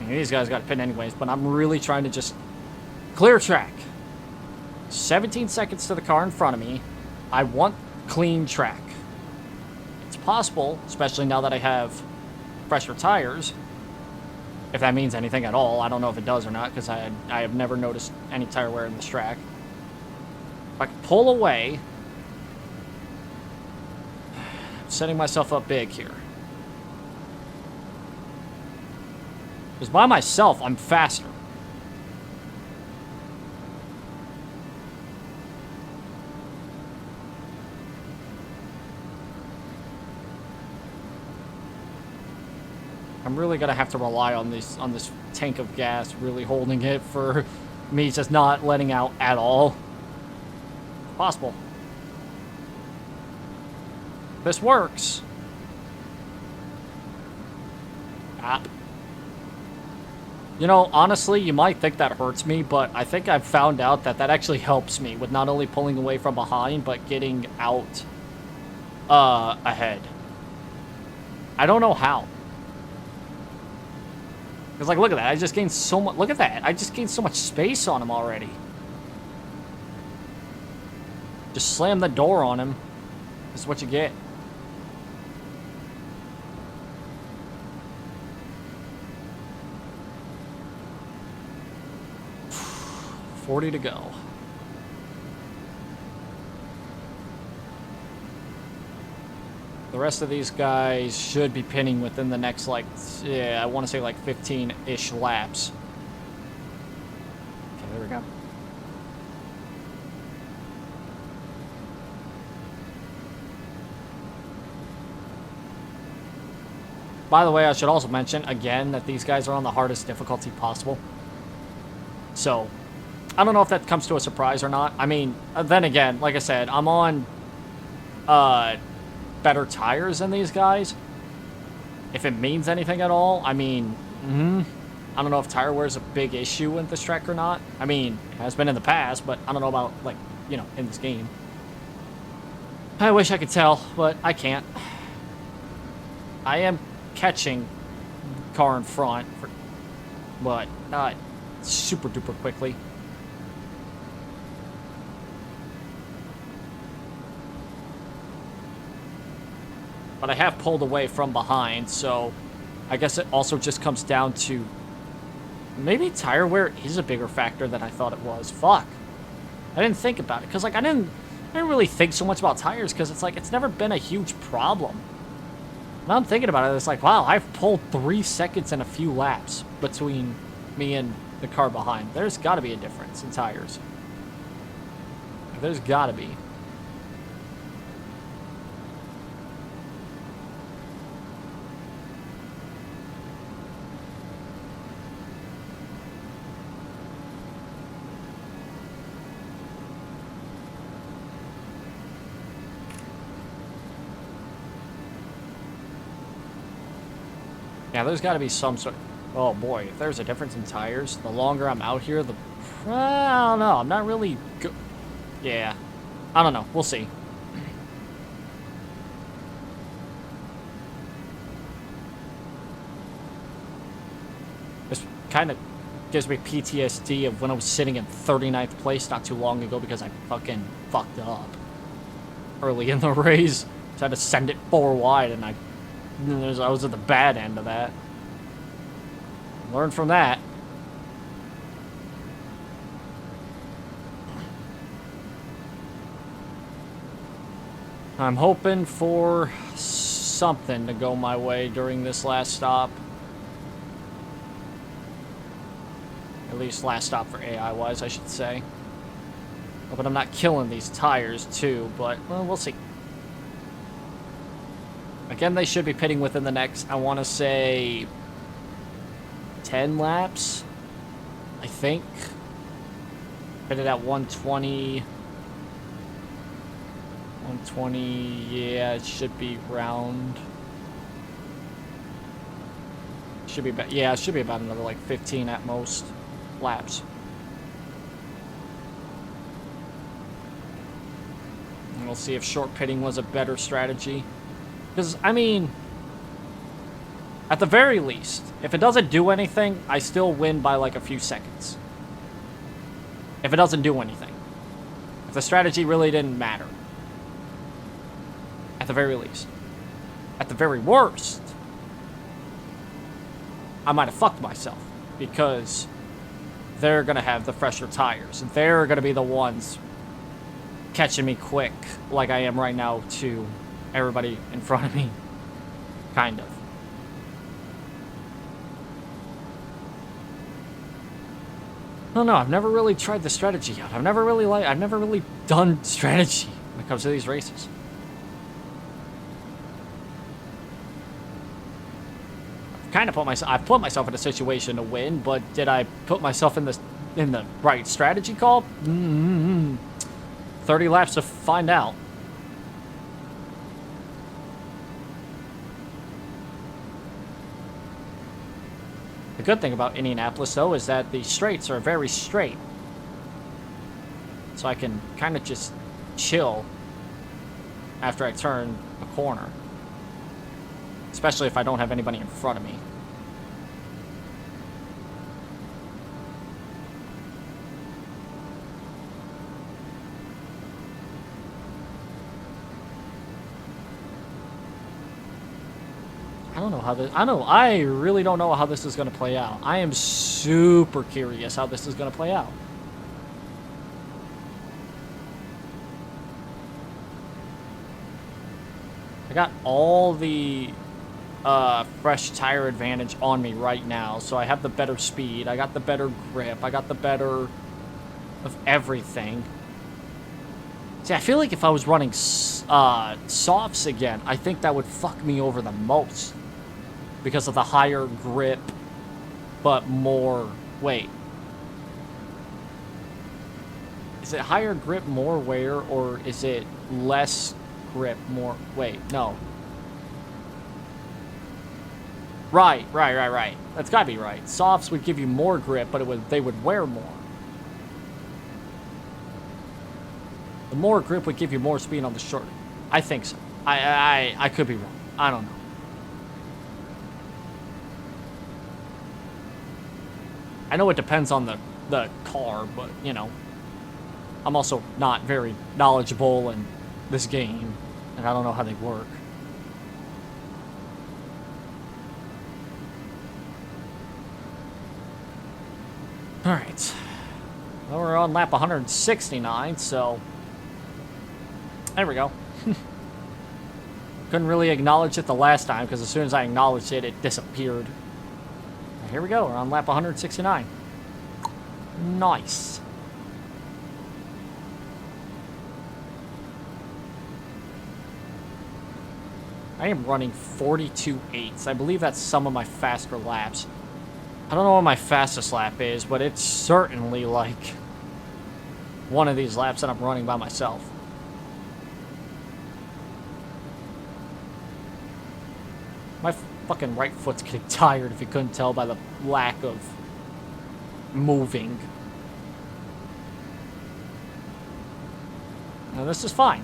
These guys got to pin anyways, but I'm really trying to just clear track. 17 seconds to the car in front of me. I want clean track. It's possible, especially now that I have fresher tires. If that means anything at all. I don't know if it does or not, because I have never noticed any tire wear in this track. If I can pull away, I'm setting myself up big here. Because by myself, I'm faster. I'm really gonna have to rely on this tank of gas really holding it for me just not letting out at all. Possible. This works. Ah. You know, honestly, you might think that hurts me, but I think I've found out that that actually helps me with not only pulling away from behind, but getting out ahead. I don't know how. Because, like, look at that. I just gained so much. Look at that. I just gained so much space on him already. Just slam the door on him. This is what you get. $40 to go. The rest of these guys should be pinning within the next, like, yeah, I want to say like 15-ish laps. Okay, there we go. By the way, I should also mention, again, that these guys are on the hardest difficulty possible. So, I don't know if that comes to a surprise or not. I mean, then again, like I said, I'm on better tires than these guys. If it means anything at all, I mean, I don't know if tire wear is a big issue in this track or not. I mean, it has been in the past, but I don't know about, like, you know, in this game. I wish I could tell, but I can't. I am catching car in front, but not super duper quickly. But I have pulled away from behind, so I guess it also just comes down to maybe tire wear is a bigger factor than I thought it was. Fuck. I didn't think about it, because, like, I didn't really think so much about tires, because it's like, it's never been a huge problem. Now I'm thinking about it, it's like, wow, I've pulled 3 seconds and a few laps between me and the car behind. There's got to be a difference in tires. There's got to be. Yeah, there's got to be some sort. Oh boy, if there's a difference in tires, the longer I'm out here, the. I don't know. I'm not really. Yeah, I don't know. We'll see. This kind of gives me PTSD of when I was sitting in 39th place not too long ago because I fucking fucked up early in the race. So I had to send it 4 wide, and I was at the bad end of that. Learn from that. I'm hoping for something to go my way during this last stop. At least last stop for AI-wise, I should say. But I'm not killing these tires, too, but, well, we'll see. Again, they should be pitting within the next, I want to say, 10 laps, I think. Pitted at 120. 120, yeah, it should be round. Should be, yeah, it should be about another, like, 15 at most laps. And we'll see if short pitting was a better strategy. Because, I mean, at the very least, if it doesn't do anything, I still win by like a few seconds. If it doesn't do anything. If the strategy really didn't matter. At the very least. At the very worst, I might have fucked myself. Because they're going to have the fresher tires. They're going to be the ones catching me quick, like I am right now to everybody in front of me. Kind of. I don't know, I've never really tried the strategy yet. I've never really done strategy when it comes to these races. I've put myself in a situation to win, but did I put myself in the right strategy call? 30 laps to find out. The good thing about Indianapolis, though, is that the straights are very straight. So I can kind of just chill after I turn a corner. Especially if I don't have anybody in front of me. I really don't know how this is going to play out. I am super curious how this is going to play out. I got all the fresh tire advantage on me right now, so I have the better speed, I got the better grip, I got the better of everything. See, I feel like if I was running softs again, I think that would fuck me over the most. Because of the higher grip, but more... Wait. Is it higher grip, more wear, or is it less grip, more... Wait, no. Right. That's gotta be right. Softs would give you more grip, but they would wear more. The more grip would give you more speed on the short. I think so. I could be wrong. I don't know. I know it depends on the car, but, you know, I'm also not very knowledgeable in this game, and I don't know how they work. Alright. Well, we're on lap 169, so... There we go. Couldn't really acknowledge it the last time, because as soon as I acknowledged it, it disappeared. Here we go, we're on lap 169. Nice. I am running 42.8s. I believe that's some of my faster laps. I don't know what my fastest lap is, but it's certainly like one of these laps that I'm running by myself. fucking right foot's getting tired if you couldn't tell by the lack of moving. Now this is fine.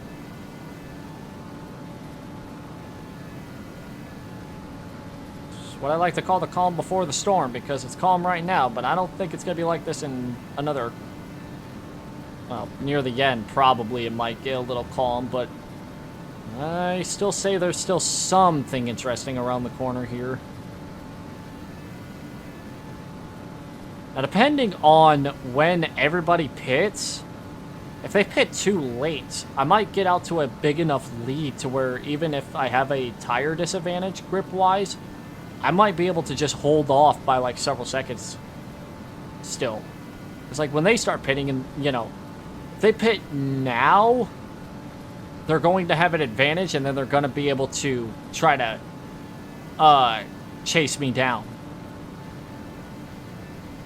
It's what I like to call the calm before the storm, because it's calm right now, but I don't think it's going to be like this in another... Well, near the end, probably it might get a little calm, but I still say there's still something interesting around the corner here. Now, depending on when everybody pits, if they pit too late, I might get out to a big enough lead to where even if I have a tire disadvantage grip-wise, I might be able to just hold off by like several seconds still. It's like when they start pitting and, you know, if they pit now, they're going to have an advantage and then they're going to be able to try to chase me down.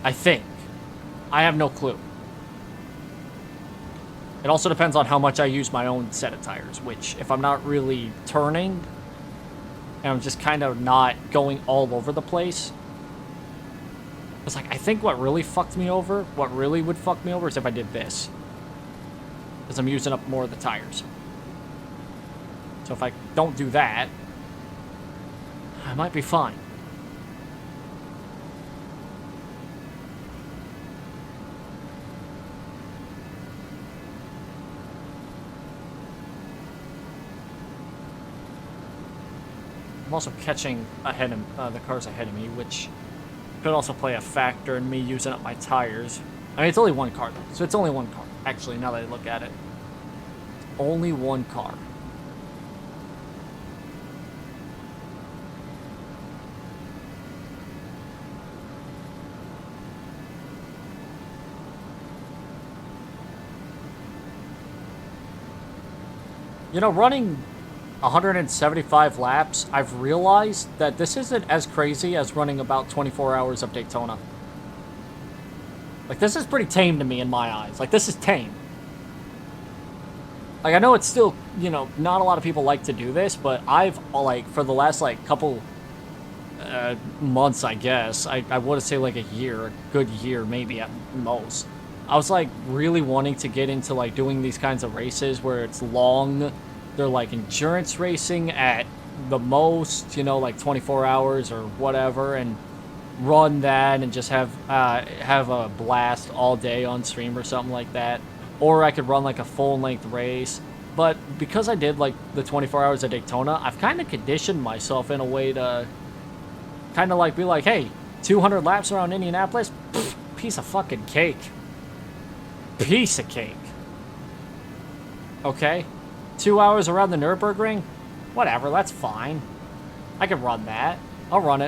I think. I have no clue. It also depends on how much I use my own set of tires, which if I'm not really turning and I'm just kind of not going all over the place, it's like, I think what really fucked me over, what really would fuck me over is if I did this. Because I'm using up more of the tires. So if I don't do that, I might be fine. I'm also catching ahead of the cars ahead of me, which could also play a factor in me using up my tires. I mean, it's only one car, though. So it's only one car. Actually, now that I look at it. Only one car. You know, running 175 laps, I've realized that this isn't as crazy as running about 24 hours of Daytona. Like, this is pretty tame to me in my eyes. Like, this is tame. Like, I know it's still, you know, not a lot of people like to do this, but I've, like, for the last, like, couple months, I guess, I want to say, like, a year, a good year, maybe at most, I was, like, really wanting to get into, like, doing these kinds of races where it's long. They're, like, endurance racing at the most, you know, like, 24 hours or whatever, and run that and just have a blast all day on stream or something like that. Or I could run like a full-length race. But because I did like the 24 hours of Daytona, I've kind of conditioned myself in a way to kind of like be like, hey, 200 laps around Indianapolis? Pfft, piece of fucking cake. Piece of cake. Okay? 2 hours around the Nürburgring? Whatever, that's fine. I can run that. I'll run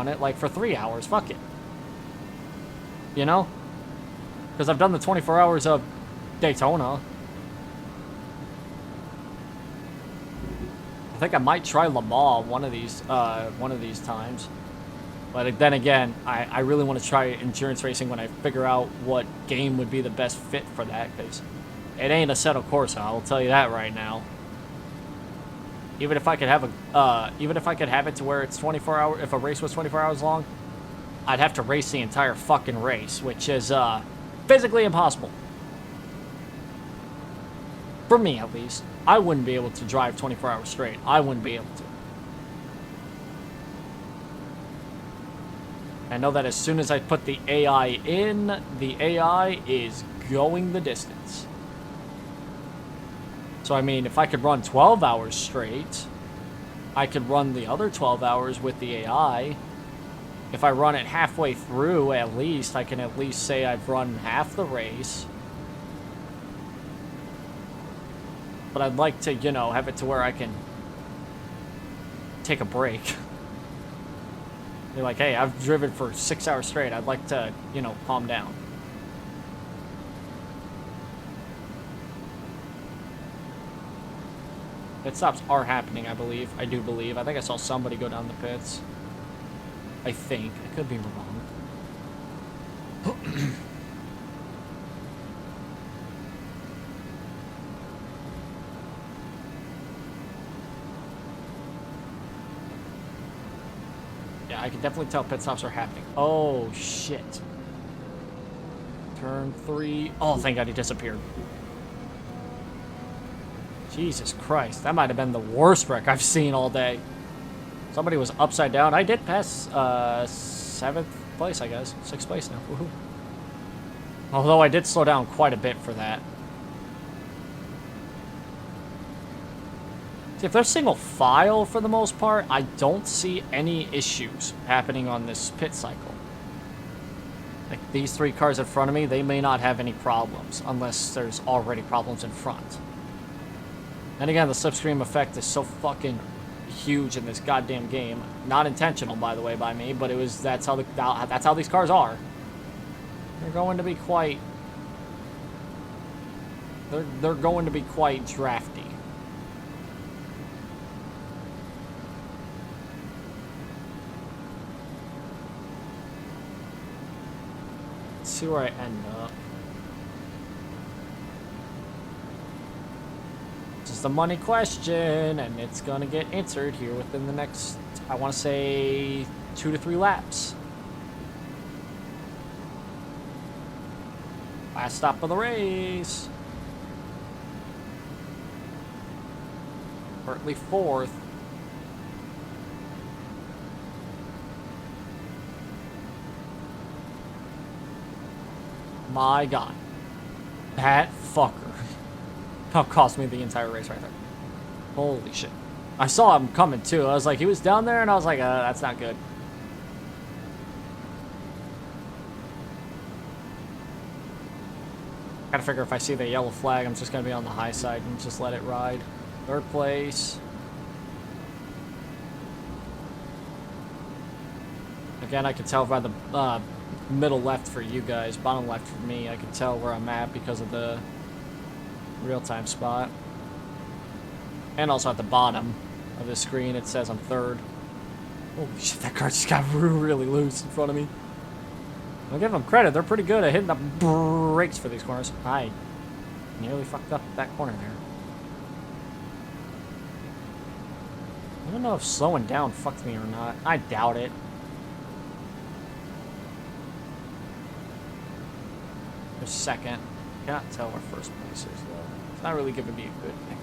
it, like, for 3 hours. Fuck it. You know? Because I've done the 24 hours of Daytona. I think I might try Le Mans one of these times. But then again, I really want to try endurance racing when I figure out what game would be the best fit for that, because it ain't Assetto Corsa, I'll tell you that right now. Even if I could have it to where it's 24 hours, if a race was 24 hours long, I'd have to race the entire fucking race, which is physically impossible. For me, at least. I wouldn't be able to drive 24 hours straight. I wouldn't be able to. I know that as soon as I put the AI in, the AI is going the distance. So, I mean, if I could run 12 hours straight, I could run the other 12 hours with the AI. If I run it halfway through, at least, I can at least say I've run half the race. But I'd like to, you know, have it to where I can take a break. Be like, hey, I've driven for 6 hours straight. I'd like to, you know, calm down. Pit stops are happening, I believe. I do believe. I think I saw somebody go down the pits. I think. I could be wrong. Yeah, I can definitely tell pit stops are happening. Oh, shit. Turn 3. Oh, thank God he disappeared. Jesus Christ. That might have been the worst wreck I've seen all day. Somebody was upside down. I did pass 7th place, I guess. 6th place now. Woohoo. Although I did slow down quite a bit for that. See, if they're single file for the most part, I don't see any issues happening on this pit cycle. Like these 3 cars in front of me, they may not have any problems unless there's already problems in front. And again, the slipstream effect is so fucking huge in this goddamn game. Not intentional, by the way, by me, but that's how these cars are. They're going to be quite drafty. Let's see where I end up. This is the money question, and it's gonna get answered here within the next, I want to say, 2 to 3 laps. Last stop of the race. Currently 4th. My God. That fucker. That cost me the entire race right there. Holy shit. I saw him coming too. I was like, he was down there, and I was like, that's not good. Gotta figure if I see the yellow flag, I'm just gonna be on the high side and just let it ride. 3rd place. Again, I can tell by the middle left for you guys, bottom left for me. I can tell where I'm at because of the real-time spot. And also at the bottom of the screen, it says I'm 3rd. Holy shit, that car just got really loose in front of me. I'll give them credit. They're pretty good at hitting the brakes for these corners. I nearly fucked up that corner there. I don't know if slowing down fucked me or not. I doubt it. We're 2nd. Cannot tell where 1st place is, though. It's not really giving me a good thing.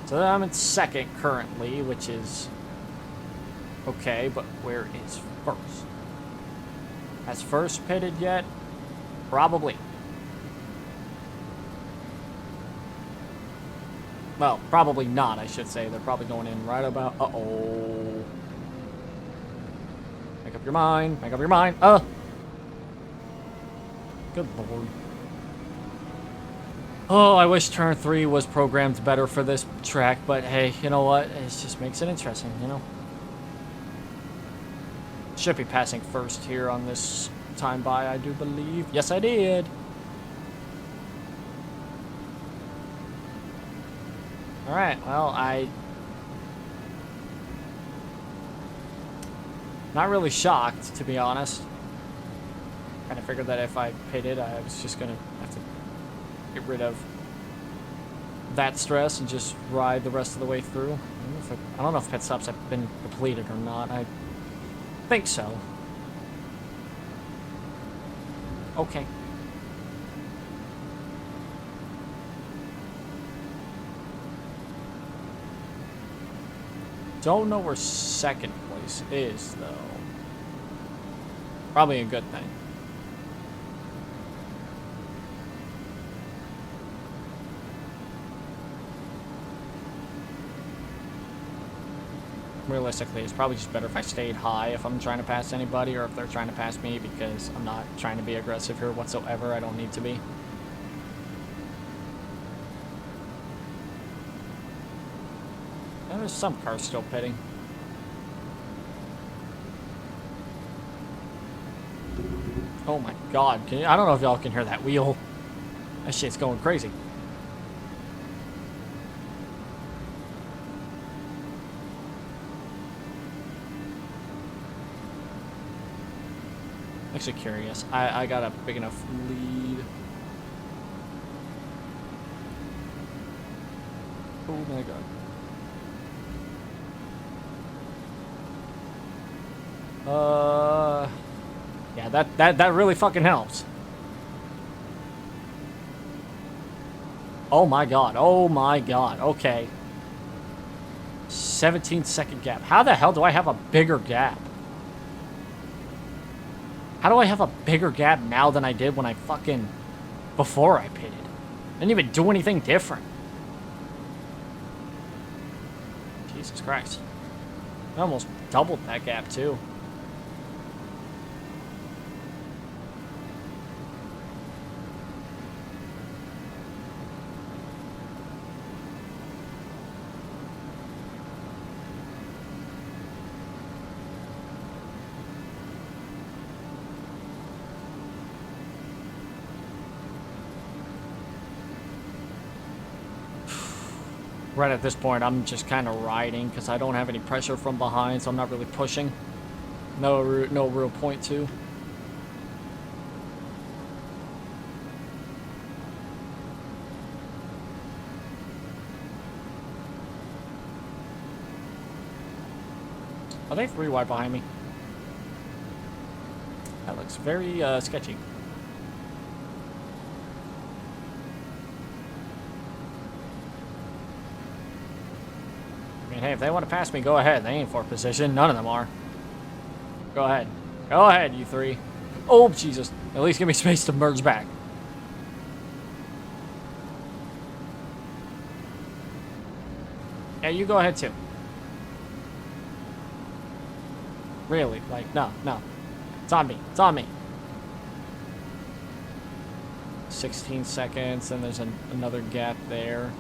So I'm in 2nd currently, which is okay, but where is 1st? Has 1st pitted yet? Probably. Well, probably not, I should say. They're probably going in right about... Uh-oh. Make up your mind. Make up your mind. Good lord. Oh, I wish turn 3 was programmed better for this track, but hey, you know what? It just makes it interesting, you know? Should be passing 1st here on this time by, I do believe. Yes, I did. Alright, well, not really shocked, to be honest. Kind of figured that if I pitted, I was just going to have to get rid of that stress and just ride the rest of the way through. I don't know if pit stops have been completed or not. I think so. Okay. Don't know where 2nd place is, though. Probably a good thing. Realistically, it's probably just better if I stayed high if I'm trying to pass anybody, or if they're trying to pass me, because I'm not trying to be aggressive here whatsoever. I don't need to be. And there's some cars still pitting. Oh my god. I don't know if y'all can hear that wheel. That shit's going crazy. Actually curious. I got a big enough lead. Oh my god. Yeah, that really fucking helps. Oh my god. Oh my god. Okay. 17-second gap. How the hell do I have a bigger gap? How do I have a bigger gap now than I did when I fucking... before I pitted? I didn't even do anything different. Jesus Christ. I almost doubled that gap, too. Right at this point, I'm just kind of riding because I don't have any pressure from behind, so I'm not really pushing. No real point to. Are they 3 wide behind me? That looks very sketchy. I mean, hey, if they want to pass me, go ahead. They ain't for position. None of them are. Go ahead. Go ahead, you 3. Oh, Jesus. At least give me space to merge back. Yeah, you go ahead, too. Really? Like, no. It's on me. It's on me. 16 seconds, and there's another gap there.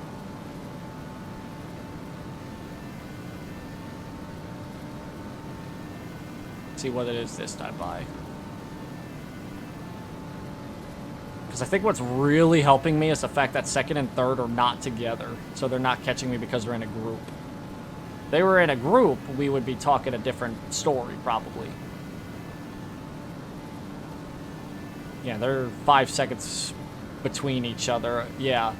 See what it is this time by. Because I think what's really helping me is the fact that second and third are not together. So they're not catching me because they're in a group. If they were in a group, we would be talking a different story, probably. Yeah, they're 5 seconds between each other. Yeah.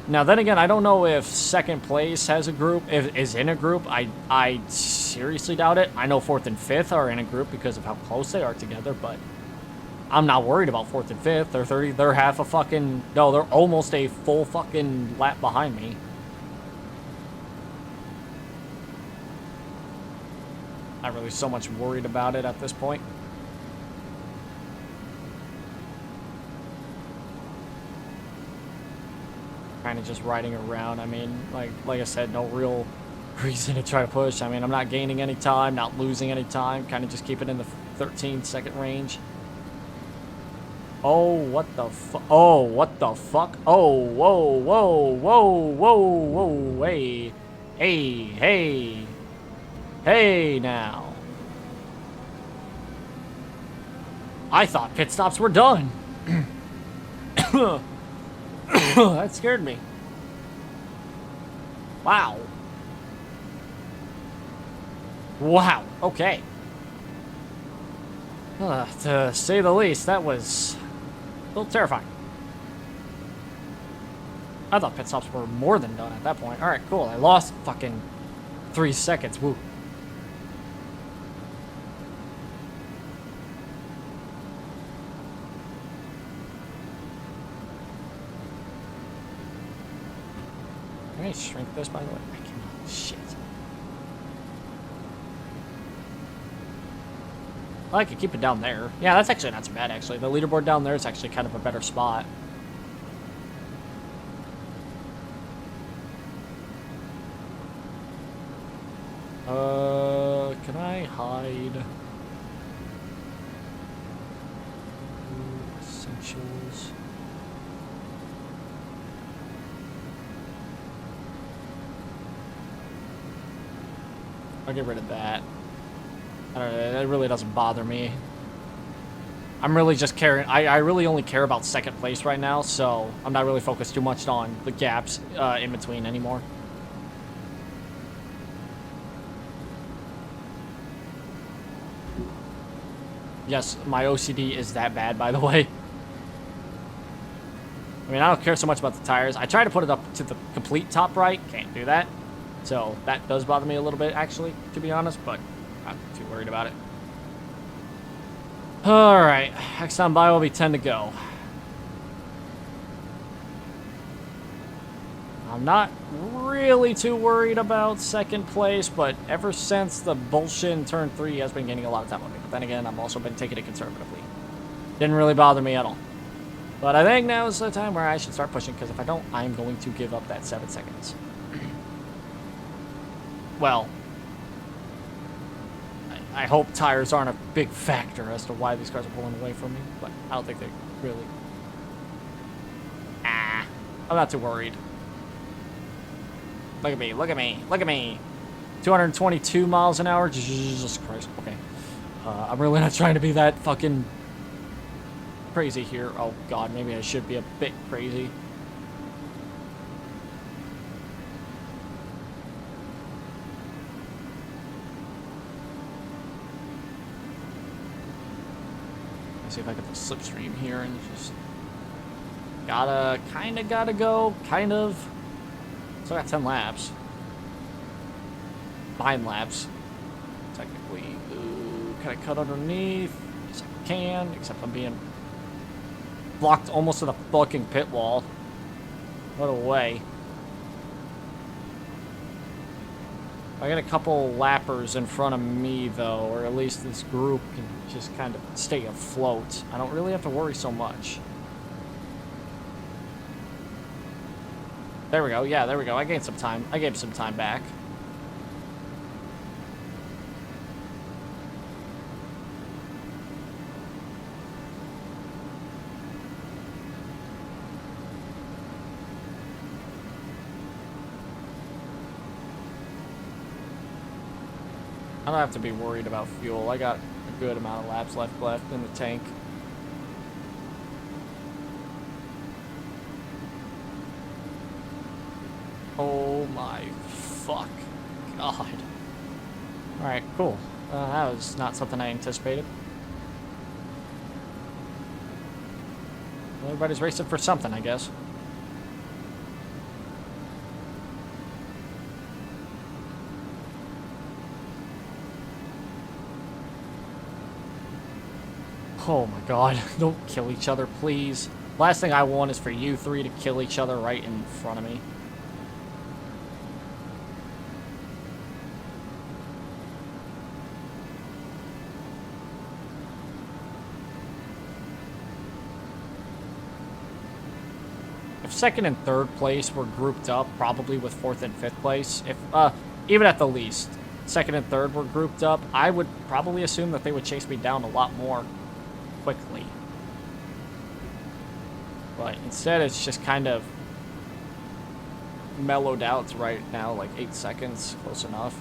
Now, then again, I don't know if second place has a group, is in a group. I seriously doubt it. I know 4th and 5th are in a group because of how close they are together, but I'm not worried about 4th and 5th. They're half a fucking, no, they're almost a full fucking lap behind me. Not really so much worried about it at this point. Kind of just riding around. I mean, like I said, no real reason to try to push. I mean, I'm not gaining any time, not losing any time. Kind of just keep it in the 13-second range. Oh, what the fuck? Oh, what the fuck? Oh, whoa, whoa, whoa, whoa, whoa, hey. Hey, now. I thought pit stops were done. That scared me. Wow. Wow. Okay. To say the least, that was a little terrifying. I thought pit stops were more than done at that point. Alright, cool. I lost fucking 3 seconds. Woo. Can I shrink this, by the way? I cannot. Shit. I could keep it down there. Yeah, that's actually not too bad, actually. The leaderboard down there is actually kind of a better spot. Can I hide? Essentials. I'll get rid of that. I don't know, it really doesn't bother me. I'm really just caring. I really only care about second place right now, so I'm not really focused too much on the gaps in between anymore. Yes, my OCD is that bad, by the way. I mean, I don't care so much about the tires. I try to put it up to the complete top right. Can't do that. So that does bother me a little bit, actually, to be honest, but I'm not too worried about it. Alright, next time by will be 10 to go. I'm not really too worried about second place, but ever since the bullshit in turn 3, he has been gaining a lot of time on me. But then again, I've also been taking it conservatively. Didn't really bother me at all. But I think now is the time where I should start pushing, because if I don't, I'm going to give up that 7 seconds. Well, I hope tires aren't a big factor as to why these cars are pulling away from me, but I don't think they really... I'm not too worried. Look at me, look at me, look at me. 222 miles an hour? Jesus Christ, okay. I'm really not trying to be that fucking crazy here. Oh god, maybe I should be a bit crazy. See if I get the slipstream here and just gotta go, kind of. Still got 10 laps. 9 laps, technically. Ooh, can I cut underneath? Yes, I can, except I'm being blocked almost to the fucking pit wall. What a way. I got a couple lappers in front of me, though, or at least this group can just kind of stay afloat. I don't really have to worry so much. There we go. Yeah, there we go. I gained some time. I gave some time back. I don't have to be worried about fuel. I got a good amount of laps left in the tank. Oh my fuck. God. Alright, cool. That was not something I anticipated. Well, everybody's racing for something, I guess. Oh my god, don't kill each other, please. Last thing I want is for you three to kill each other right in front of me. If second and third place were grouped up, probably with fourth and fifth place, if even at the least, second and third were grouped up, I would probably assume that they would chase me down a lot more quickly. But instead, it's just kind of mellowed out to right now, like 8 seconds, close enough.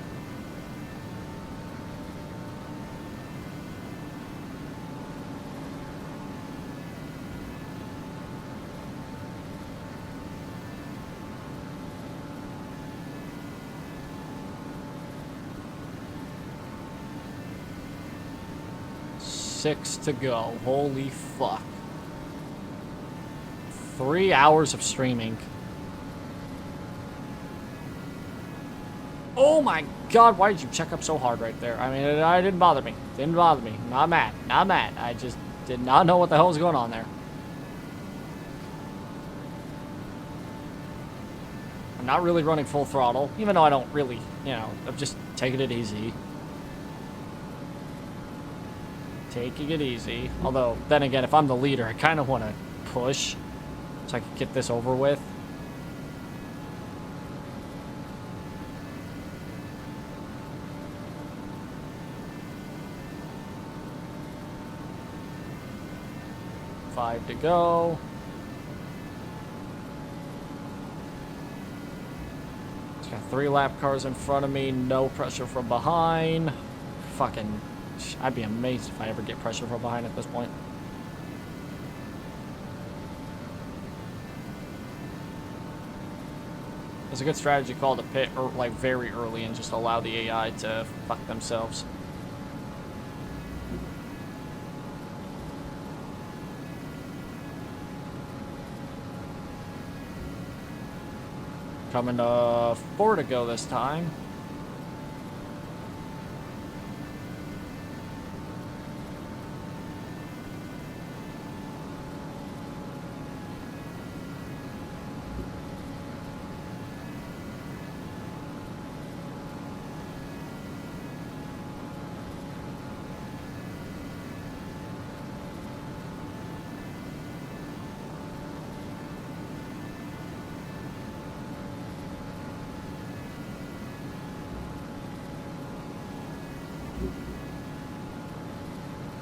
Six to go. Holy fuck. 3 hours of streaming. Oh my god, why did you check up so hard right there? I mean, it didn't bother me. Didn't bother me. Not mad. Not mad. I just did not know what the hell was going on there. I'm not really running full throttle, even though I don't really, you know, I'm just taking it easy. Taking it easy. Although, then again, if I'm the leader, I kind of want to push so I can get this over with. Five to go. It's got 3 lap cars in front of me. No pressure from behind. Fucking... I'd be amazed if I ever get pressure from behind at this point. It's a good strategy call to pit like very early and just allow the AI to fuck themselves. Coming to 4 to go this time.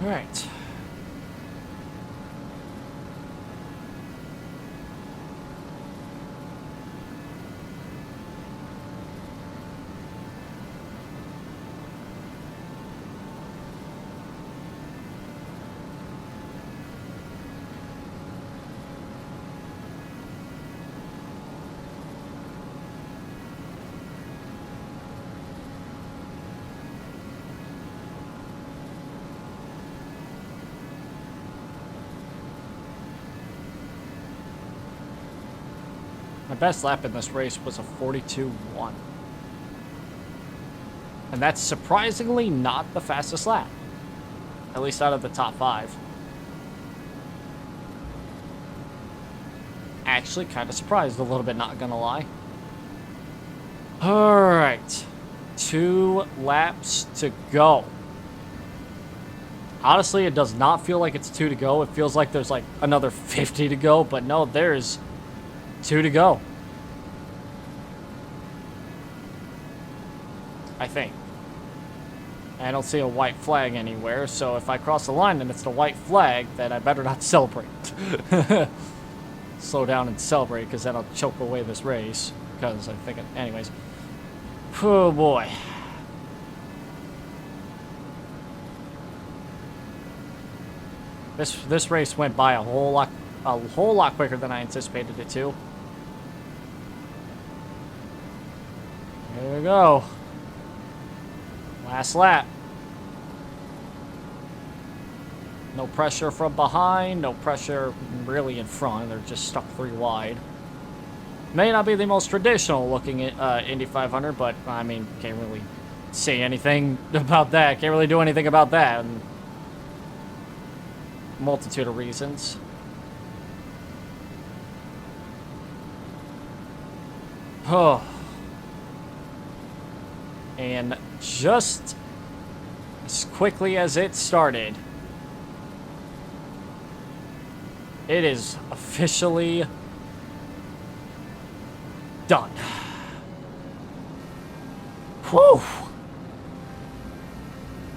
All right. My best lap in this race was a 42.1. And that's surprisingly not the fastest lap. At least out of the top 5. Actually, kind of surprised a little bit, not gonna lie. Alright. 2 laps to go. Honestly, it does not feel like it's 2 to go. It feels like there's like another 50 to go, but no, there's 2 to go. I think. I don't see a white flag anywhere, so if I cross the line and it's the white flag, then I better not celebrate. Slow down and celebrate, because then I'll choke away this race. Because I think, anyways. Oh boy. This race went by a whole lot quicker than I anticipated it to. There we go. Last lap. No pressure from behind, no pressure really in front. They're just stuck 3 wide. May not be the most traditional looking Indy 500, but I mean, can't really say anything about that. Can't really do anything about that. And multitude of reasons. Oh. And just as quickly as it started, it is officially done. Whew.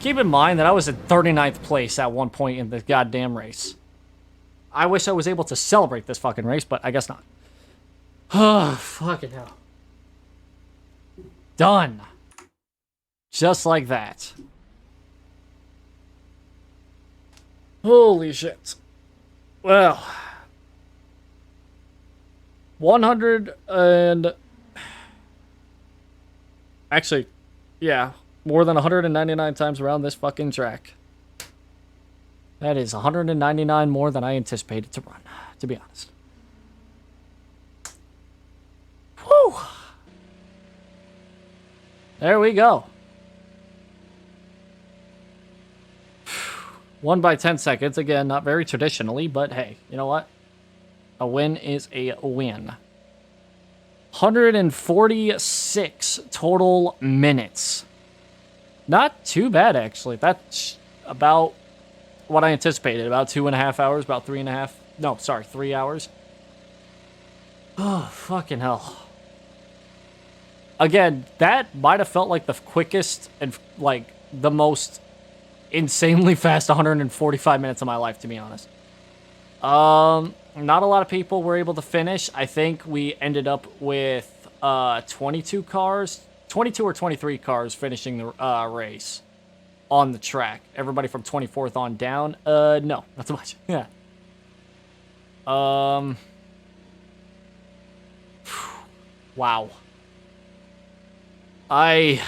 Keep in mind that I was in 39th place at one point in the goddamn race. I wish I was able to celebrate this fucking race, but I guess not. Oh, fucking hell. Done. Just like that. Holy shit. Well. 100 and... Actually, yeah. More than 199 times around this fucking track. That is 199 more than I anticipated to run, to be honest. Whew. There we go. Won by 10 seconds. Again, not very traditionally, but hey, you know what? A win is a win. 146 total minutes. Not too bad, actually. That's about what I anticipated. About 2.5 hours, about 3.5. No, sorry, 3 hours. Oh, fucking hell. Again, that might have felt like the quickest and, like, the most insanely fast 145 minutes of my life, to be honest. Not a lot of people were able to finish. I think we ended up with 22 cars, 22 or 23 cars finishing the race on the track. Everybody from 24th on down. No, not so much. Yeah. Wow. I'm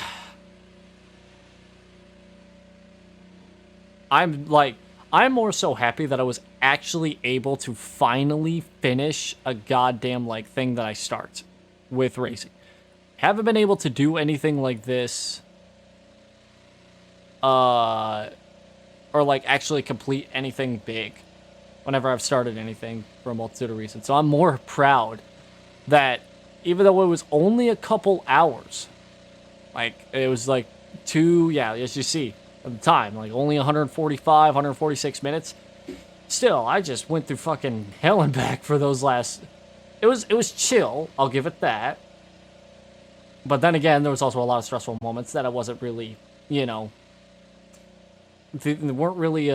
more so happy that I was actually able to finally finish a goddamn, like, thing that I start with racing. Haven't been able to do anything like this, or, like, actually complete anything big whenever I've started anything for a multitude of reasons. So I'm more proud that even though it was only a couple hours, like, it was, like, as you see, at the time, like, only 145, 146 minutes. Still, I just went through fucking hell and back for those last... It was chill, I'll give it that. But then again, there was also a lot of stressful moments that I wasn't really, you know, they weren't really